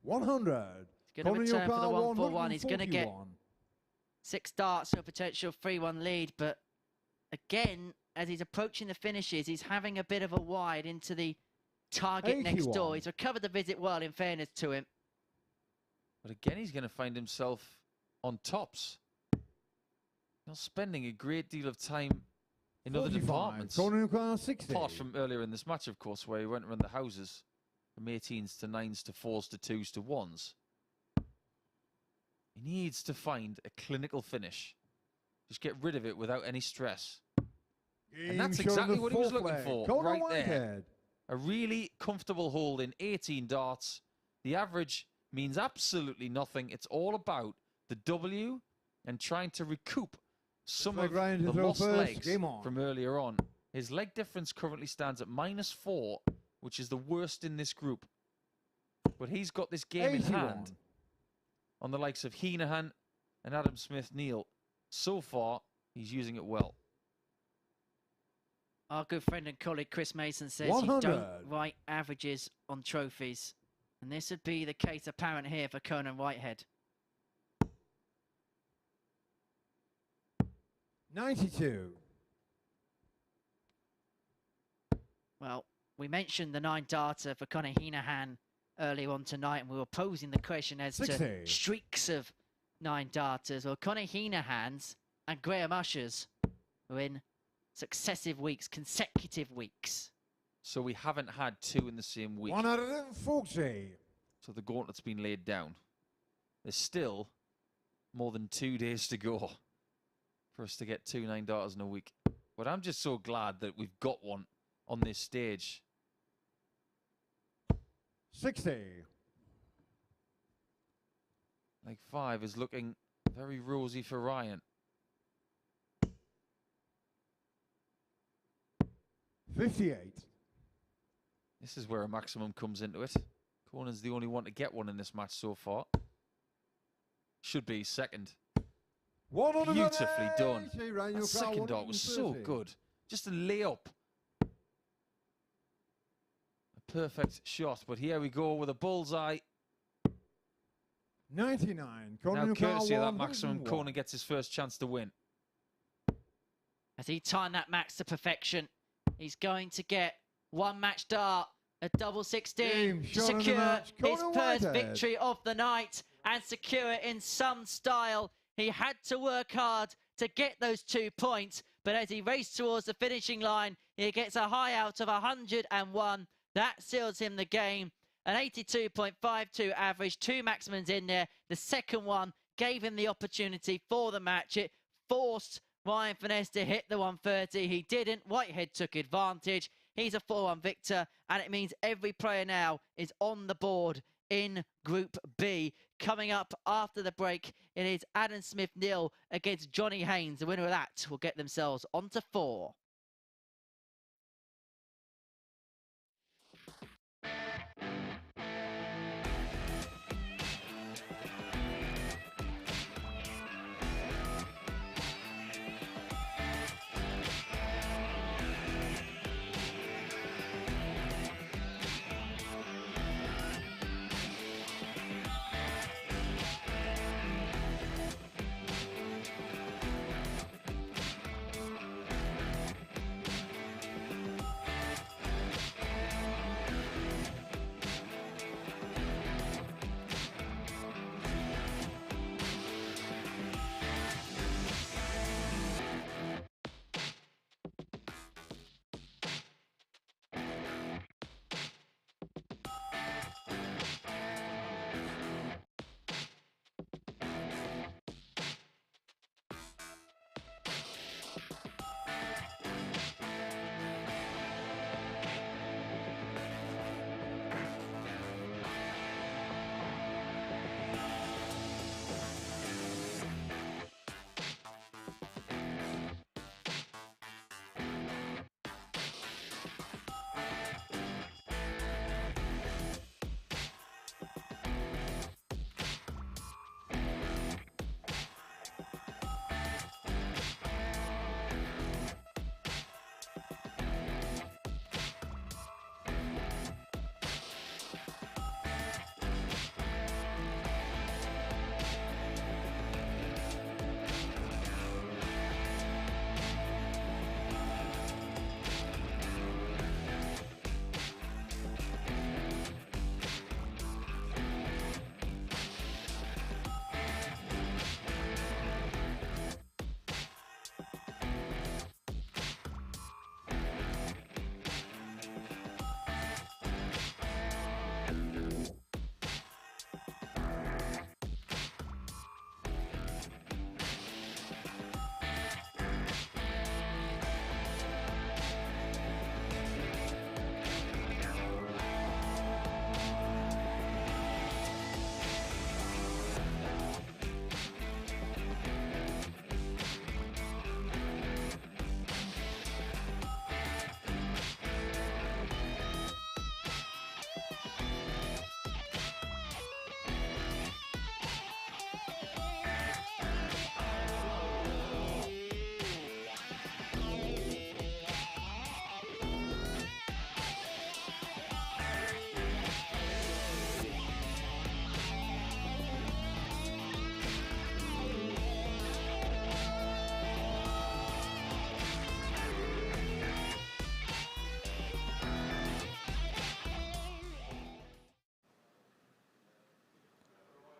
100. He's going to return for the 1-4-1. He's going to get 141. 6 darts for a potential 3-1 lead, but again, as he's approaching the finishes, he's having a bit of a wide into the target next 81. door. He's recovered the visit well, in fairness to him. But again, he's going to find himself on tops. Not spending a great deal of time in other 45. departments. Conor Henahan 60. Apart from earlier in this match, of course, where he went around the houses from 18s to 9s to 4s to 2s to 1s. He needs to find a clinical finish. Just get rid of it without any stress. And that's Game shot on exactly the what he was fourth looking leg. for, Conor right there. Whitehead. A really comfortable hold in 18 darts. The average means absolutely nothing. It's all about the W and trying to recoup some Looks of like Ryan to the throw lost first. legs Game on. from earlier on. His leg difference currently stands at -4, which is the worst in this group. But he's got this game in 81. hand on the likes of Henahan and Adam Smith-Neale. So far, he's using it well. Our good friend and colleague Chris Mason says 100. you don't write averages on trophies. And this would be the case apparent here for Conan Whitehead. 92. Well, we mentioned the 9 darter for Conor Henahan earlier on tonight, and we were posing the question as 60. to streaks of 9 darters. Well, Conor Henahan's and Graham Usher's were in successive weeks, consecutive weeks. So we haven't had 2 in the same week. 140. So the gauntlet's been laid down. There's still more than 2 days to go for us to get 2 9 darters in a week. But I'm just so glad that we've got one on this stage. 60. Leg 5 is looking very rosy for Ryan. 58. This is where a maximum comes into it. Conan's the only one to get one in this match so far. Should be second. Beautifully done. That second dart was so good. Just a layup. A perfect shot. But here we go with a bullseye. 99. Now, Conor courtesy of that Henahan maximum, 101. Conan gets his first chance to win. as he timed that max to perfection. He's going to get one match dart, a double 16, Game to shot of the secure match, his Conor first Whitehead. victory of the night and secure it in some style. He had to work hard to get those 2 points, but as he raced towards the finishing line, he gets a high out of 101. That seals him the game. An 82.52 average, 2 maximums in there. The second one gave him the opportunity for the match. It forced Ryan Finesse to hit the 130. He didn't. Whitehead took advantage. He's a 4-1 victor, and it means every player now is on the board in Group B. Coming up after the break, it is Adam Smith-Neale against Johnny Haynes. The winner of that will get themselves onto 4.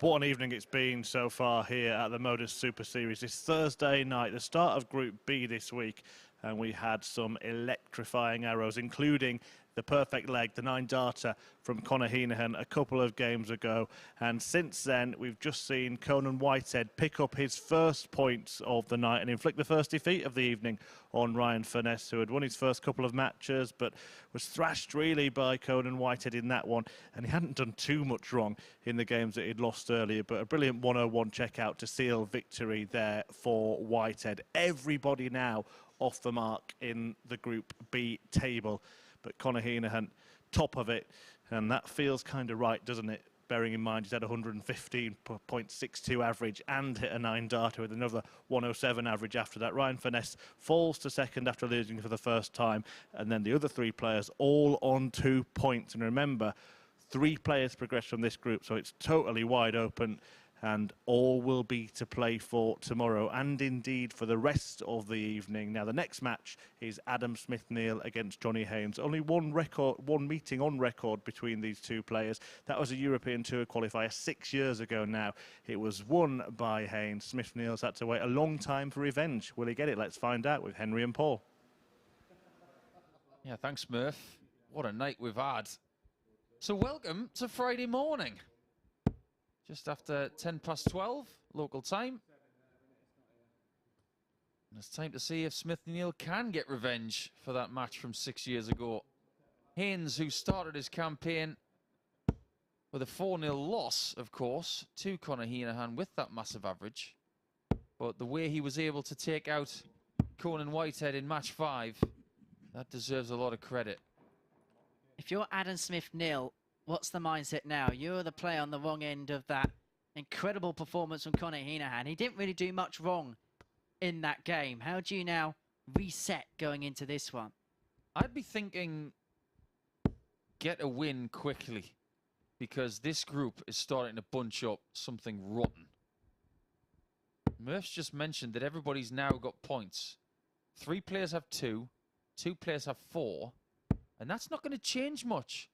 What an evening it's been so far here at the MODUS Super Series. It's Thursday night, the start of Group B this week, and we had some electrifying arrows, including the perfect leg, the 9-darter from Conor Henahan a couple of games ago. And since then, we've just seen Conan Whitehead pick up his first points of the night and inflict the first defeat of the evening on Ryan Furness, who had won his first couple of matches, but was thrashed really by Conan Whitehead in that one. And he hadn't done too much wrong in the games that he'd lost earlier, but a brilliant 101 checkout to seal victory there for Whitehead. Everybody now off the mark in the Group B table. But Conor Henahan, top of it, and that feels kind of right, doesn't it? Bearing in mind he's had 115.62 average and hit a 9-darter with another 107 average after that. Ryan Finesse falls to second after losing for the first time, and then the other 3 players all on 2 points. And remember, 3 players progress from this group, so it's totally wide open. and all will be to play for tomorrow and indeed for the rest of the evening. Now, the next match is Adam Smith-Neale against Johnny Haynes. Only one meeting on record between these two players. That was a European Tour qualifier 6 years ago now. It was won by Haynes. Smith-Neale's had to wait a long time for revenge. Will he get it? Let's find out with Henry and Paul. Yeah, thanks, Murph. What a night we've had. So welcome to Friday morning. Just after 12 local time. And it's time to see if Smith-Neale can get revenge for that match from 6 years ago. Haynes, who started his campaign with a 4-0 loss, of course, to Conor Henahan with that massive average. But the way he was able to take out Conan Whitehead in match 5, that deserves a lot of credit. If you're Adam Smith-Neale, what's the mindset now? You're the player on the wrong end of that incredible performance from Conor Henahan. He didn't really do much wrong in that game. How do you now reset going into this one? I'd be thinking get a win quickly, because this group is starting to bunch up something rotten. Murph's just mentioned that everybody's now got points. 3 players have 2, 2 players have 4, and that's not going to change much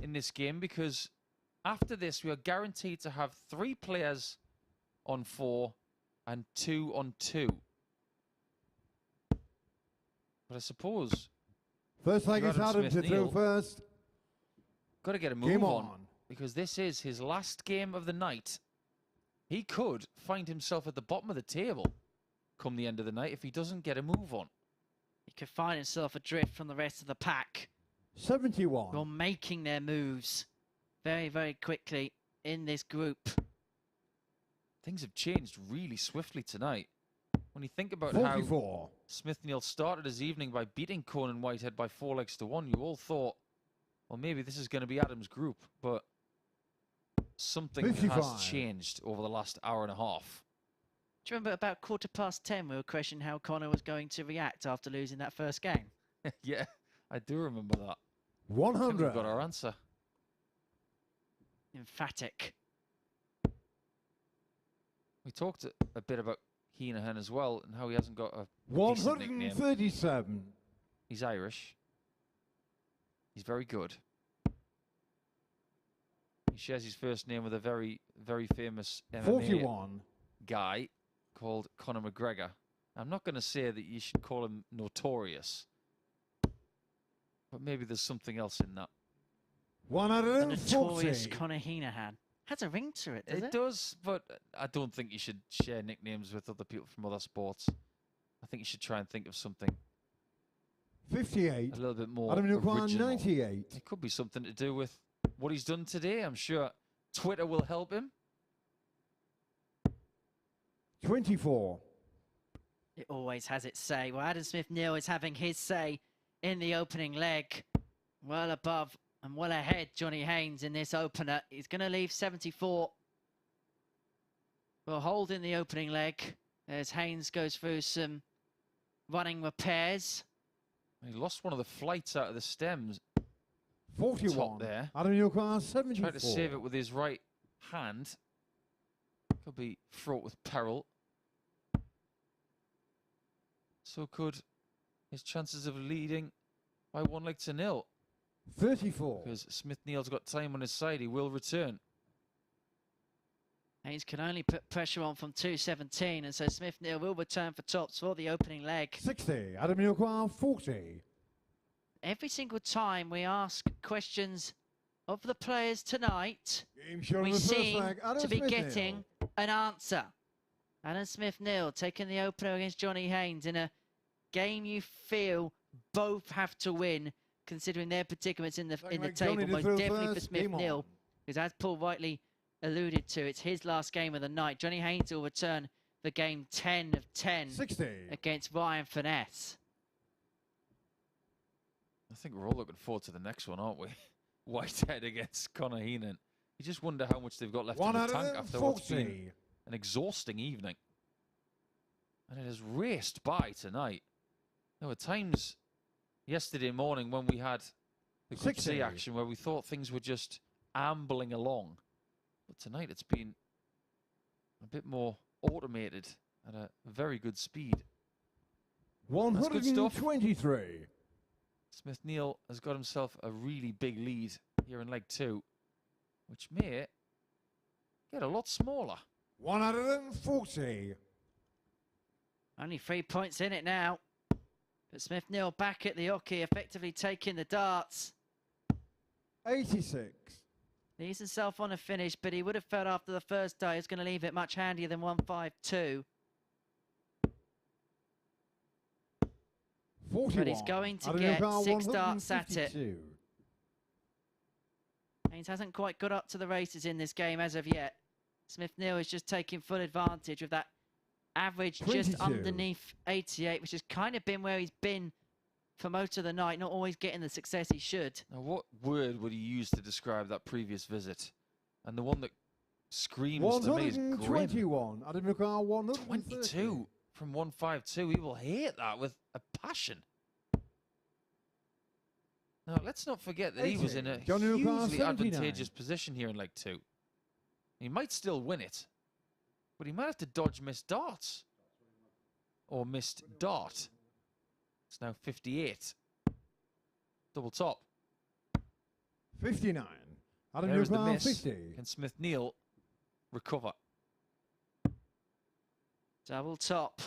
in this game, because after this we are guaranteed to have 3 players on 4 and 2 on 2. But I suppose First leg is Adam Adam to Smith-Neale throw first. got to get a move Game on, on. because this is his last game of the night. He could find himself at the bottom of the table come the end of the night if he doesn't get a move on. He could find himself adrift from the rest of the pack. 71. You're making their moves very, very quickly in this group. Things have changed really swiftly tonight. When you think about 44. how Smith-Neale started his evening by beating Conan Whitehead by 4 legs to 1, you all thought, well, maybe this is going to be Adam's group, but something 55. has changed over the last hour and a half. Do you remember about 10:15 we were questioning how Conor was going to react after losing that first game? Yeah, I do remember that. I think 100. we've got our answer. Emphatic. We talked a bit about Henahan as well, and how he hasn't got a decent nickname. 137. He's Irish. He's very good. He shares his first name with a very, very famous MMA 41. guy called Conor McGregor. I'm not going to say that you should call him notorious, but maybe there's something else in that. The 140. notorious Conor Henahan. Has a ring to it, does it? It does, but I don't think you should share nicknames with other people from other sports. I think you should try and think of something 58. a little bit more Adam Newquan, original. 98. It could be something to do with what he's done today. I'm sure Twitter will help him. 24. It always has its say. Well, Adam Smith-Neale is having his say in the opening leg. Well above and well ahead Johnny Haynes in this opener. He's going to leave 74. We'll hold in the opening leg as Haynes goes through some running repairs. He lost one of the flights out of the stems. 41. Top there. Adam Newquan, 74. Tried to save it with his right hand. Could be fraught with peril. So could his chances of leading by 1 leg to 0. 34. Because Smith-Neale's got time on his side. He will return. Haynes can only put pressure on from 217, and so Smith-Neale will return for tops for the opening leg. 60. Adam Newquan, 40. Every single time we ask questions of the players tonight, Game shown we in the first seem leg. Adam to be Smith-Neale. getting an answer. Adam Smith-Neale taking the opener against Johnny Haynes in a game you feel both have to win, considering their predicaments in the Second leg, table. Johnny to Most throw definitely for first. Game Smith-Neale, on. because as Paul rightly alluded to, it's his last game of the night. Johnny Haynes will return for game 10 of 10 60. against Ryan Finesse. I think we're all looking forward to the next one, aren't we? Whitehead against Conor Henahan. You just wonder how much they've got left in the tank after what's been 140. an exhausting evening. And it has raced by tonight. There were times yesterday morning when we had the Group 60. C action where we thought things were just ambling along. But tonight it's been a bit more automated at a very good speed. That's good stuff. 123. Smith-Neale has got himself a really big lead here in leg 2, which may get a lot smaller. 140. Only 3 points in it now. But Smith-Neale back at the hockey, effectively taking the darts. 86. Leaves himself on a finish, but he would have felt after the first day he's going to leave it much handier than 152. 41. But he's going to Adam get Newcar, 6 darts at it. 152. Haynes hasn't quite got up to the races in this game as of yet. Smith-Neale is just taking full advantage of that average 22. just underneath 88, which has kind of been where he's been for most of the night, not always getting the success he should. Now, what word would he use to describe that previous visit? And the one that screams to me is grim. 121. Adam Newcar, 130. 22 from 152. He will hate that with a passion. Now, let's not forget that he was in a Johnny Newcar, hugely 79. advantageous position here in leg 2. He might still win it, but he might have to dodge missed darts. Or missed dart. It's now 58. Double top. 59. Adam There's the Newcar, miss. 50. Can Smith-Neale recover? Double top.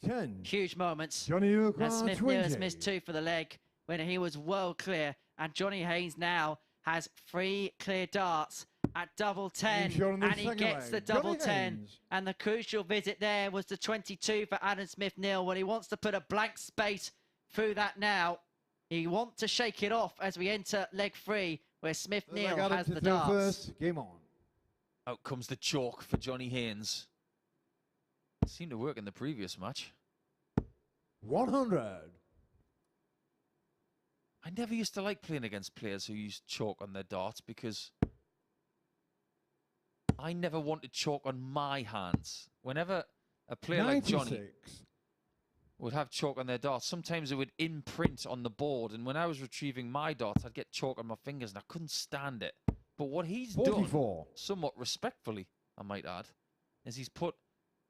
10. Huge moments. Johnny Newcar, And Smith-Neale 20. has missed 2 for the leg when he was well clear. And Johnny Haynes now has 3 clear darts at double 10. He's on the And he second gets the leg. double Johnny 10. Haynes. And the crucial visit there was the 22 for Adam Smith-Neale. When he wants to put a blank space through that now. He wants to shake it off as we enter leg 3, where Smith-Neale has the darts. First. Game on. Out comes the chalk for Johnny Haynes. Seemed to work in the previous match. 100. I never used to like playing against players who used chalk on their darts because I never wanted chalk on my hands. Whenever a player like 96. Johnny would have chalk on their darts, sometimes it would imprint on the board, and when I was retrieving my darts, I'd get chalk on my fingers, and I couldn't stand it. But what he's 44. done, somewhat respectfully, I might add, is he's put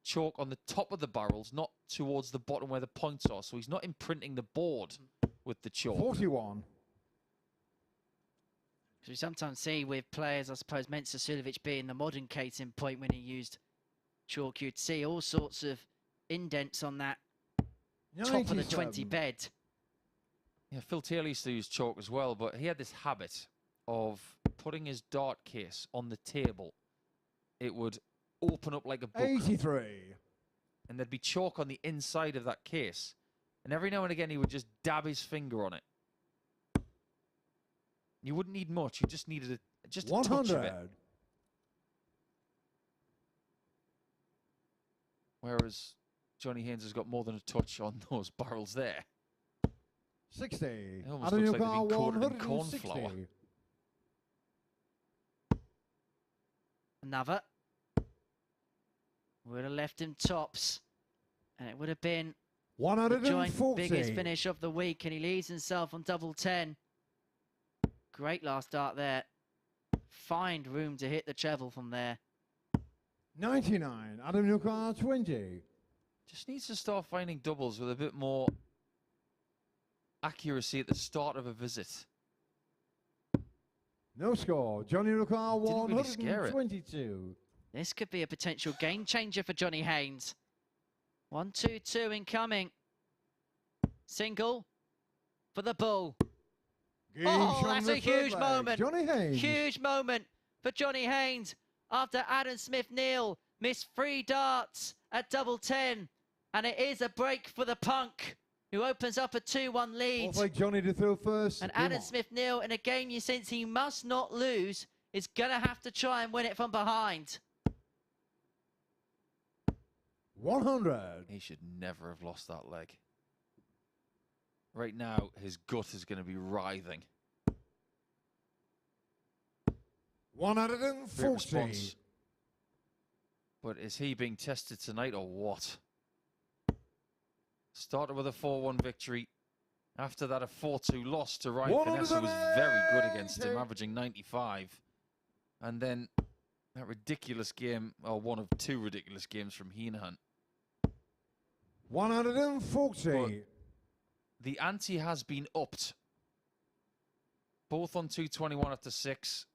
chalk on the top of the barrels, not towards the bottom where the points are. So he's not imprinting the board with the chalk. 41. We sometimes see with players, I suppose, Mensa Sulevic being the modern case in point when he used chalk, you'd see all sorts of indents on that top of the 20 bed. Yeah, Phil Taylor used to use chalk as well, but he had this habit of putting his dart case on the table. It would open up like a book. 83. And there'd be chalk on the inside of that case. And every now and again, he would just dab his finger on it. You wouldn't need much. You just needed just a touch of it. 100. Whereas Johnny Haynes has got more than a touch on those barrels there. 60. It almost Adam looks like Newcar, they've been coated in 160. corn flour. Another. Would have left him tops. And it would have been the joint 140. biggest finish of the week. And he leaves himself on double 10. Great last dart there. Find room to hit the treble from there. 99. Adam Newcar, 20. Just needs to start finding doubles with a bit more accuracy at the start of a visit. No score. Johnny Newcar, Didn't really scare it. 122. This could be a potential game changer for Johnny Haynes. 1-2-2 incoming. Single for the bull. Oh, that's a huge moment. Johnny Haynes. Huge moment for Johnny Haynes after Adam Smith-Neale missed 3 darts at double 10. And it is a break for the punk, who opens up a 2-1 lead. Like Johnny to throw first. And Game Adam on. Smith-Neale, in a game you sense he must not lose, is going to have to try and win it from behind. 100. He should never have lost that leg. Right now, his gut is going to be writhing. 140. Great response. But is he being tested tonight or what? Started with a 4-1 victory. After that, a 4-2 loss to Ryan Finesse, who was very good against him, averaging 95. And then that ridiculous game, or one of two ridiculous games from Henahan. 140. But the ante has been upped. Both on 221 after 6.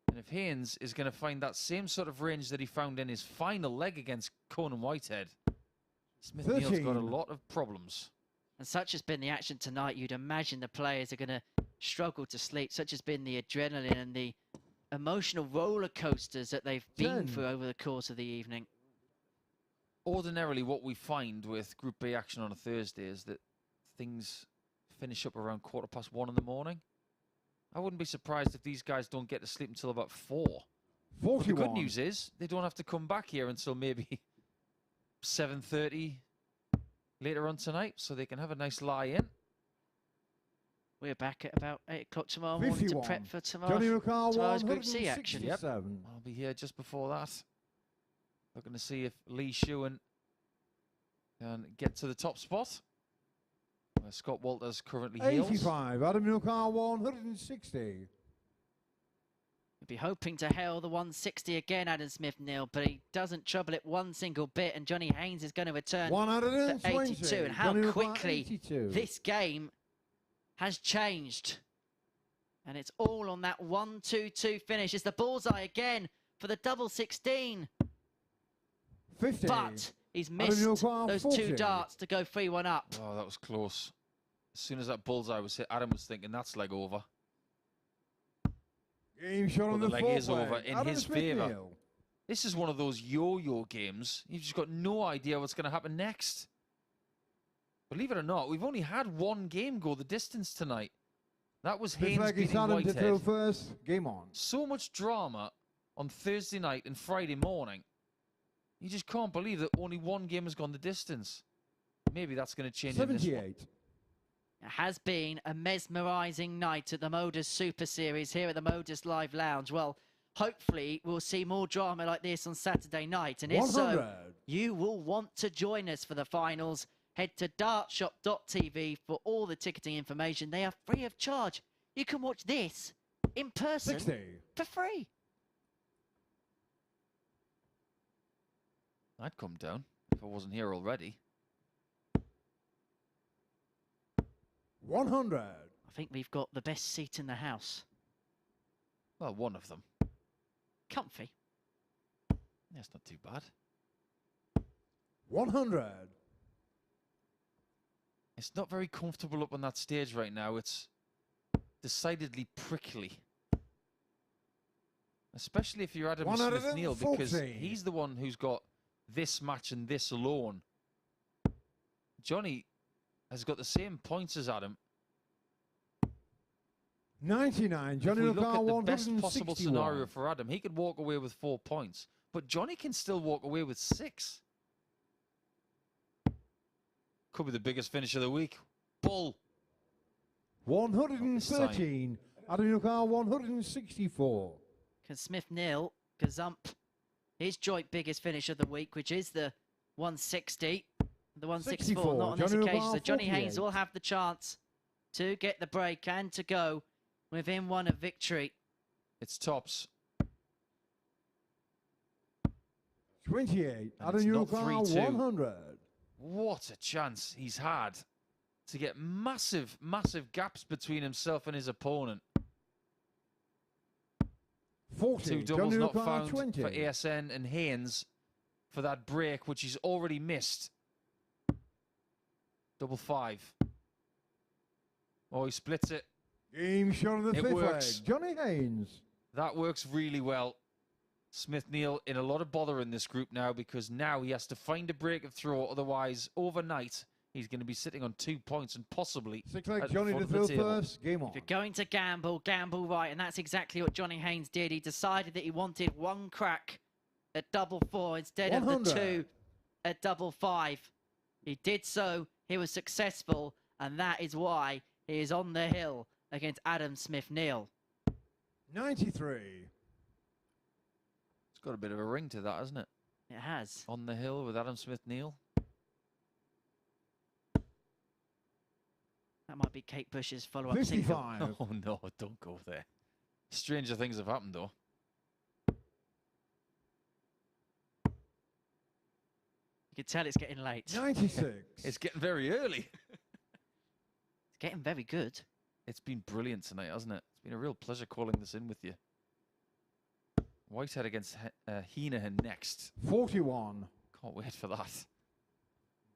And if Haynes is going to find that same sort of range that he found in his final leg against Conan Whitehead, Smith-Neale's got a lot of problems. And such has been the action tonight, you'd imagine the players are going to struggle to sleep. Such has been the adrenaline and the emotional roller coasters that they've been through over the course of the evening. Ordinarily, what we find with Group B action on a Thursday is that things finish up around 1:15 in the morning. I wouldn't be surprised if these guys don't get to sleep until about 4. 41. But the good news is they don't have to come back here until maybe 7:30 later on tonight, so they can have a nice lie in. We're back at about 8 o'clock tomorrow morning to prep for Johnny Ricard, tomorrow's Group C action. Yep. I'll be here just before that. Looking to see if Lee Shewan can get to the top spot, where Scott Walters currently heals. 85. Adam Ricard, 160. He'll be hoping to hail the 160 again, Adam Smith-Neale, but he doesn't trouble it one single bit, and Johnny Haynes is going to return to 82. And how quickly this game has changed. And it's all on that 1-2-2 finish. It's the bullseye again for the double 16. 50. But he's missed those 40. 2 darts to go 3-1 up. Oh, that was close. As soon as that bullseye was hit, Adam was thinking that's leg over. Game shot on the the leg is over in Adam his favour. Smith-Neale. This is one of those yo-yo games. You've just got no idea what's going to happen next. Believe it or not, we've only had one game go the distance tonight. That was Haynes beating Whitehead. First. Game on. So much drama on Thursday night and Friday morning. You just can't believe that only one game has gone the distance. Maybe that's going to change in this one. 78. It has been a mesmerising night at the MODUS Super Series here at the MODUS Live Lounge. Well, hopefully we'll see more drama like this on Saturday night. And if 100. so, you will want to join us for the finals. Head to dartshop.tv for all the ticketing information. They are free of charge. You can watch this in person 60. for free. I'd come down if I wasn't here already. 100. I think we've got the best seat in the house. Well, one of them. Comfy. That's not too bad. 100. It's not very comfortable up on that stage right now. It's decidedly prickly. Especially if you're Adam Smith-Neale, because he's the one who's got this match and this alone. Johnny has got the same points as Adam. 99. If Johnny we look at the Ricard, best possible scenario 161. for Adam, he could walk away with 4 points. But Johnny can still walk away with 6. Could be the biggest finish of the week. Bull. 113. Adam Ricard, 164. Can Smith-Neale gazump his joint biggest finish of the week, which is the 160. The 164, 64. not on this Johnny occasion. Ricard, So Johnny 48. Haynes will have the chance to get the break and to go within one of victory. It's tops. 28. And Adam it's not Ricard, 3-2. 100. What a chance he's had to get massive, massive gaps between himself and his opponent. 40. 2 doubles Johnny not Ricard, found 20. for ASN and Haynes for that break, which he's already missed. Double 5. Oh, he splits it. Game shot on the It fifth works. leg. Johnny Haynes. That works really well. Smith-Neale in a lot of bother in this group now, because now he has to find a break of throw. Otherwise, overnight, he's going to be sitting on 2 points and possibly 6 leg. at the Johnny front to of the throw table. first. Game on. If you're going to gamble, gamble right. And that's exactly what Johnny Haynes did. He decided that he wanted one crack at double 4 instead of the 100. 2 at double 5. He did so. He was successful. And that is why he is on the hill against Adam Smith-Neale. 93. It's got a bit of a ring to that, hasn't it? It has. On the hill with Adam Smith-Neale. That might be Kate Bush's follow-up single. 55. Oh no, don't go there. Stranger things have happened though. can tell it's getting late. 96. It's getting very early. It's getting very good. It's been brilliant tonight, hasn't it? It's been a real pleasure calling this in with you. Whitehead against Henahan next. 41. Can't wait for that.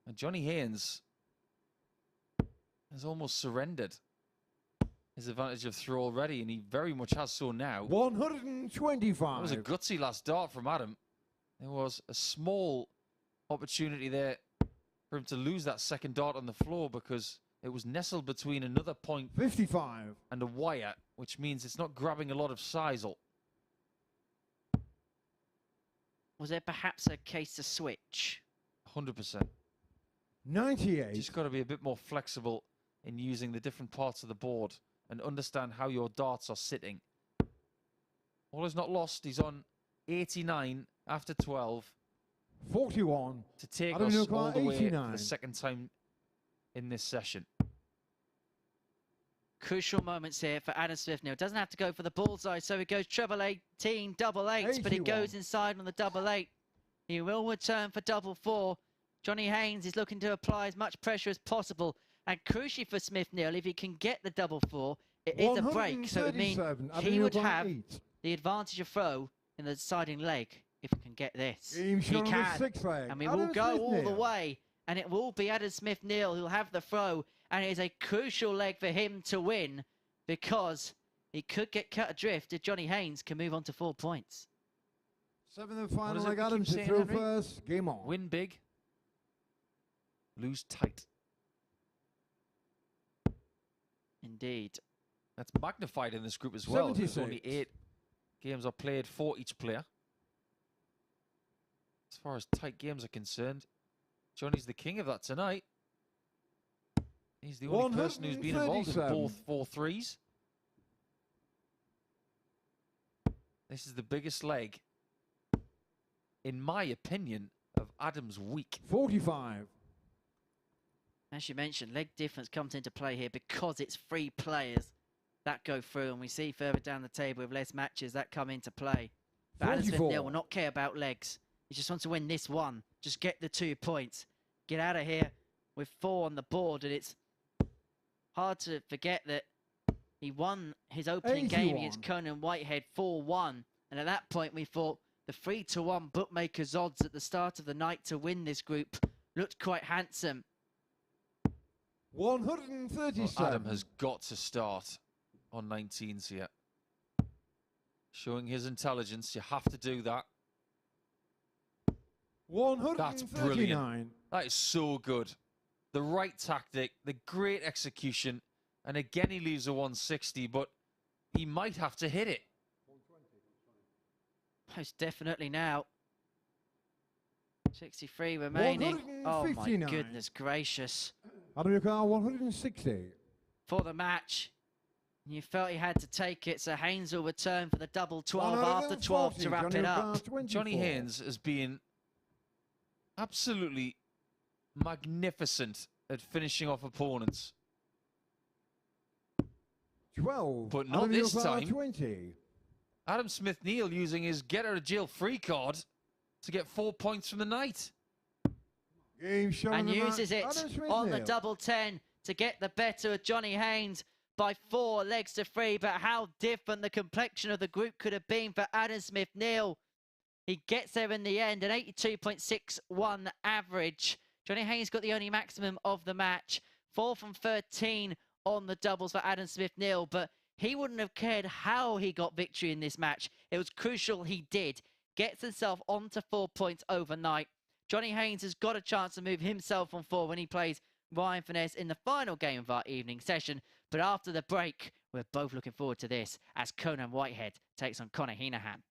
And Johnny Haynes has almost surrendered his advantage of throw already, and he very much has so now. 125. That was a gutsy last dart from Adam. There was a small opportunity there for him to lose that second dart on the floor because it was nestled between another point 55. and a wire, which means it's not grabbing a lot of sisal. Was there perhaps a case to switch? 100%. 98. Just got to be a bit more flexible in using the different parts of the board and understand how your darts are sitting. All is not lost. He's on 89 after 12 41. to take Adam us Newcombe, all the way for 89. the second time in this session. Crucial moments here for Adam Smith-Neale. Doesn't have to go for the bullseye, so he goes treble 18, double 8, but he 81. goes inside on the double 8. He will return for double 4. Johnny Haynes is looking to apply as much pressure as possible. And crucially for Smith-Neale, if he can get the double 4, it is a break. So it would mean 137. Adam he would Newcombe, have 8. the advantage of throw in the deciding leg if he can get this. Game He shot on the can. 6th leg. And we Adam will go all the Smith-Neale. way. And it will be Adam Smith-Neale who'll have the throw. And it is a crucial leg for him to win because he could get cut adrift if Johnny Haynes can move on to 4 points. 7th and What final is it leg. we Adam keep to saying, throw Henry? first. Game on. Win big, lose tight. Indeed. That's magnified in this group as well. There's only 76. 8 games are played for each player. As far as tight games are concerned, Johnny's the king of that tonight. He's the only person who's been involved in 137. both 4 threes. This is the biggest leg, in my opinion, of Adam's week. 45. As you mentioned, leg difference comes into play here because it's 3 players that go through. And we see further down the table with less matches that come into play. But Adam 44. Smith-Neale will not care about legs. He just wants to win this one. Just get the 2 points. Get out of here with 4 on the board. And it's hard to forget that he won his opening game 81. against Conor Whitehead 4-1. And at that point, we thought the 3-1 bookmakers' odds at the start of the night to win this group looked quite handsome. 137. Well, Adam has got to start on 19s here. Showing his intelligence, you have to do that. 139. That's brilliant. That is so good. The right tactic, the great execution, and again he leaves a 160, but he might have to hit it. Most definitely now. 63 remaining. Oh my 159. goodness gracious. Adam Newcombe, 160. For the match. You felt he had to take it, so Haynes will return for the double 12 after 12 to wrap it up. Johnny Haynes has been absolutely magnificent at finishing off opponents. 12. But not Adam this Newcombe, time. 20. Adam Smith-Neale using his get out of jail free card to get 4 points from the night. Game shot And on the uses mat. it Adam on the Smith-Neale. double 10 to get the better of Johnny Haynes by 4 legs to 3. But how different the complexion of the group could have been for Adam Smith-Neale. He gets there in the end, an 82.61 average. Johnny Haynes got the only maximum of the match. 4 from 13 on the doubles for Adam Smith-Neale, but he wouldn't have cared how he got victory in this match. It was crucial he did. Gets himself onto 4 points overnight. Johnny Haynes has got a chance to move himself on 4 when he plays Ryan Finesse in the final game of our evening session. But after the break, we're both looking forward to this as Conan Whitehead takes on Conor Henahan.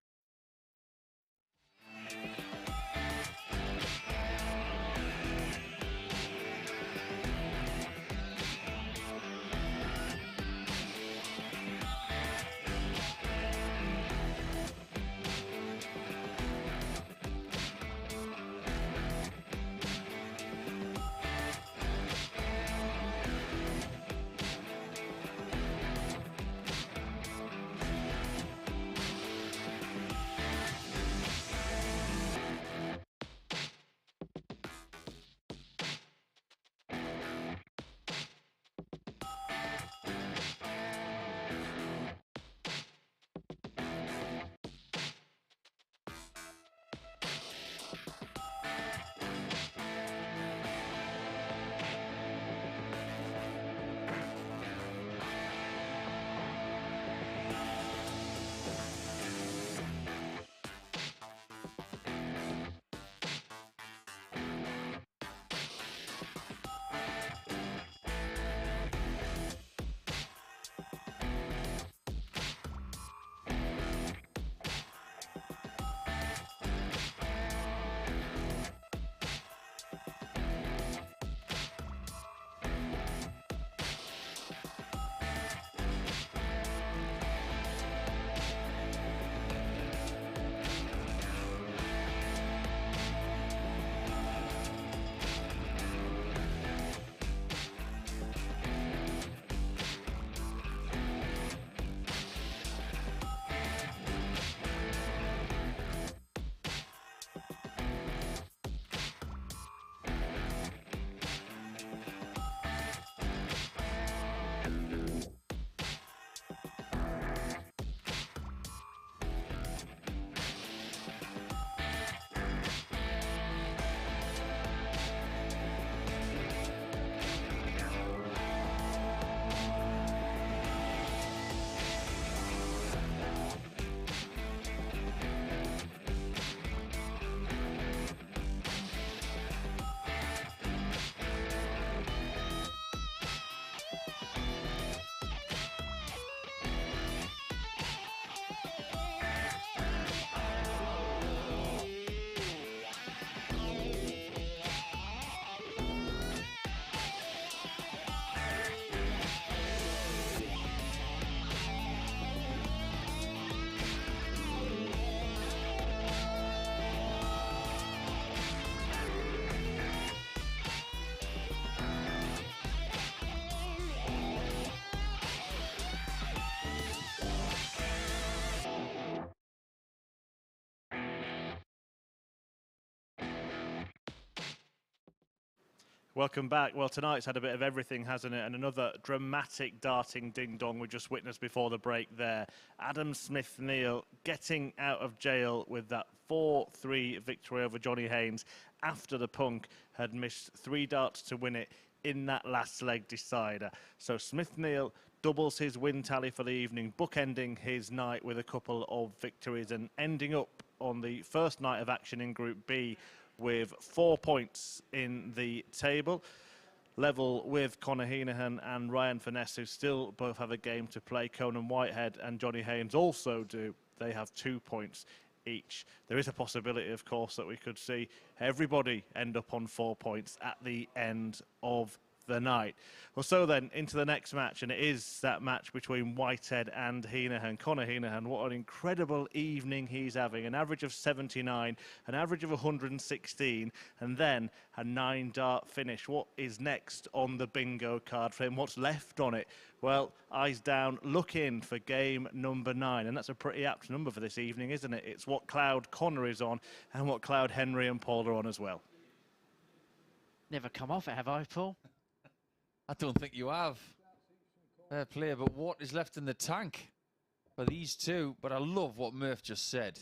Welcome back. Well, tonight's had a bit of everything, hasn't it? And another dramatic darting ding-dong we just witnessed before the break there. Adam Smith-Neale getting out of jail with that 4-3 victory over Johnny Haynes after the punk had missed 3 darts to win it in that last leg decider. So Smith-Neale doubles his win tally for the evening, bookending his night with a couple of victories and ending up on the first night of action in Group B with 4 points in the table, level with Conor Henahan and Ryan Finesse, who still both have a game to play. Conan Whitehead and Johnny Haynes also do. They have 2 points each. There is a possibility, of course, that we could see everybody end up on 4 points at the end of the night. Well, so then into the next match, and it is that match between Whitehead and Henahan. Conor Henahan, what an incredible evening he's having. An average of 79, an average of 116, and then a 9-dart finish. What is next on the bingo card for him? What's left on it? Well, eyes down, look in for game number 9, and that's a pretty apt number for this evening, isn't it? It's what cloud Conor is on and what cloud Henry and Paul are on as well. Never come off it, have I, Paul? I don't think you have. Fair play, but what is left in the tank for these two? But I love what Murph just said.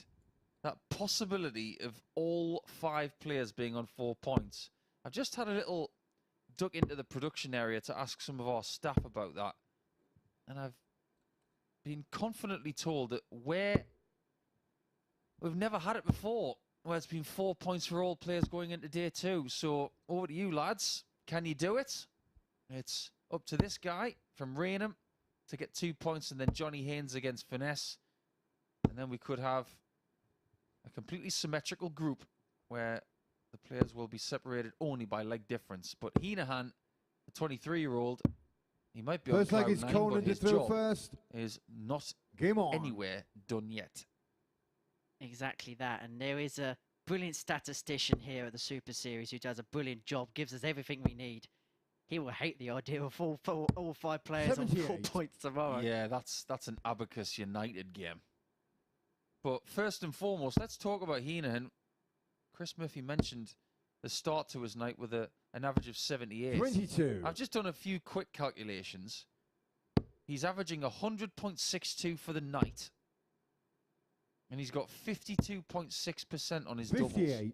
That possibility of all 5 players being on 4 points. I've just had a little duck into the production area to ask some of our staff about that. And I've been confidently told that where we've never had it before, where it's been 4 points for all players going into day 2. So over to you, lads. Can you do it? It's up to this guy from Raynham to get 2 points, and then Johnny Haynes against Finesse. And then we could have a completely symmetrical group where the players will be separated only by leg difference. But Henahan, the 23-year-old, he might be First on leg cloud is 9, Conan but to his throw job first. is not Game on. anywhere done yet. Exactly that. And there is a brilliant statistician here at the Super Series who does a brilliant job, gives us everything we need. He will hate the idea of all 5 players on 4 78. points tomorrow. Yeah, that's an Abacus United game. But first and foremost, let's talk about Henahan. Chris Murphy mentioned the start to his night with an average of 78. 22. I've just done a few quick calculations. He's averaging 100.62 for the night. And he's got 52.6% on his 58. doubles.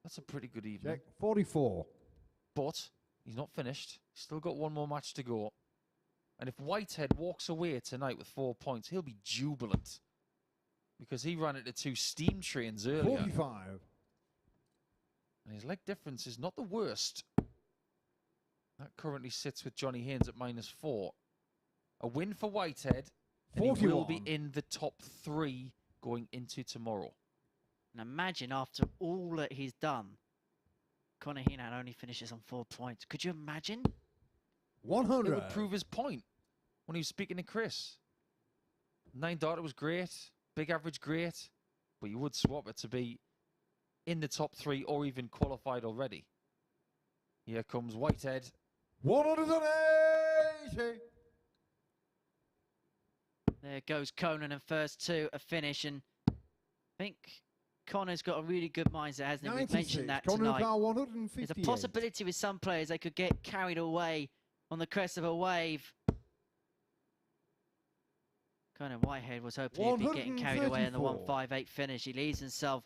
That's a pretty good evening. Check. 44. But he's not finished. He's still got 1 more match to go. And if Whitehead walks away tonight with 4 points, he'll be jubilant. Because he ran into 2 steam trains earlier. 45. And his leg difference is not the worst. That currently sits with Johnny Haynes at -4. A win for Whitehead. And he will be 41. in the top 3 going into tomorrow. And imagine after all that he's done, Conor Henahan only finishes on 4 points. Could you imagine? 100. It would prove his point when he was speaking to Chris. 9-darter was great. Big average, great. But you would swap it to be in the top 3 or even qualified already. Here comes Whitehead. 180. There goes Conan and first 2 a finish. And I think Conor's got a really good mindset, hasn't he? We've mentioned that Conor tonight. Henahan 158. There's a possibility with some players they could get carried away on the crest of a wave. Conor Whitehead was hoping he'd be getting carried away in the 158 finish. He leaves himself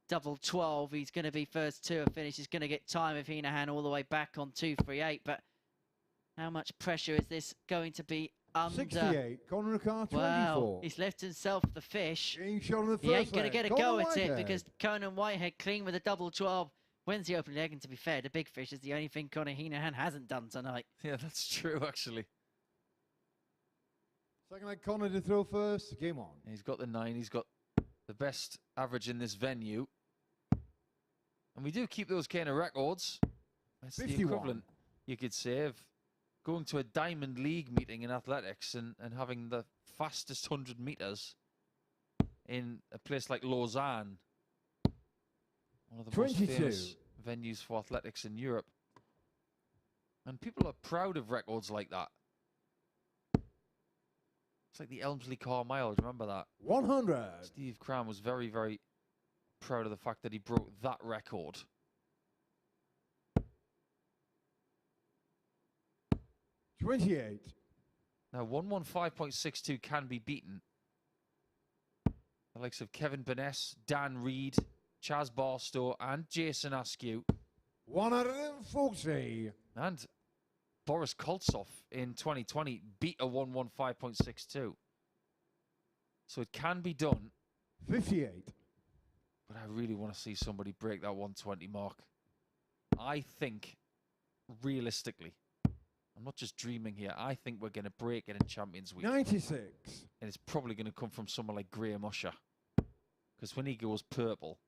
double 12. He's going to be first 2 a finish. He's going to get time with Henahan all the way back on 238. But how much pressure is this going to be under? 68. Conor Henahan 24. Well, he's left himself the fish. Game shot on the first He ain't going to leg. get a Conor go at it Whitehead. because Conan Whitehead clean with a double 12 wins the opening leg. And to be fair, the big fish is the only thing Conor Henahan hasn't done tonight. Yeah, that's true, actually. Second leg, Conor to throw first. Game on. He's got the 9. He's got the best average in this venue. And we do keep those kind of records. That's the 51. equivalent, you could say, of going to a Diamond League meeting in athletics and having the fastest 100 meters in a place like Lausanne. One of the most 22. famous venues for athletics in Europe. And people are proud of records like that. It's like the Elmsley Car Mile, do you remember that? 100. Steve Cram was very, very proud of the fact that he broke that record. 28. Now, 115.62 can be beaten. The likes of Kevin Finesse, Dan Reed, Chaz Barstow, and Jason Askew. 140. And Boris Koltsov in 2020 beat a 115.62. So it can be done. 58. But I really want to see somebody break that 120 mark. I think, realistically, I'm not just dreaming here, I think we're going to break it in Champions Week. 96. And it's probably going to come from someone like Graham Usher. Because when he goes purple,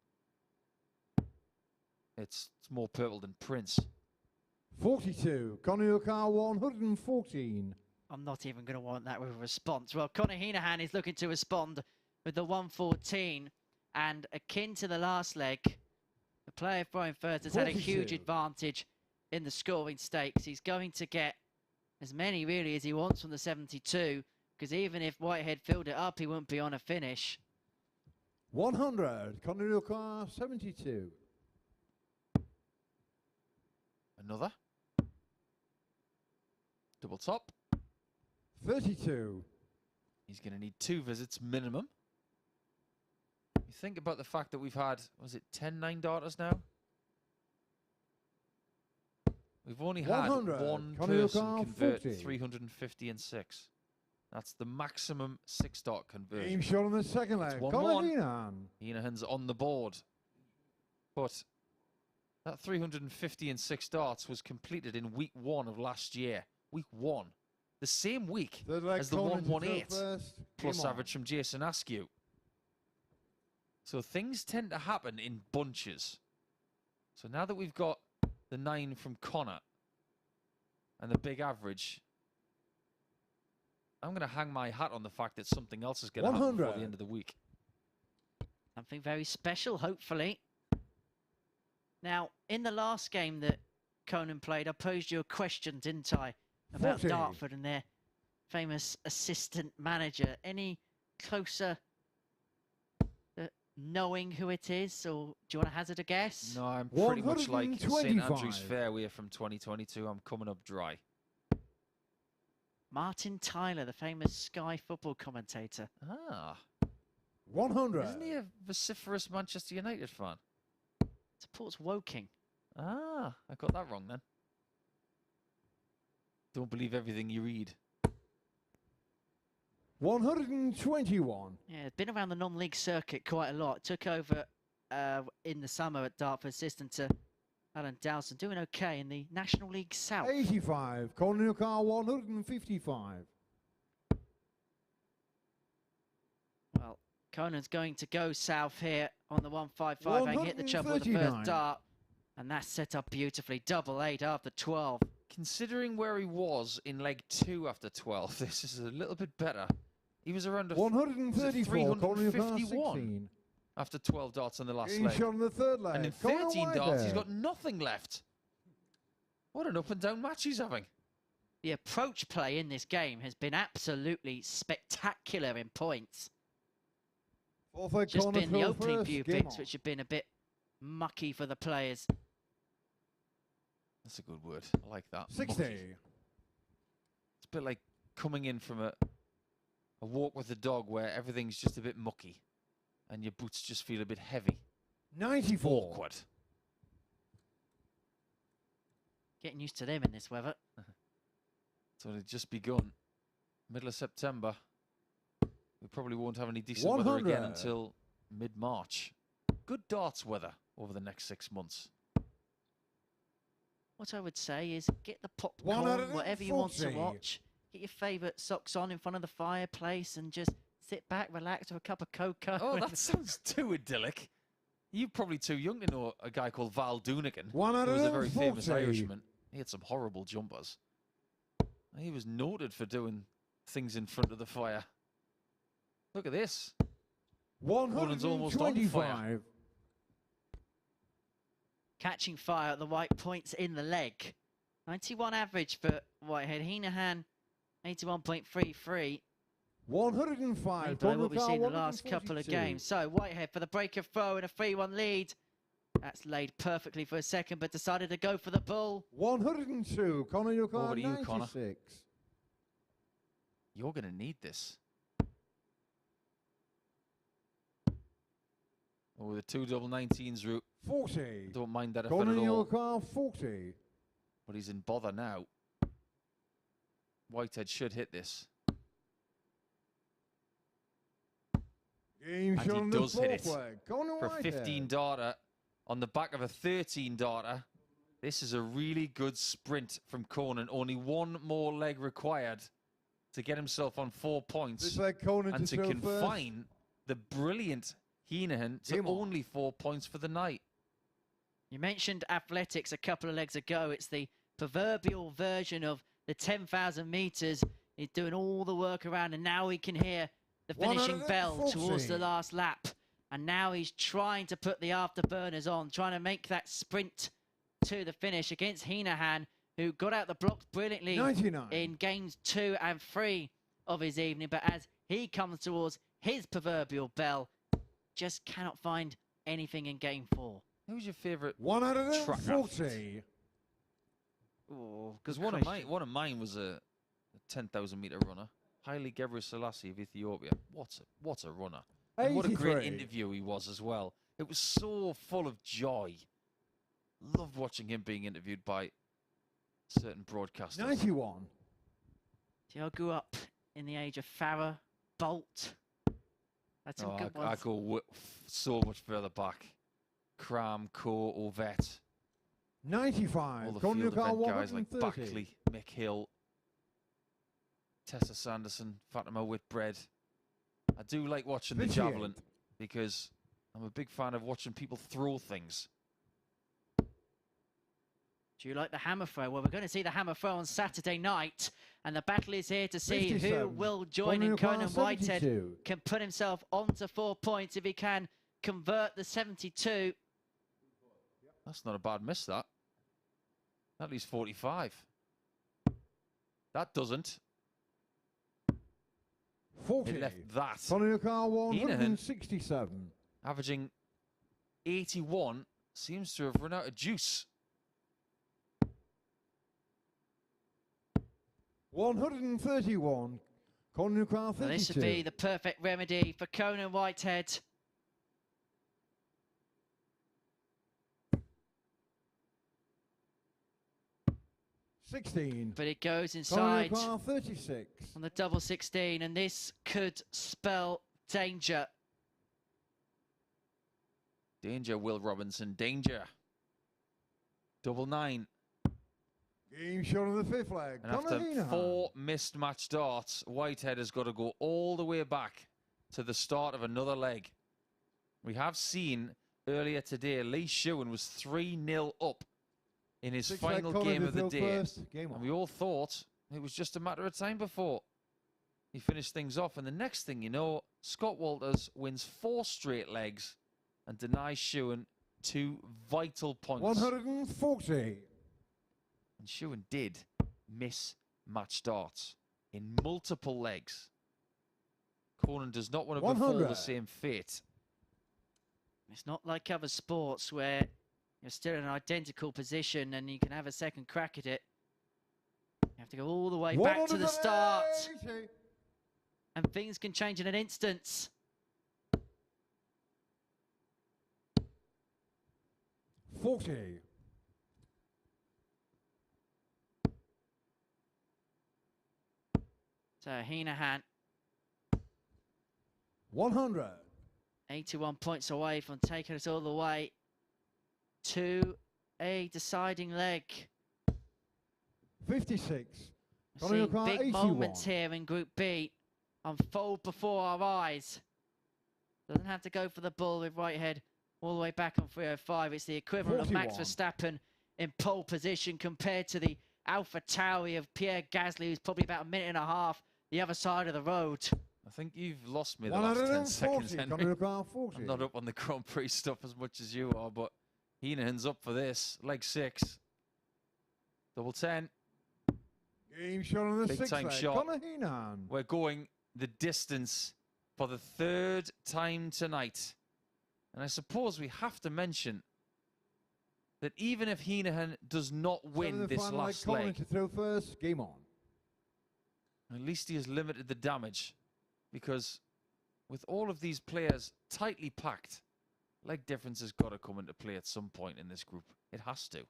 it's more purple than Prince. 42. Conor Henahan 114. I'm not even going to want that with a response. Well, Conor Henahan is looking to respond with the 114. And akin to the last leg, the player throwing first has had a huge 42. advantage in the scoring stakes. He's going to get as many, really, as he wants from the 72. Because even if Whitehead filled it up, he wouldn't be on a finish. 100. Conor Henahan 72. Another. Double top. 32. He's going to need 2 visits minimum. You think about the fact that we've had, was it 10 9-darters now? We've only had 100. one Conor person Henahan, convert 40. 350 and 6. That's the maximum 6-dart Game conversion. shot on the second leg. 1-1. Conor Henahan. Henahan's on the board. But that 350 and 6 darts was completed in week 1 of last year. Week 1. The same week Third leg, as the Conor to throw 118 first. plus Game on. average from Jason Askew. So things tend to happen in bunches. So now that we've got the 9 from Conor and the big average, I'm going to hang my hat on the fact that something else is going to happen before the 100. end of the week. Something very special, hopefully. Now, in the last game that Conan played, I posed you a question, didn't I? About 40. Dartford and their famous assistant manager. Any closer to knowing who it is, or do you want to hazard a guess? No, I'm pretty much like St 125. Andrews Fairway from 2022. I'm coming up dry. Martin Tyler, the famous Sky football commentator. Ah, 100. isn't he a vociferous Manchester United fan? Supports Woking. Ah, I got that wrong then. Don't believe everything you read. 121. Yeah, been around the non-league circuit quite a lot. Took over in the summer at Dartford, assistant to Alan Dowson. Doing okay in the National League South. 85. Conor Henahan 155. Well, Conan's going to go south here on the 155 and hit the chopper with the 139. first dart. And that's set up beautifully. Double 8 after 12. Considering where he was in leg 2 after 12, this is a little bit better. He was around a 134. Conor Henahan 351 16. after 12 darts on the last Game leg. shot on the third leg. And in Conor 13 darts, he's Whitehead. got nothing left. What an up and down match he's having. The approach play in this game has been absolutely spectacular in points. Fourth leg, Just Conor been the throw opening first. few Game bits on. which have been a bit mucky for the players. That's a good word. I like that. 60. Mucky. It's a bit like coming in from a walk with the dog where everything's just a bit mucky and your boots just feel a bit heavy. 94. Awkward. Getting used to them in this weather. So it's just begun. Middle of September. We probably won't have any decent weather again 100. until mid-March. Good darts weather over the next 6 months. What I would say is get the popcorn, whatever you want to 140. watch. Get your favourite socks on in front of the fireplace and just sit back, relax with a cup of cocoa. Oh, and- that sounds too idyllic. You're probably too young to know a guy called Val Doonigan, who was a very famous 140. Irishman. He had some horrible jumpers. He was noted for doing things in front of the fire. Look at this. Conan's almost on fire. 125. Catching fire at the white points in the leg. 91 average for Whitehead. Henahan, 81.33. 105. Below what we've Conor seen the Henahan, last couple of 142. games. So Whitehead for the break of throw and a 3-1 lead. That's laid perfectly for a second, but decided to go for the bull. 102. Conor, your card, Over to you, Conor. 96. You're going to need this. Oh, the 2 double 19s route. 40. Don't mind that effort Conor, at all. your card, 40. But he's in bother now. Whitehead should hit this. Game And shot he on the does hit it. fourth leg. Conor For a Whitehead. 15 darter on the back of a 13 darter. This is a really good sprint from Conan. Only one more leg required to get himself on 4 points. This leg, Conan And to throw confine the brilliant Henahan to Game on. only 4 points for the night. You mentioned athletics a couple of legs ago. It's the proverbial version of the 10,000 meters. He's doing all the work around, and now he can hear the finishing bell 140. towards the last lap. And now he's trying to put the afterburners on, trying to make that sprint to the finish against Henahan, who got out the blocks brilliantly 99. in games 2 and 3 of his evening. But as he comes towards his proverbial bell, just cannot find anything in game 4. Who's your favourite? 140. Oh, Because good one question. of mine was a 10,000 meter runner, Haile Gebrselassie of Ethiopia. What a runner! And what a great 83. interview he was as well. It was so full of joy. Loved watching him being interviewed by certain broadcasters. 91. See, I grew up in the age of Farah, Bolt. That's some good I ones. go so much further back. Cram, Co, Ovett, 95. all the Conor, your field card, event guys like 130. Buckley, Mick Hill, Tessa Sanderson, Fatima Whitbread. I do like watching the 58. javelin because I'm a big fan of watching people throw things. Do you like the hammer throw? Well, we're going to see the hammer throw on Saturday night, and the battle is here to see who 57. will join Conor, in. your card, Conan Whitehead 72. can put himself onto 4 points if he can convert the 72. That's not a bad miss, that. At least 45. That doesn't. 40. It left that. Conor, your card, 167. Averaging 81. Seems to have run out of juice. 131. Conor, your card, Well, 32. this would be the perfect remedy for Conan Whitehead. But it goes Conor, inside your card, 36. on the double 16, and this could spell danger. Danger, Will Robinson. Danger. Double 9. Game shot on the fifth leg. And Conor after Henahan. 4 missed match darts, Whitehead has got to go all the way back to the start of another leg. We have seen earlier today, Lee Shewan was 3-0 up in his Sixth leg, final Conor game of the Henahan day. first. Game And on. we all thought it was just a matter of time before he finished things off. And the next thing you know, Scott Walters wins 4 straight legs and denies Shewan 2 vital points. 140. And Shewan did miss match darts in multiple legs. Conan does not want to befall 100. the same fate. It's not like other sports where you're still in an identical position and you can have a second crack at it. You have to go all the way back to the start, 180. and things can change in an instant. 40. So Henahan, 100. 81 points away from taking us all the way to a deciding leg. 56. We're Conor seeing Henahan, big 81. moments here in Group B unfold before our eyes. Doesn't have to go for the bull with Whitehead all the way back on 305. It's the equivalent of Max 41. Verstappen in pole position compared to the Alpha Tauri of Pierre Gasly, who's probably about a minute and a half the other side of the road. I think you've lost me the last 10 seconds, 140. Henry. Conor Henahan, 40. I'm not up on the Grand Prix stuff as much as you are, but Henahan's up for this. Leg 6. Double 10. Game shot on the Big sixth time leg. shot. Conor Henahan. We're going the distance for the 3rd time tonight. And I suppose we have to mention that even if Henahan does not win this last Conor leg, to throw first. Game on. at least he has limited the damage, because with all of these players tightly packed, leg difference has got to come into play at some point in this group. It has to.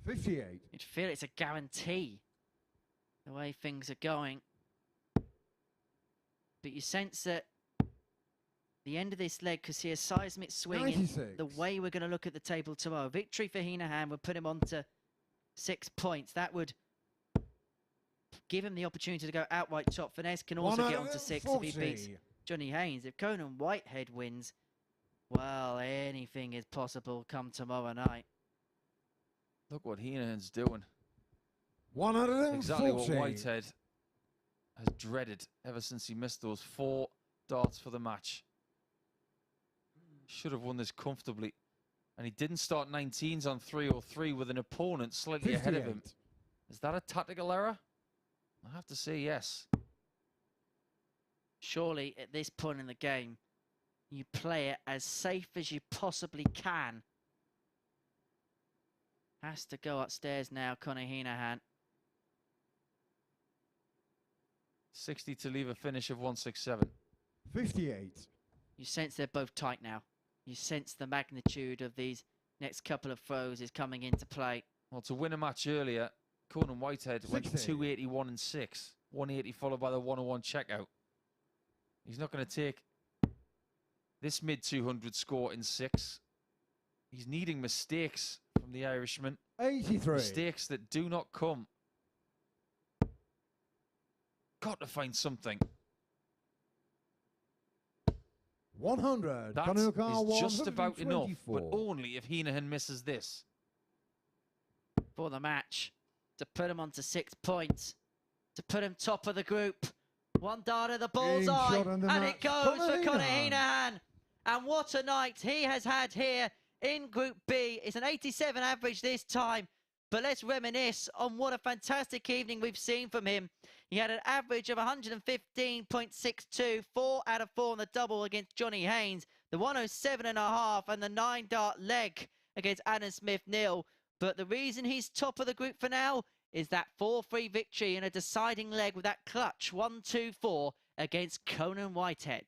58. You'd feel it's a guarantee, the way things are going. But you sense that the end of this leg could see a seismic swing in 96. the way we're going to look at the table tomorrow. Victory for Henahan would put him on to 6 points. That would give him the opportunity to go outright top. Finesse can also get on to 6 if he beats Johnny Haynes. If Conan Whitehead wins, well, anything is possible come tomorrow night. Look what Henahan's doing. 140. Exactly what Whitehead has dreaded ever since he missed those 4 darts for the match. Should have won this comfortably. And he didn't start 19s on 303 with an opponent slightly ahead of him. Is that a tactical error? I have to say yes. Surely, at this point in the game, you play it as safe as you possibly can. Has to go upstairs now, Conor Henahan. 60 to leave a finish of 167. 58. You sense they're both tight now. You sense the magnitude of these next couple of throws is coming into play. Well, to win a match earlier, Conan Whitehead went 60. 281 and 6. 180 followed by the 101 checkout. He's not going to take this mid-200 score in 6. He's needing mistakes from the Irishman. 83. Mistakes that do not come. Got to find something. 100. That Conor Henahan, is just about enough, but 124. only if Henahan misses this. For the match, to put him on to 6 points, to put him top of the group. 1 dart of the bullseye, shot on the and match. it goes Conor for Conor Henahan. Henahan. And what a night he has had here in Group B. It's an 87 average this time, but let's reminisce on what a fantastic evening we've seen from him. He had an average of 115.62, 4 out of 4 on the double against Johnny Haynes, the 107.5 and the 9 dart leg against Adam Smith-Neale. But the reason he's top of the group for now is that 4-3 victory in a deciding leg with that clutch 1-2-4 against Conan Whitehead.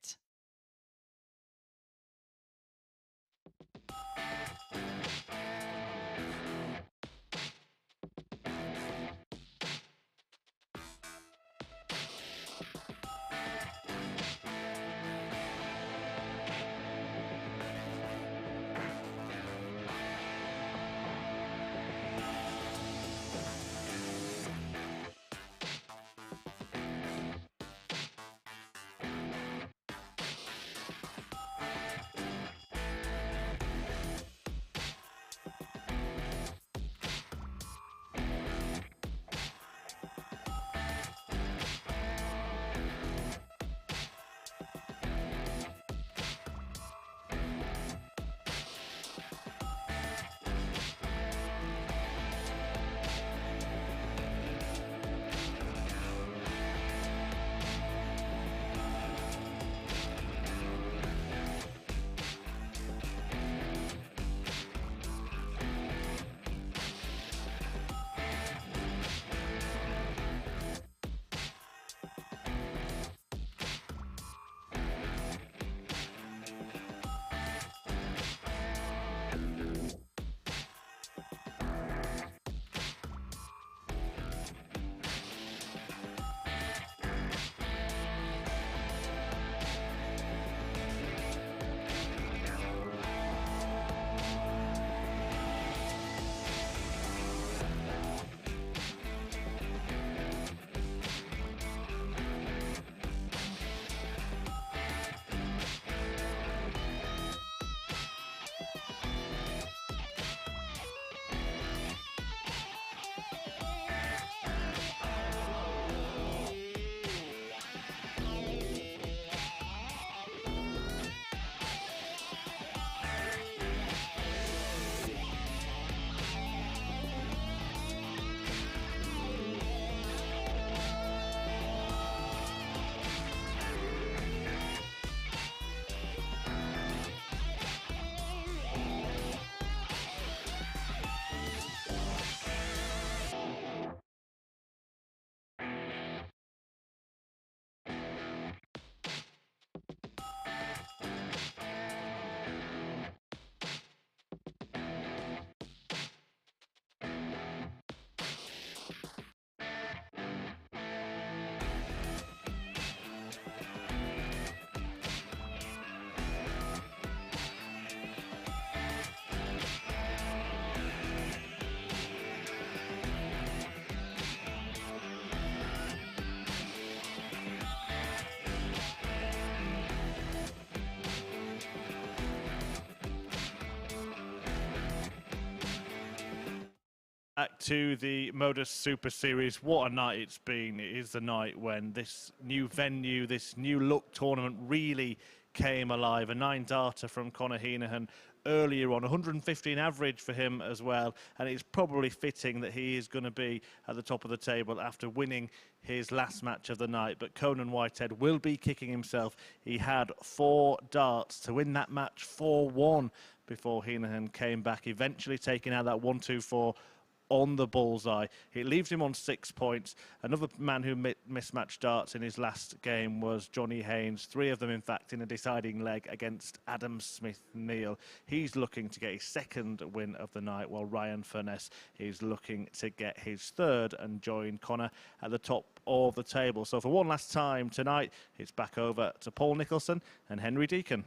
Back to the MODUS Super Series. What a night it's been. It is the night when this new venue, this new look tournament really came alive. A 9-darter from Conor Henahan earlier on, 115 average for him as well, and it's probably fitting that he is going to be at the top of the table after winning his last match of the night. But Conan Whitehead will be kicking himself. He had 4 darts to win that match 4-1 before Henahan came back, eventually taking out that 1-2-4 on the bullseye. It leaves him on 6 points. Another man who mismatched darts in his last game was Johnny Haynes. 3 of them, in fact, in a deciding leg against Adam Smith-Neale. He's looking to get his 2nd win of the night, while Ryan Furness is looking to get his 3rd and join Conor at the top of the table. So for one last time tonight, it's back over to Paul Nicholson and Henry Deacon.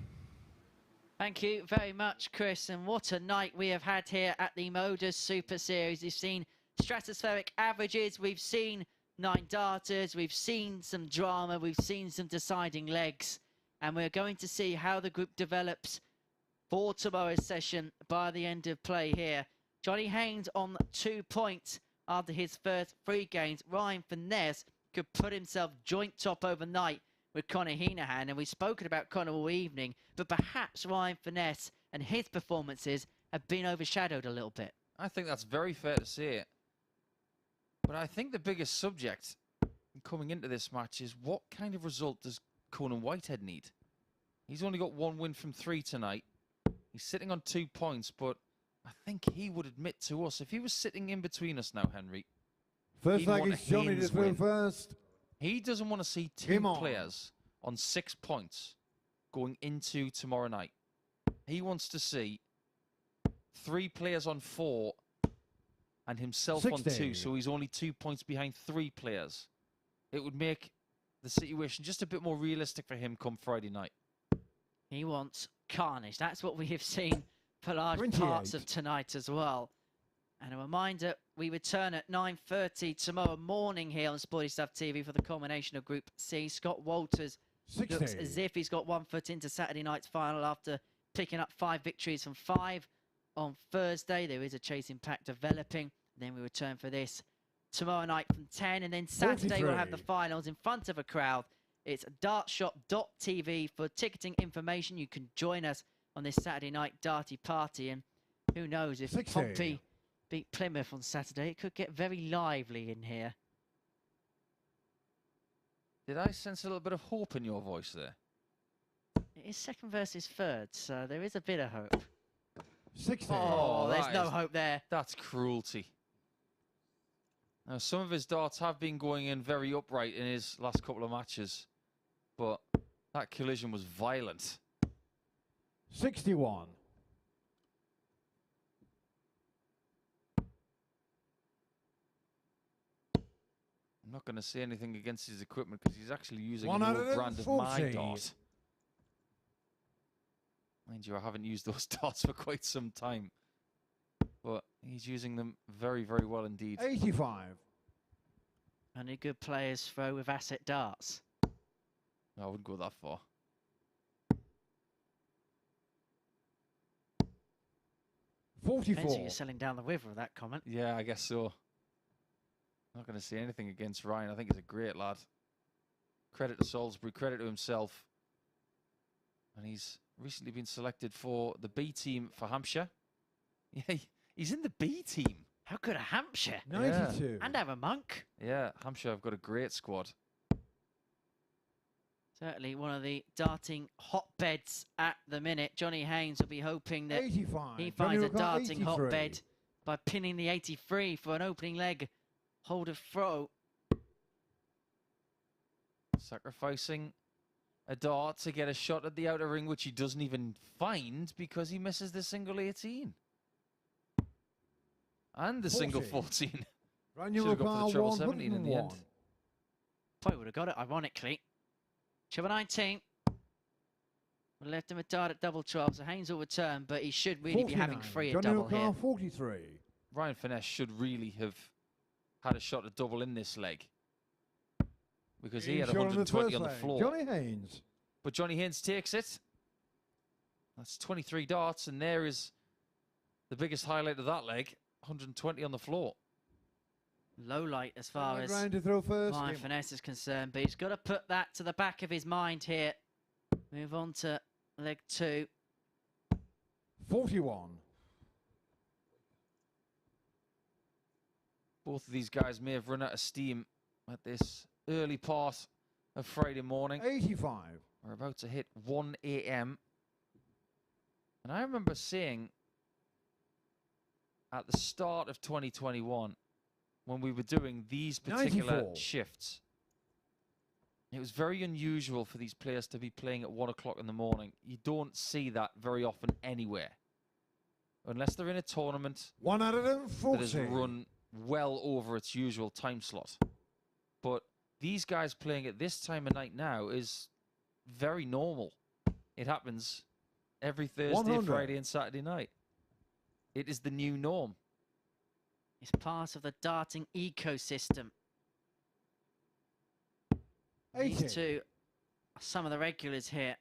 Thank you very much, Chris. And what a night we have had here at the MODUS Super Series. We've seen stratospheric averages, we've seen 9 darters, we've seen some drama, we've seen some deciding legs. And we're going to see how the group develops for tomorrow's session by the end of play here. Johnny Haynes on 2 points after his first 3 games. Ryan Finesse could put himself joint top overnight with Conor Henahan, and we've spoken about Conor all evening, but perhaps Ryan Finesse and his performances have been overshadowed a little bit. I think that's very fair to say. But I think the biggest subject coming into this match is what kind of result does Conor Whitehead need? He's only got 1 win from 3 tonight. He's sitting on 2 points, but I think he would admit to us, if he was sitting in between us now, Henry, First he'd leg want is a Johnny Haynes to throw win. first. He doesn't want to see 2 players on 6 points going into tomorrow night. He wants to see 3 players on 4 and himself 60. on 2, so he's only 2 points behind 3 players. It would make the situation just a bit more realistic for him come Friday night. He wants carnage. That's what we have seen for large 28. parts of tonight as well. And a reminder, we return at 9:30 tomorrow morning here on Sporty Stuff TV for the culmination of Group C. Scott Walters 60. looks as if he's got 1 foot into Saturday night's final after picking up 5 victories from 5 on Thursday. There is a chasing pack developing. Then we return for this tomorrow night from 10. And then Saturday we'll have the 43. finals in front of a crowd. It's dartshop.tv for ticketing information. You can join us on this Saturday night darty party. And who knows, if 60. Pompey beat Plymouth on Saturday, it could get very lively in here. Did I sense a little bit of hope in your voice there? It is 2nd versus 3rd, so there is a bit of hope. 60. Oh, there's that no is- hope there. That's cruelty. Now, some of his darts have been going in very upright in his last couple of matches, but that collision was violent. 61. I'm not going to say anything against his equipment because he's actually using an old brand of my 140. dart. Mind you, I haven't used those darts for quite some time. But he's using them very, very well indeed. 85. Only good players throw with asset darts. I wouldn't go that far. 44. Depends who you're selling down the river with that comment. Yeah, I guess so. Not going to say anything against Ryan. I think he's a great lad. Credit to Salisbury, credit to himself. And he's recently been selected for the B team for Hampshire. Yeah, he's in the B team. How good are Hampshire? 92. And have a monk. Yeah, Hampshire have got a great squad. Certainly one of the darting hotbeds at the minute. Johnny Haynes will be hoping that 85. he Johnny finds a Rocker, darting 83. hotbed by pinning the 83 for an opening leg hold of throw. Sacrificing a dart to get a shot at the outer ring, which he doesn't even find because he misses the single 18. And the single 40. 14. Run Should your have gone for the treble 101. 17 in the end. Probably would have got it, ironically. Treble 19. We left him a dart at double 12, so Haynes will return, but he should really be having 49. free at Johnny double Rocker, here. 43. Ryan Finesse should really have had a shot at double in this leg. Because he had Shot on the 120 first on the leg. floor. Johnny Haynes. But Johnny Haynes takes it. That's 23 darts, and there is the biggest highlight of that leg. 120 on the floor. Low light as far as Round to throw first. Ryan Game Finesse is concerned, but he's got to put that to the back of his mind here. Move on to leg 2. 41. Both of these guys may have run out of steam at this early part of Friday morning. 85. We're about to hit 1 a.m. And I remember seeing at the start of 2021, when we were doing these particular 94. shifts, it was very unusual for these players to be playing at 1 o'clock in the morning. You don't see that very often anywhere. Unless they're in a tournament 140. that has run well over its usual time slot. But these guys playing at this time of night now is very normal. It happens every Thursday, 100. Friday and Saturday night. It is the new norm. It's part of the darting ecosystem. 80. These two are some of the regulars here.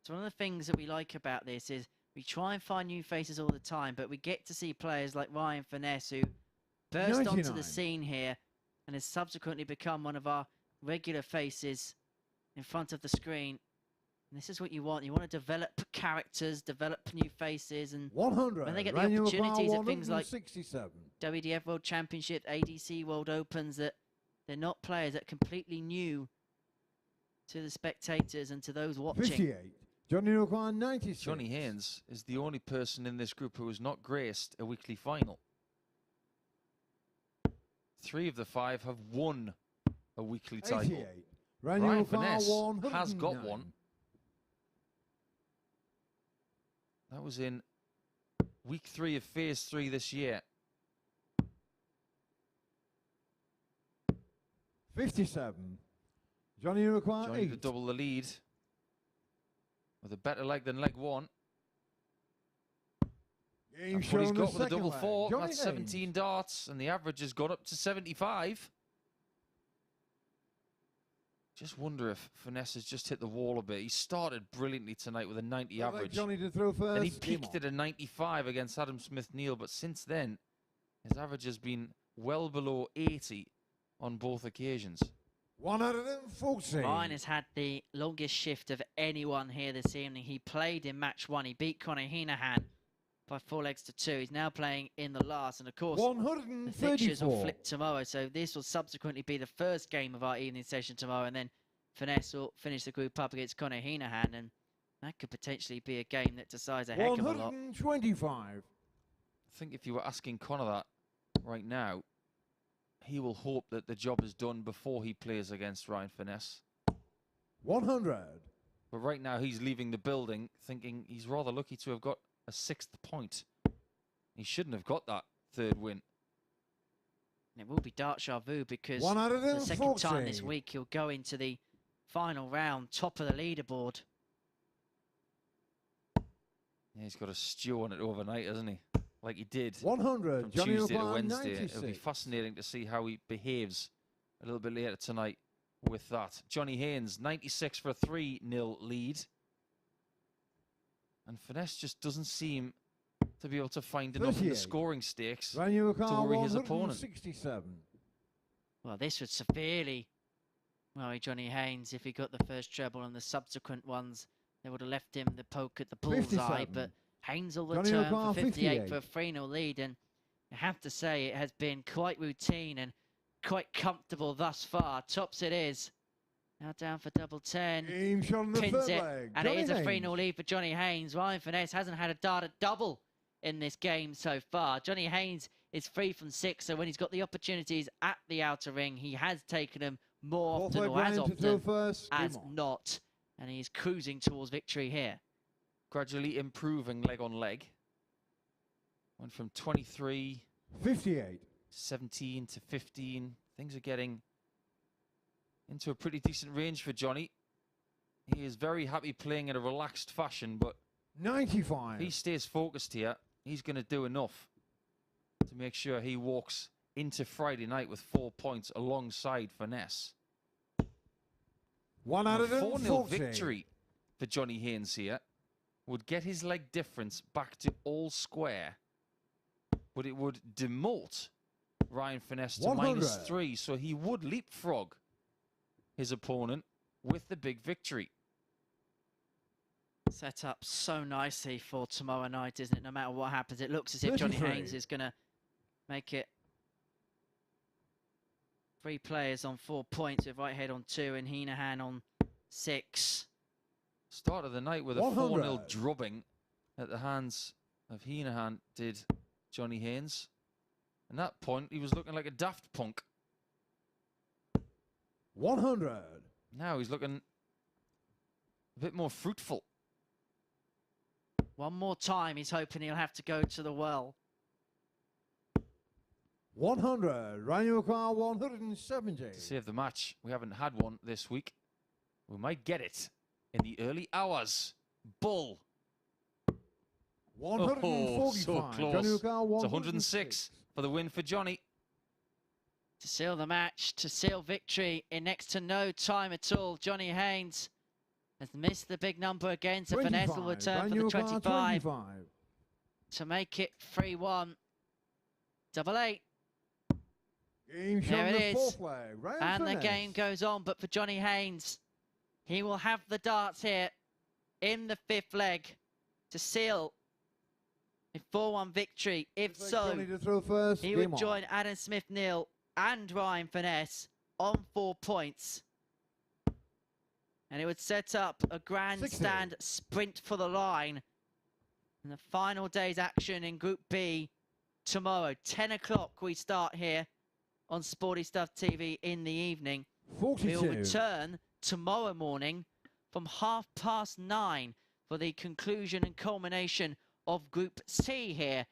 So one of the things that we like about this is we try and find new faces all the time, but we get to see players like Ryan Finesse who burst onto 99. the scene here and has subsequently become one of our regular faces in front of the screen. And this is what you want. You want to develop characters, develop new faces, and 100. when they get the Ranu opportunities Akbar, at things like 167. WDF World Championship, ADC World Opens, that they're not players that are completely new to the spectators and to those watching. 58. Johnny Akbar, 96. Johnny Haynes is the only person in this group who has not graced a weekly final. 3 of the 5 have won a weekly title. 88. Ranu Ryan Akbar, Finesse 109. has got one. That was in week 3 of phase 3 this year. 57. Johnny Akbar, Johnny 8. to double the lead with a better leg than leg 1. Game That's what he's shown got with a second double leg. 4. Johnny That's 17 Haynes. darts, and the average has gone up to 75. Just wonder if Finesse has just hit the wall a bit. He started brilliantly tonight with a 90 Looks like average. Johnny to throw first. Then he Game peaked on. at a 95 against Adam Smith-Neale, but since then, his average has been well below 80 on both occasions. 140. Ryan has had the longest shift of anyone here this evening. He played in match 1. He beat Conor Henahan by 4 legs to 2. He's now playing in the last, and of course, the fixtures will 134. flip tomorrow. So this will subsequently be the first game of our evening session tomorrow, and then Finesse will finish the group up against Conor Henahan, and that could potentially be a game that decides a heck of a lot. 125. I think if you were asking Conor that right now, he will hope that the job is done before he plays against Ryan Finesse. 100. But right now, he's leaving the building thinking he's rather lucky to have got a 6th point. He shouldn't have got that 3rd win. And it will be Dartshire Vu because for the second 140. time this week he'll go into the final round, top of the leaderboard. Yeah, he's got a stew on it overnight, hasn't he? Like he did 100. from Johnny Tuesday to Akbar, Wednesday. 96. It'll be fascinating to see how he behaves a little bit later tonight with that. Johnny Haynes, 96 for a 3-0 lead. And Finesse just doesn't seem to be able to find enough in the 38. scoring stakes Ranu to Akbar, worry his opponent. 167. Well, this would severely worry Johnny Haynes if he got the first treble, and the subsequent ones, they would have left him the poke at the bullseye. 57. But Haynes will Johnny return Akbar, for 58 for a 58. 3-0 lead, and I have to say it has been quite routine and quite comfortable thus far. Tops it is. Now down for double 10. Game shot on the Pins third it, leg. and Johnny it is a Haynes. 3-0 lead for Johnny Haynes. Ryan Finesse hasn't had a darted double in this game so far. Johnny Haynes is 3 from 6, so when he's got the opportunities at the outer ring, he has taken them more Fourth often, leg or as round to throw often first. Game as on. not, and he's cruising towards victory here. Gradually improving leg on leg. Went from 23, 58. 17 to 15. Things are getting into a pretty decent range for Johnny. He is very happy playing in a relaxed fashion, but 95. if he stays focused here, he's going to do enough to make sure he walks into Friday night with 4 points alongside Finesse. A 4-0 140. victory for Johnny Haynes here would get his leg difference back to all square but it would demote Ryan Finesse to 100. -3, so he would leapfrog his opponent with the big victory. Set up so nicely for tomorrow night, isn't it? No matter what happens, it looks as if Johnny 33. Haynes is going to make it 3 players on 4 points, with Whitehead on 2 and Henahan on 6. Start of the night with a 100. 4-0 drubbing at the hands of Henahan did Johnny Haynes. At that point, he was looking like a daft punk. 100. Now he's looking a bit more fruitful. One more time, he's hoping he'll have to go to the well. 100. Ryan O'Connor 170. To save the match, we haven't had one this week. We might get it in the early hours. Bull. 145. so close. Johnny O'Connor It's 106 for the win for Johnny. To seal the match, to seal victory in next to no time at all. Johnny Haynes has missed the big number again, so Finesse will return for the 25 to make it 3-1. 8-8. Game There shown it the is. fourth leg. Ryan And the Furness. game goes on, but for Johnny Haynes, he will have the darts here in the 5th leg to seal a 4-1 victory. If Looks like so, Johnny to throw first. he Game would on. join Adam Smith-Neale and Ryan Finesse on 4 points. And it would set up a grandstand sprint for the line. And the final day's action in Group B tomorrow, 10 o'clock we start here on Sporty Stuff TV in the evening. 42. We'll return tomorrow morning from 9:30 for the conclusion and culmination of Group C here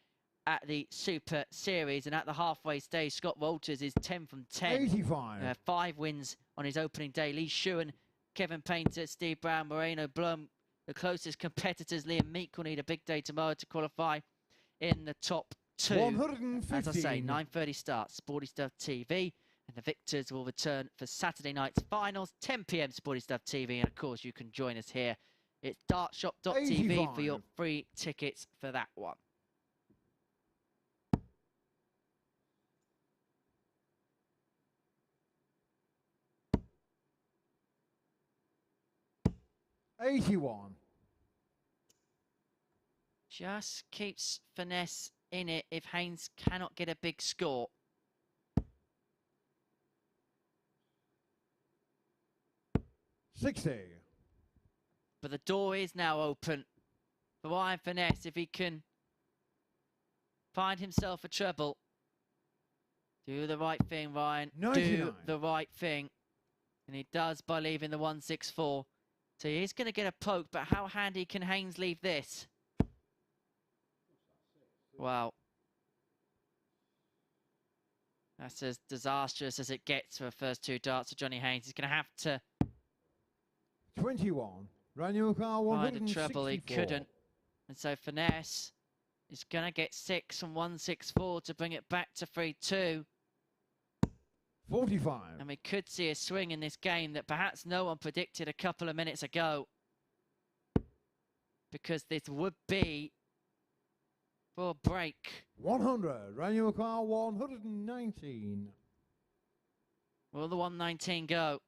at the Super Series. And at the halfway stage, Scott Walters is 10 from 10. 85. 5 wins on his opening day. Lee Shewan, Kevin Painter, Steve Brown, Moreno Blum, the closest competitors. Liam Meek will need a big day tomorrow to qualify in the top 2. 115. As I say, 9:30 start, Sporty Stuff TV. And the victors will return for Saturday night's finals, 10 p.m. Sporty Stuff TV. And of course, you can join us here. It's dartshop.tv for your 85. free tickets for that one. $81. Just keeps Finesse in it if Haynes cannot get a big score. $60. But the door is now open for Ryan Finesse if he can find himself a treble. Do the right thing, Ryan. 99. Do the right thing. And he does by leaving the 164. So he's going to get a poke, but how handy can Haynes leave this? Wow. That's as disastrous as it gets for the first 2 darts of Johnny Haynes. He's going to have to 21. Ryan O'Connor find a 164. treble. He couldn't. And so Finesse is going to get 6 from 164 to bring it back to 3-2. 45. And we could see a swing in this game that perhaps no one predicted a couple of minutes ago. Because this would be for a break. 100. Ryan O'Connor 119. Will the 119 go?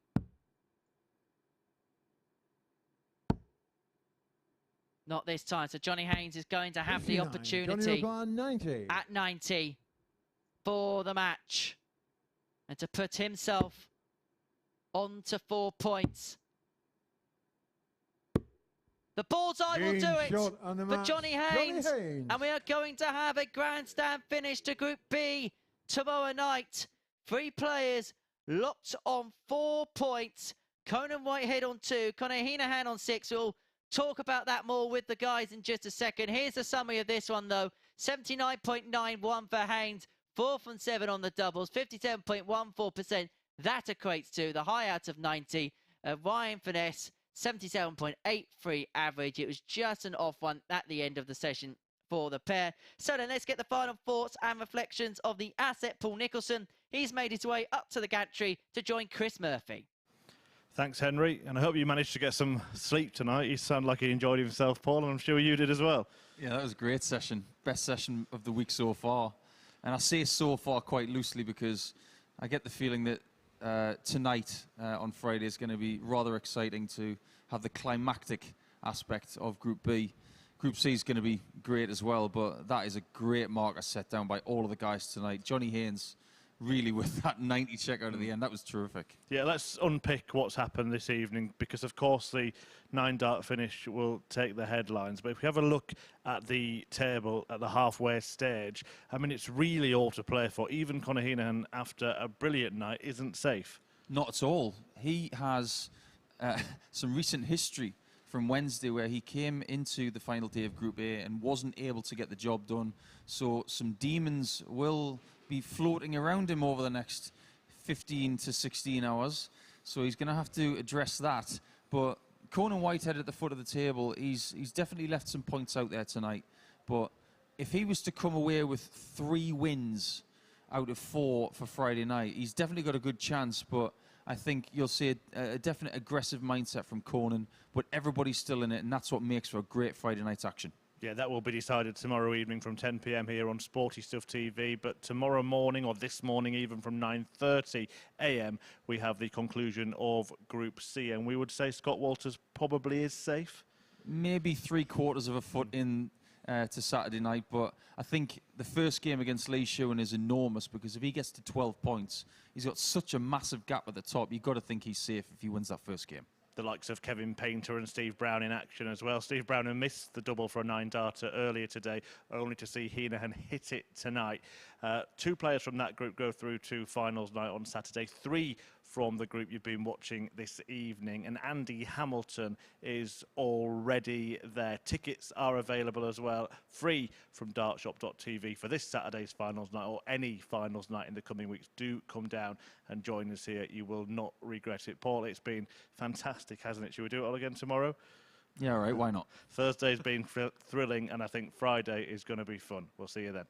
Not this time. So Johnny Haynes is going to have the 59. opportunity Johnny O'Connor 90. at 90 for the match. And to put himself on to 4 points. The bullseye will Game do it shot on the for match. Johnny Haynes. And we are going to have a grandstand finish to Group B tomorrow night. 3 players locked on 4 points. Conor Whitehead on 2, Conor Henahan on 6. We'll talk about that more with the guys in just a second. Here's the summary of this one, though. 79.91 for Haynes, 4 from 7 on the doubles, 57.14%. That equates to the high out of 90. Ryan Finesse, 77.83 average. It was just an off one at the end of the session for the pair. So then let's get the final thoughts and reflections of the asset, Paul Nicholson. He's made his way up to the gantry to join Chris Murphy. Thanks, Henry, and I hope you managed to get some sleep tonight. You sound like he enjoyed himself, Paul, and I'm sure you did as well. Yeah, that was a great session. Best session of the week so far. And I say so far quite loosely because I get the feeling that tonight on Friday is going to be rather exciting to have the climactic aspect of Group B. Group C is going to be great as well, but that is a great marker set down by all of the guys tonight. Johnny Haynes, really with that 90 check out at the end, that was terrific. Yeah, let's unpick what's happened this evening because, of course, the 9-dart finish will take the headlines. But if we have a look at the table at the halfway stage, I mean, it's really all to play for. Even Conor Henahan, after a brilliant night, isn't safe. Not at all. He has some recent history from Wednesday where he came into the final day of Group A and wasn't able to get the job done. So some demons will be floating around him over the next 15 to 16 hours. So he's going to have to address that. But Conor Whitehead at the foot of the table, he's definitely left some points out there tonight. But if he was to come away with 3 wins out of 4 for Friday night, he's definitely got a good chance. But I think you'll see a definite aggressive mindset from Conan, but everybody's still in it, and that's what makes for a great Friday night action. Yeah, that will be decided tomorrow evening from 10 p.m. here on Sporty Stuff TV. But tomorrow morning, or this morning even, from 9:30 a.m., we have the conclusion of Group C. And we would say Scott Walters probably is safe. Maybe 3/4 of a foot in to Saturday night, but I think the first game against Lee Shewan is enormous because if he gets to 12 points, he's got such a massive gap at the top. You've got to think he's safe if he wins that first game. The likes of Kevin Painter and Steve Brown in action as well. Steve Brown, who missed the double for a 9-darter earlier today, only to see Henahan hit it tonight. 2 players from that group go through to finals night on Saturday. 3 from the group you've been watching this evening. And Andy Hamilton is already there. Tickets are available as well, free from dartshop.tv for this Saturday's finals night or any finals night in the coming weeks. Do come down and join us here. You will not regret it. Paul, it's been fantastic, hasn't it? Should we do it all again tomorrow? Yeah, all right, why not? Thursday's been thrilling, and I think Friday is going to be fun. We'll see you then.